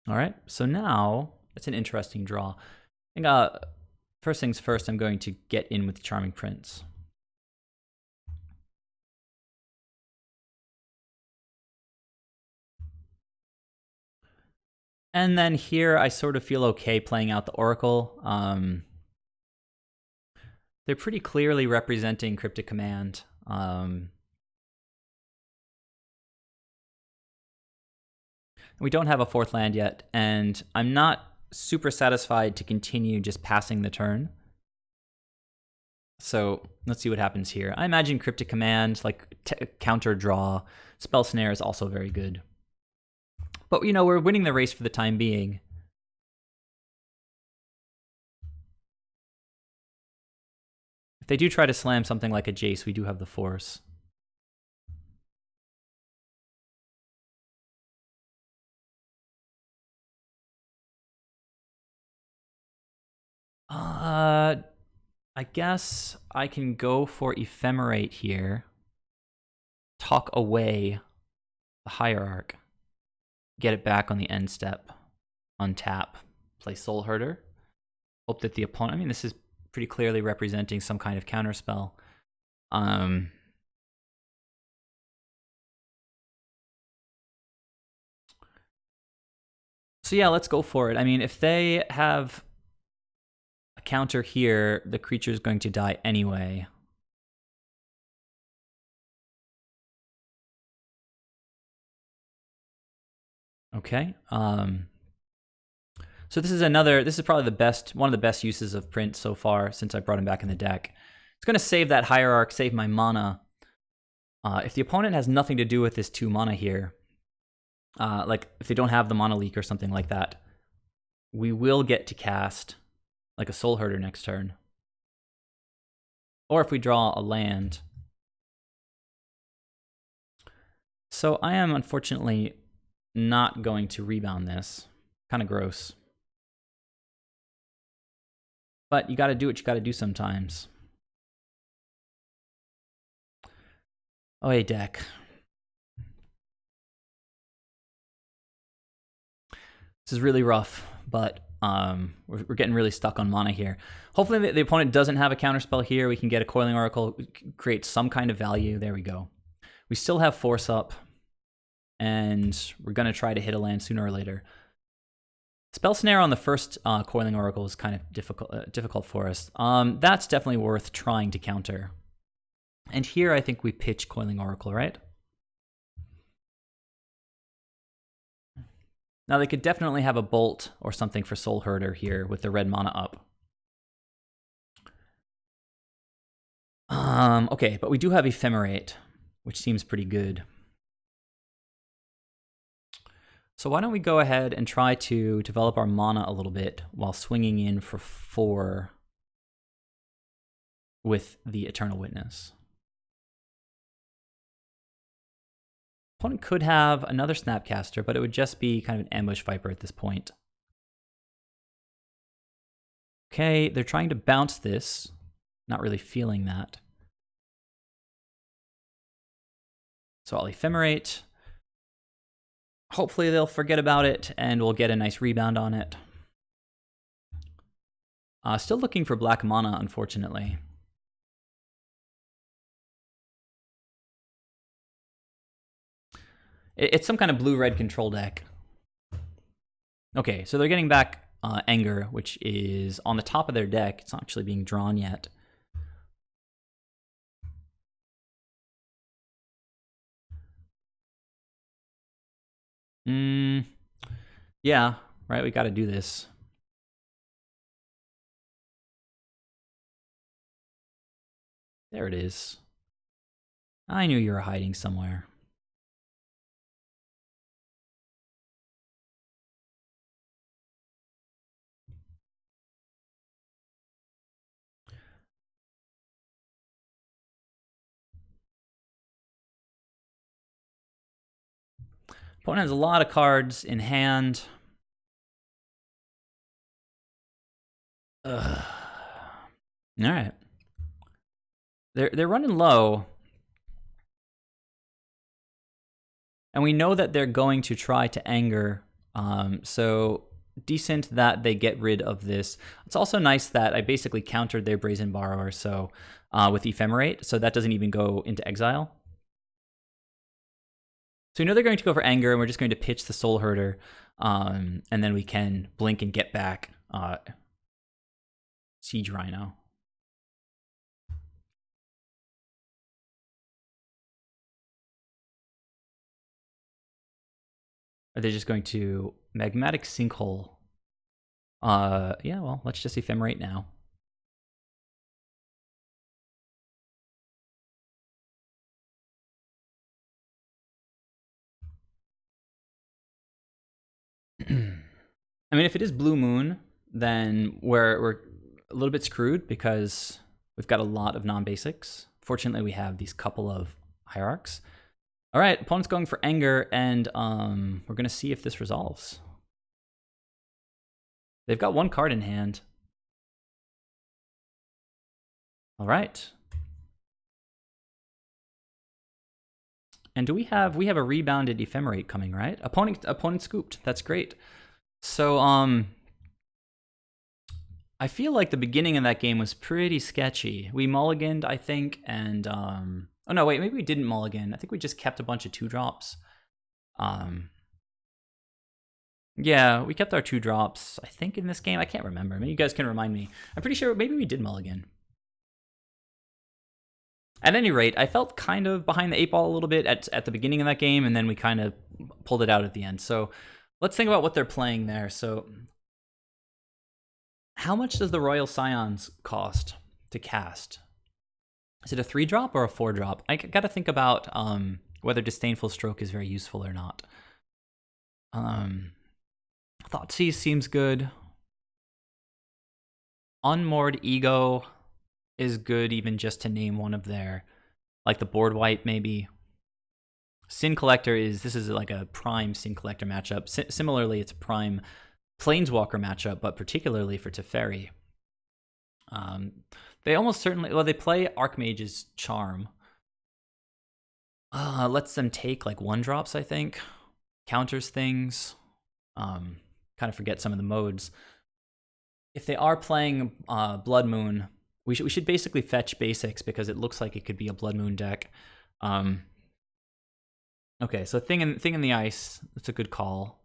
All right, so now it's an interesting draw. I think first things first, I'm going to get in with the Charming Prince. And then here, I sort of feel okay playing out the Oracle. They're pretty clearly representing Cryptic Command. We don't have a fourth land yet, and I'm not super satisfied to continue just passing the turn. So let's see what happens here. I imagine Cryptic Command, like counter draw. Spell Snare is also very good. But, you know, we're winning the race for the time being. If they do try to slam something like a Jace, we do have the force. I guess I can go for Ephemerate here. Talk away the Hierarch. Get it back on the end step. Untap. Play Soulherder. Hope that the opponent... I mean, this is pretty clearly representing some kind of counterspell. So yeah, let's go for it. I mean, if they have a counter here, the creature is going to die anyway. Okay. So this is probably one of the best uses of Print so far since I brought him back in the deck. It's going to save that Hierarch, save my mana. If the opponent has nothing to do with this 2 mana here, like if they don't have the mana leak or something like that, we will get to cast like a Soulherder next turn. Or if we draw a land. So I am unfortunately not going to rebound this. Kind of gross. But you got to do what you got to do sometimes. Oh, hey, deck. This is really rough, but we're getting really stuck on mana here. Hopefully the opponent doesn't have a counterspell here. We can get a Coiling Oracle, create some kind of value. There we go. We still have Force up, and we're going to try to hit a land sooner or later. Spell Snare on the first Coiling Oracle is kind of difficult for us. That's definitely worth trying to counter. And here I think we pitch Coiling Oracle, right? Now they could definitely have a Bolt or something for Soulherder here with the red mana up. Okay, but we do have Ephemerate, which seems pretty good. So why don't we go ahead and try to develop our mana a little bit while swinging in for 4 with the Eternal Witness. Opponent could have another Snapcaster, but it would just be kind of an Ambush Viper at this point. Okay, they're trying to bounce this. Not really feeling that. So I'll Ephemerate. Hopefully they'll forget about it and we'll get a nice rebound on it. Still looking for black mana, unfortunately. It's some kind of blue-red control deck. Okay, so they're getting back Anger, which is on the top of their deck. It's not actually being drawn yet. Yeah, right, we gotta do this. There it is. I knew you were hiding somewhere. Opponent has a lot of cards in hand. Ugh. All right. They're running low. And we know that they're going to try to Anger. So decent that they get rid of this. It's also nice that I basically countered their Brazen Borrower so with Ephemerate, so that doesn't even go into exile. So we know they're going to go for Anger, and we're just going to pitch the Soulherder, and then we can blink and get back Siege Rhino. Are they just going to Magmatic Sinkhole? Yeah, well, let's just Ephemerate now. I mean, if it is Blue Moon, then we're a little bit screwed because we've got a lot of non-basics. Fortunately, we have these couple of Hierarchs. All right, opponent's going for Anger, and we're going to see if this resolves. They've got one card in hand. All right. And do we have a rebounded Ephemerate coming, right? Opponent scooped. That's great. So I feel like the beginning of that game was pretty sketchy. We mulliganed, I think, and oh no, wait, maybe we didn't mulligan. I think we just kept a bunch of 2-drops. Yeah, we kept our 2-drops, I think, in this game. I can't remember. Maybe you guys can remind me. I'm pretty sure maybe we did mulligan. At any rate, I felt kind of behind the 8-ball a little bit at the beginning of that game, and then we kind of pulled it out at the end. So let's think about what they're playing there. So how much does the Royal Scions cost to cast? Is it a 3-drop or a 4-drop? I got to think about whether Disdainful Stroke is very useful or not. Thoughtseize seems good. Unmoored Ego is good, even just to name one of their, like the board wipe maybe. Sin Collector this is like a prime Sin Collector matchup. Similarly, it's a prime Planeswalker matchup, but particularly for Teferi. They almost certainly, well, they play Archmage's Charm. Lets them take like 1-drops, I think. Counters things. Kind of forget some of the modes. If they are playing Blood Moon, we should basically fetch basics because it looks like it could be a Blood Moon deck. Okay, so thing in the ice. That's a good call.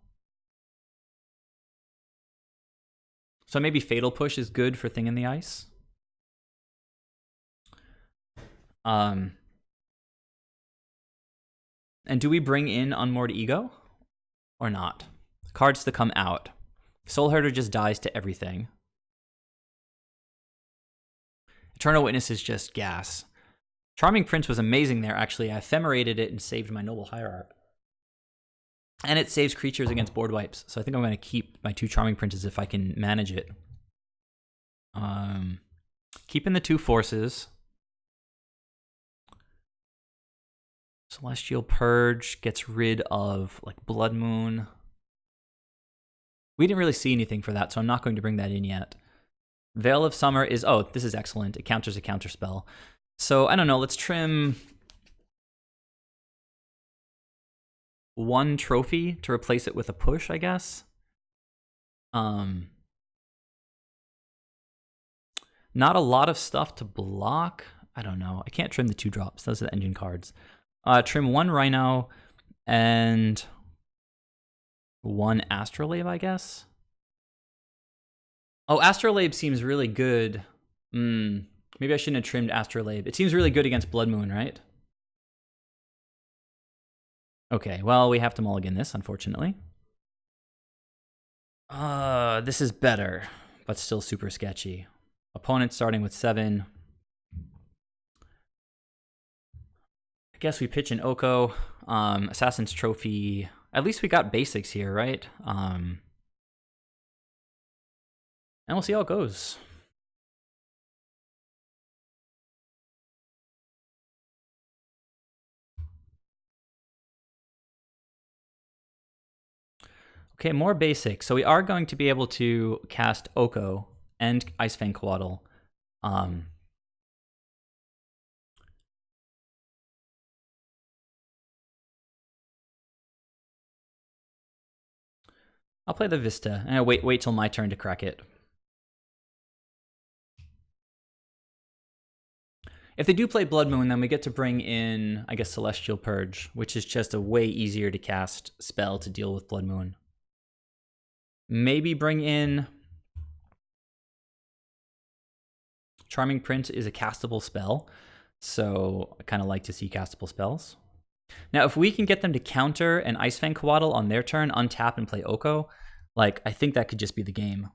So maybe Fatal Push is good for Thing in the Ice. And do we bring in Unmoored Ego or not? Cards to come out. Soulherder just dies to everything. Eternal Witness is just gas. Charming Prince was amazing there, actually. I ephemerated it and saved my Noble Hierarch. And it saves creatures against board wipes. So I think I'm going to keep my 2 Charming Princes if I can manage it. Keeping the 2 forces. Celestial Purge gets rid of like Blood Moon. We didn't really see anything for that, so I'm not going to bring that in yet. Veil of Summer is, oh, this is excellent. It counters a counter spell. So I don't know, let's trim one trophy to replace it with a push, I guess. Not a lot of stuff to block. I don't know. I can't trim the 2-drops. Those are the engine cards. Trim 1 Rhino and 1 Astrolabe, I guess. Oh, Astrolabe seems really good. Maybe I shouldn't have trimmed Astrolabe. It seems really good against Blood Moon, right? Okay, well, we have to mulligan this, unfortunately. This is better, but still super sketchy. Opponent starting with 7. I guess we pitch an Oko. Assassin's Trophy. At least we got basics here, right? And we'll see how it goes. Okay, more basic. So we are going to be able to cast Oko and Ice Fang Coatl. I'll play the Vista, and wait till my turn to crack it. If they do play Blood Moon, then we get to bring in, I guess, Celestial Purge, which is just a way easier to cast spell to deal with Blood Moon. Maybe bring in... Charming Print is a castable spell, so I kind of like to see castable spells. Now, if we can get them to counter an Ice Fang Coatl on their turn, untap and play Oko, like, I think that could just be the game.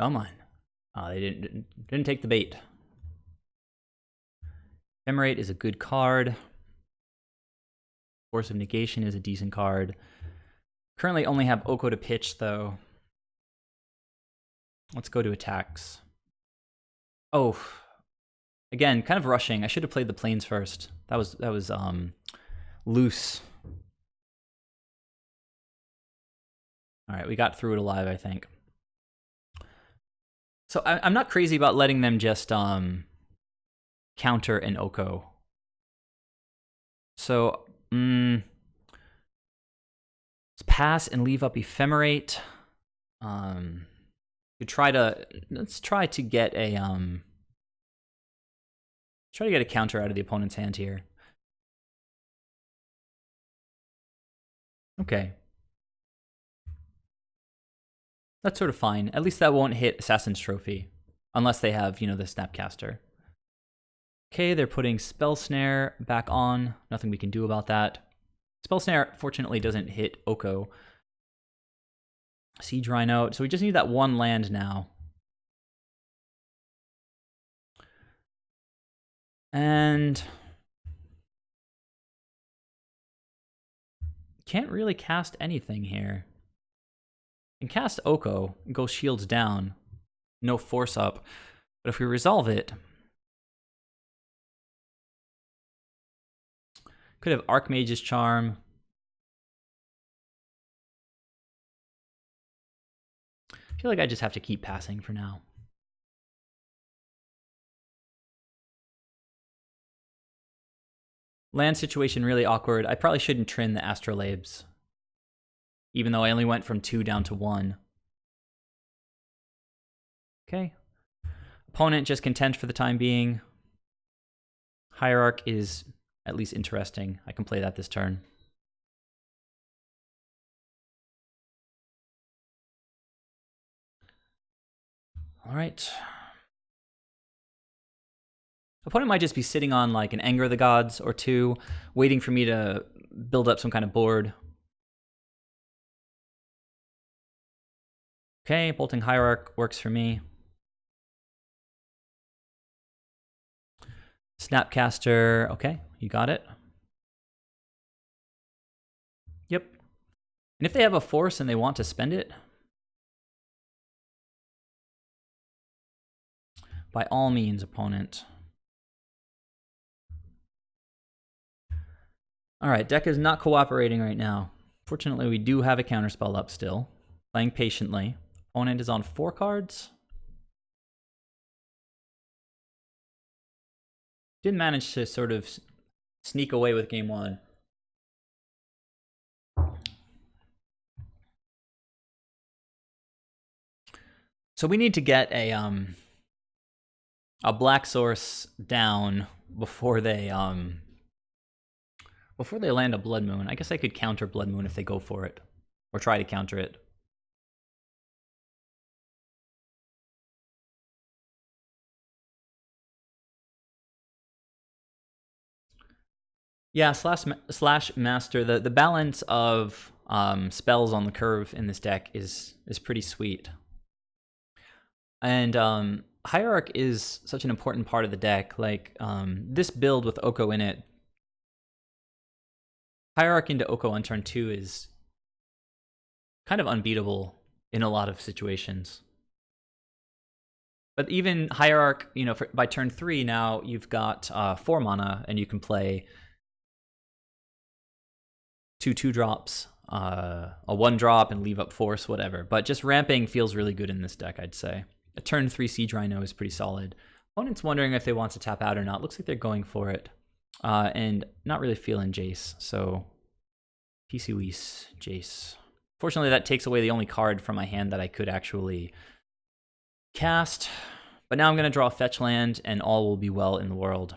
Come on. They didn't take the bait. Ephemerate is a good card. Force of Negation is a decent card. Currently only have Oko to pitch, though. Let's go to attacks. Oh. Again, kind of rushing. I should have played the planes first. That was loose. Alright, we got through it alive, I think. So I'm not crazy about letting them just counter an Oko. So, let's pass and leave up Ephemerate. Let's try to get a counter out of the opponent's hand here. Okay. That's sort of fine. At least that won't hit Assassin's Trophy. Unless they have, the Snapcaster. Okay, they're putting Spell Snare back on. Nothing we can do about that. Spell Snare, fortunately, doesn't hit Oko. Siege Rhino. So we just need that one land now. And... can't really cast anything here. Can cast Oko, go shields down, no force up. But if we resolve it, could have Archmage's Charm. I feel like I just have to keep passing for now. Land situation really awkward. I probably shouldn't trim the Astrolabes, even though I only went from 2 down to 1. Okay. Opponent just content for the time being. Hierarch is at least interesting. I can play that this turn. All right. Opponent might just be sitting on like an Anger of the Gods or 2, waiting for me to build up some kind of board. Okay, Bolting Hierarch works for me. Snapcaster, okay, you got it. Yep. And if they have a force and they want to spend it, by all means, opponent. All right, deck is not cooperating right now. Fortunately, we do have a counterspell up still. Playing patiently. Opponent is on 4 cards. Did manage to sort of sneak away with game 1. So we need to get a black source down before they land a Blood Moon. I guess I could counter Blood Moon if they go for it, or try to counter it. Yeah, slash master. The balance of spells on the curve in this deck is pretty sweet. And Hierarch is such an important part of the deck. Like this build with Oko in it, Hierarch into Oko on turn 2 is kind of unbeatable in a lot of situations. But even Hierarch, you know, by turn 3 now you've got 4 mana and you can play 2 2-drops, a 1-drop, and leave up force, whatever. But just ramping feels really good in this deck, I'd say. A turn 3 Siege Rhino is pretty solid. Opponent's wondering if they want to tap out or not. Looks like they're going for it. And not really feeling Jace, so PC Weiss, Jace. Fortunately, that takes away the only card from my hand that I could actually cast. But now I'm going to draw Fetch Land, and all will be well in the world.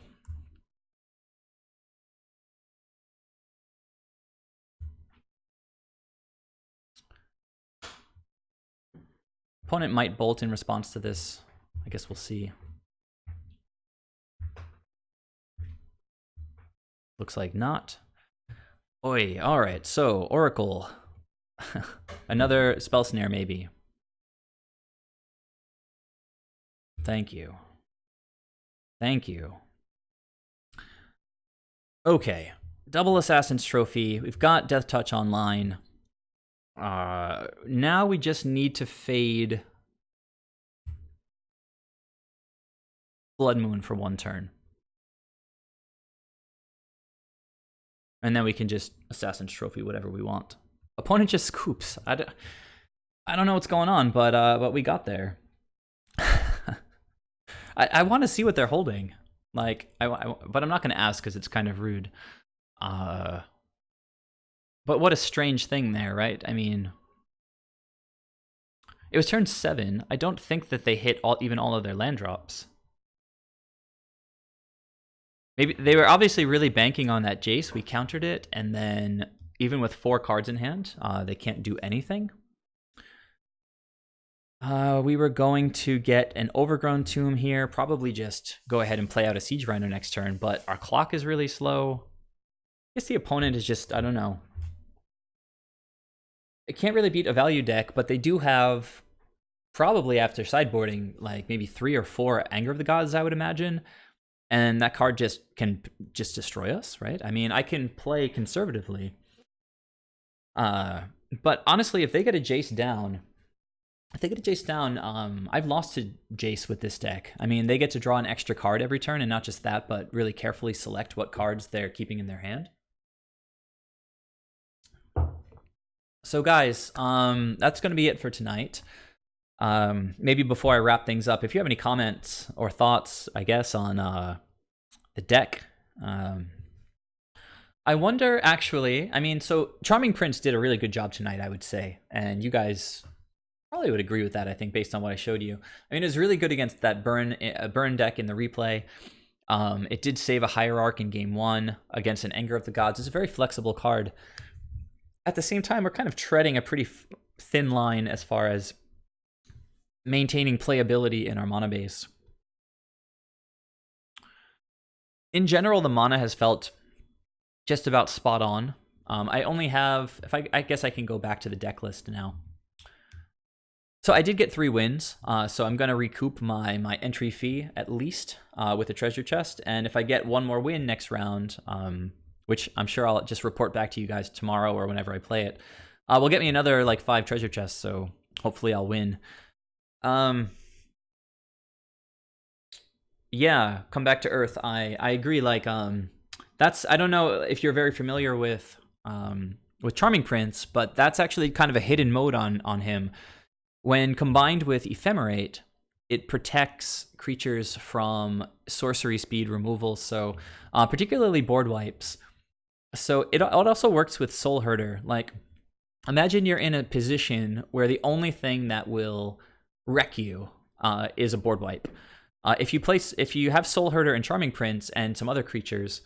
Opponent might bolt in response to this. I guess we'll see. Looks like not. Oi, alright, so Oracle. Another spell snare, maybe. Thank you. Thank you. Okay, double Assassin's Trophy. We've got Death Touch online. Now we just need to fade Blood Moon for 1 turn. And then we can just Assassin's Trophy whatever we want. Opponent just scoops. I don't know what's going on, but we got there. I want to see what they're holding. Like, but I'm not going to ask because it's kind of rude. But what a strange thing there, right? I mean, it was turn 7. I don't think that they hit even all of their land drops. Maybe they were obviously really banking on that Jace. We countered it, and then even with 4 cards in hand, they can't do anything. We were going to get an Overgrown Tomb here, probably just go ahead and play out a Siege Rhino next turn, but our clock is really slow. I guess the opponent is just, I don't know. It can't really beat a value deck, but they do have, probably after sideboarding, like maybe 3 or 4 Anger of the Gods, I would imagine. And that card can destroy us, right? I mean, I can play conservatively. But honestly, if they get a Jace down, I've lost to Jace with this deck. I mean, they get to draw an extra card every turn, and not just that, but really carefully select what cards they're keeping in their hand. So guys, that's going to be it for tonight. Maybe before I wrap things up, if you have any comments or thoughts, I guess, on the deck. I wonder, actually, I mean, so Charming Prince did a really good job tonight, I would say, and you guys probably would agree with that, I think, based on what I showed you. I mean, it was really good against that burn deck in the replay. It did save a Hierarch in game 1 against an Anger of the Gods. It's a very flexible card. At the same time, we're kind of treading a pretty thin line as far as maintaining playability in our mana base. In general, the mana has felt just about spot on. I only have, I guess I can go back to the deck list now. So I did get 3 wins, so I'm going to recoup my entry fee at least with a treasure chest. And if I get 1 more win next round, which I'm sure I'll just report back to you guys tomorrow or whenever I play it, Will get me another like 5 treasure chests, so hopefully I'll win. Yeah, come back to Earth. I agree. Like that's, I don't know if you're very familiar with Charming Prince, but that's actually kind of a hidden mode on him. When combined with Ephemerate, it protects creatures from sorcery speed removal, so particularly board wipes. So it also works with Soulherder. Like, imagine you're in a position where the only thing that will wreck you is a board wipe. If you have Soulherder and Charming Prince and some other creatures,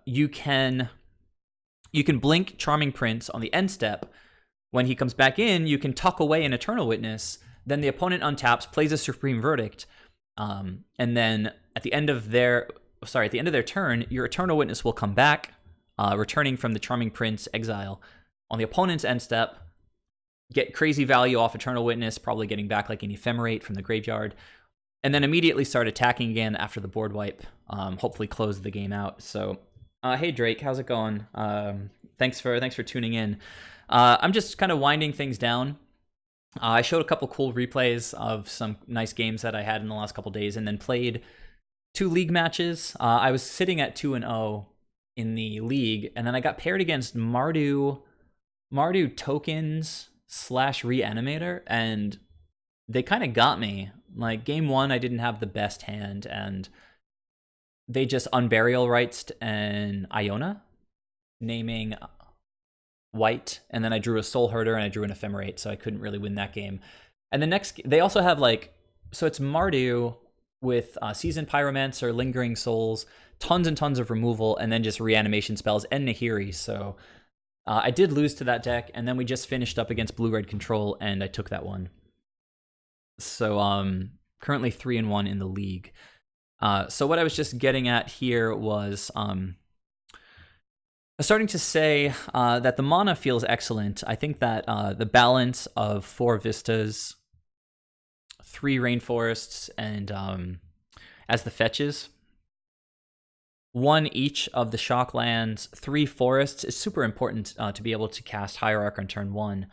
you can blink Charming Prince on the end step. When he comes back in, you can tuck away an Eternal Witness. Then the opponent untaps, plays a Supreme Verdict, and then at the end of their turn, your Eternal Witness will come back, returning from the Charming Prince exile. On the opponent's end step, get crazy value off Eternal Witness, probably getting back like an Ephemerate from the graveyard, and then immediately start attacking again after the board wipe. Hopefully close the game out. So, hey Drake, how's it going? Thanks for tuning in. I'm just kind of winding things down. I showed a couple cool replays of some nice games that I had in the last couple days, and then played 2 league matches. I was sitting at 2-0 in the league, and then I got paired against Mardu Tokens / Reanimator, and they kind of got me. Like, game 1, I didn't have the best hand, and they just Unburial Rights and Iona, naming white, and then I drew a Soulherder and I drew an Ephemerate, so I couldn't really win that game. And the next, they also have like, so it's Mardu with Seasoned Pyromancer, Lingering Souls, tons and tons of removal, and then just reanimation spells and Nahiri. So I did lose to that deck, and then we just finished up against Blue-Red Control, and I took that one. So currently 3-1 in the league. So what I was just getting at here was starting to say that the mana feels excellent. I think that the balance of 4 Vistas, 3 Rainforests, and as the fetches, 1 each of the shock lands, 3 forests is super important to be able to cast Hierarch on turn 1.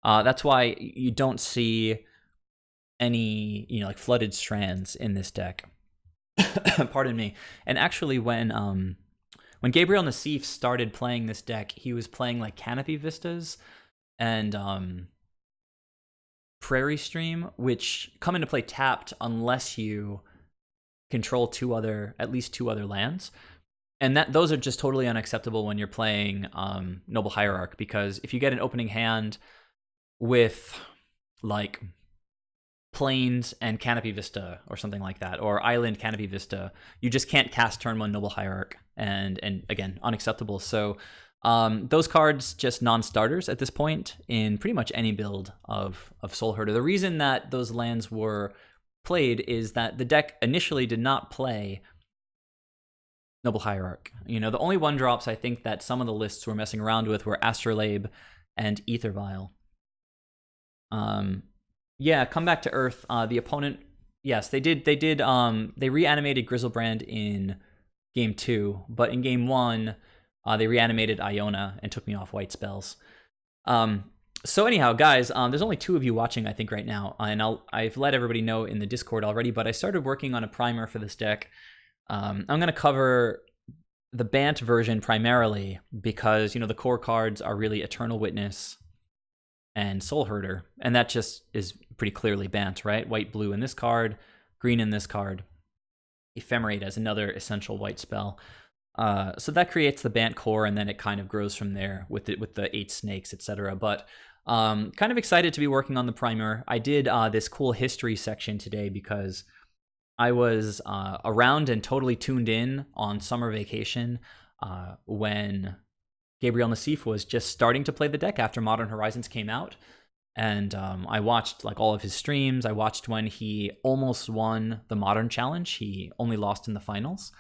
That's why you don't see any, like flooded strands in this deck. Pardon me. And actually, when Gabriel Nassif started playing this deck, he was playing like Canopy Vistas and Prairie Stream, which come into play tapped unless you control at least two other lands. And those are just totally unacceptable when you're playing Noble Hierarch, because if you get an opening hand with like Plains and Canopy Vista or something like that, or Island Canopy Vista, you just can't cast turn 1 Noble Hierarch, and again, unacceptable. So those cards just non-starters at this point in pretty much any build of Soulherder. The reason that those lands were played is that the deck initially did not play Noble Hierarch. The only 1-drops I think that some of the lists were messing around with were Astrolabe and Ether Vial. Yeah, come back to Earth. The opponent, yes, they did. They reanimated Grizzlebrand in game 2, but in game 1, they reanimated Iona and took me off white spells. So anyhow, guys, there's only 2 of you watching, I think, right now, and I've let everybody know in the Discord already, but I started working on a primer for this deck. I'm going to cover the Bant version primarily because, the core cards are really Eternal Witness and Soulherder, and that just is pretty clearly Bant, right? White, blue in this card, green in this card. Ephemerate as another essential white spell. So that creates the Bant core, and then it kind of grows from there with the 8 snakes, etc. But kind of excited to be working on the primer. I did this cool history section today because I was around and totally tuned in on summer vacation when Gabriel Nassif was just starting to play the deck after Modern Horizons came out. And I watched like all of his streams. I watched when he almost won the Modern Challenge. He only lost in the finals.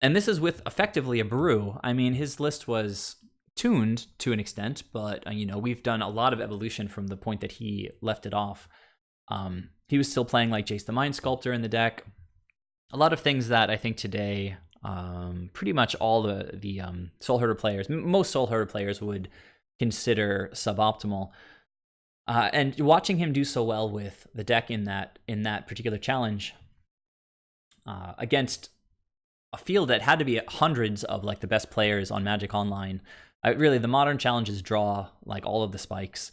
And this is with effectively a brew. I mean, his list was tuned to an extent, but we've done a lot of evolution from the point that he left it off. He was still playing like Jace the Mind Sculptor in the deck. A lot of things that I think today, pretty much all the Soulherder players, most Soulherder players would consider suboptimal. And watching him do so well with the deck in that particular challenge against a field that had to be hundreds of like the best players on Magic Online. Really, the modern challenges draw like all of the spikes.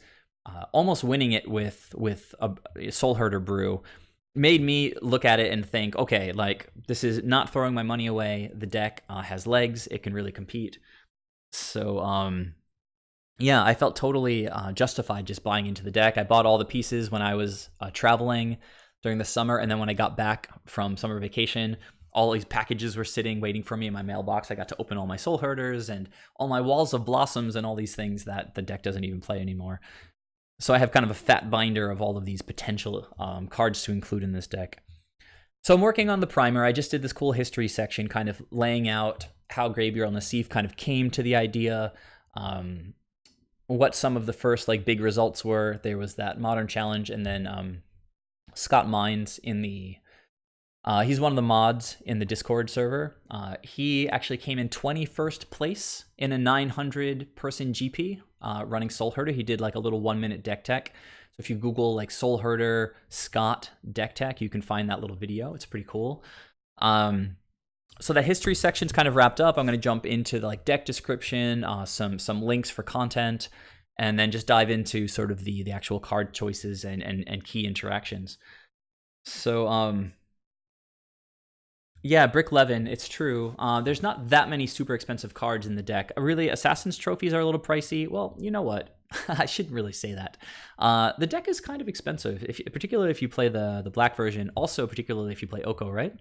Almost winning it with a Soulherder brew made me look at it and think, okay, like this is not throwing my money away. The deck has legs; it can really compete. So, yeah, I felt totally justified just buying into the deck. I bought all the pieces when I was traveling during the summer, and then when I got back from summer vacation, all these packages were sitting waiting for me in my mailbox. I got to open all my Soulherders and all my Walls of Blossoms and all these things that the deck doesn't even play anymore. So I have kind of a fat binder of all of these potential cards to include in this deck. So I'm working on the primer. I just did this cool history section, kind of laying out how Gabriel Nassif kind of came to the idea, what some of the first like big results were. There was that Modern Challenge, and then Scott Mines in the he's one of the mods in the Discord server. He actually came in 21st place in a 900 person GP running Soulherder. He did like a little 1-minute deck tech. So if you Google like Soulherder Scott deck tech, you can find that little video. It's pretty cool. So the history section's kind of wrapped up. I'm going to jump into the like deck description, some links for content, and then just dive into sort of the actual card choices and key interactions. So yeah, Brick Levin, it's true. There's not that many super expensive cards in the deck. Really, Assassin's Trophies are a little pricey. Well, you know what? I shouldn't really say that. The deck is kind of expensive, particularly if you play the black version. Also, particularly if you play Oko, right?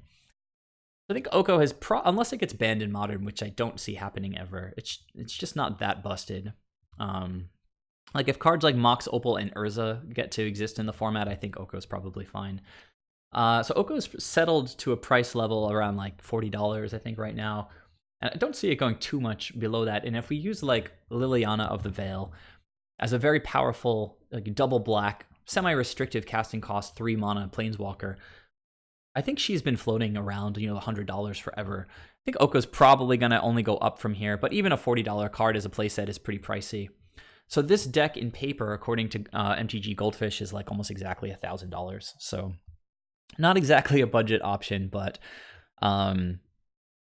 I think Oko has, unless it gets banned in Modern, which I don't see happening ever, it's just not that busted. Like if cards like Mox, Opal, and Urza get to exist in the format, I think Oko's probably fine. So Oko's settled to a price level around like $40, I think, right now. And I don't see it going too much below that. And if we use like Liliana of the Veil as a very powerful, like double black, semi-restrictive casting cost 3 mana Planeswalker, I think she's been floating around, $100 forever. I think Oko's probably going to only go up from here, but even a $40 card as a playset is pretty pricey. So this deck in paper, according to MTG Goldfish, is like almost exactly $1,000. So not exactly a budget option, but the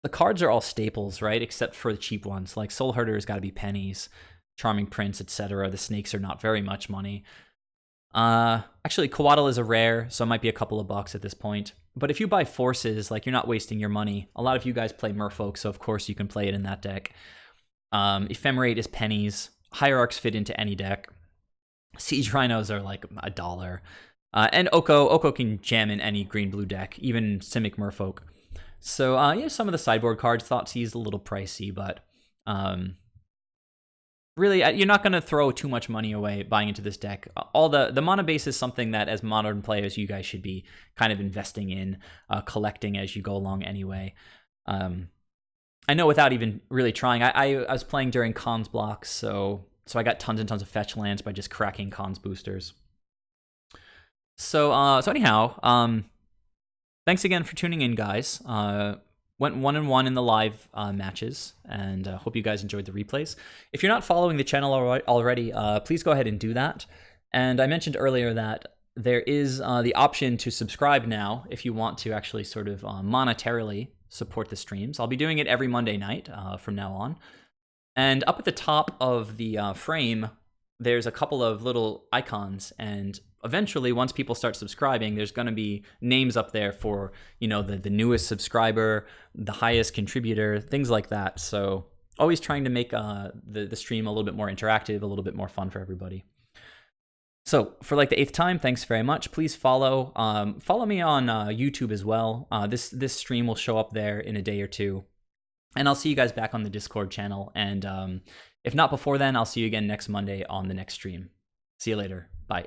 cards are all staples, right? Except for the cheap ones. Like Soulherder's got to be pennies, Charming Prince, etc. The snakes are not very much money. Actually, Coatl is a rare, so it might be a couple of bucks at this point. But if you buy Forces, like, you're not wasting your money. A lot of you guys play Merfolk, so of course you can play it in that deck. Ephemerate is pennies. Hierarchs fit into any deck. Siege Rhinos are like $1. And Oko can jam in any green-blue deck, even Simic Merfolk. So, yeah, some of the sideboard cards, Thoughtseize a little pricey, but really, you're not going to throw too much money away buying into this deck. All the mana base is something that, as modern players, you guys should be kind of investing in, collecting as you go along anyway. I know without even really trying. I was playing during Khans blocks, so I got tons and tons of fetch lands by just cracking Khans boosters. So anyhow, thanks again for tuning in, guys. Went 1-1 in the live matches, and hope you guys enjoyed the replays. If you're not following the channel already, please go ahead and do that. And I mentioned earlier that there is the option to subscribe now if you want to actually sort of monetarily support the streams. I'll be doing it every Monday night from now on. And up at the top of the frame, there's a couple of little icons, and eventually, once people start subscribing, there's going to be names up there for, the newest subscriber, the highest contributor, things like that. So always trying to make the stream a little bit more interactive, a little bit more fun for everybody. So for like the 8th time, thanks very much. Please follow me on YouTube as well. This stream will show up there in a day or two. And I'll see you guys back on the Discord channel. And if not before then, I'll see you again next Monday on the next stream. See you later. Bye.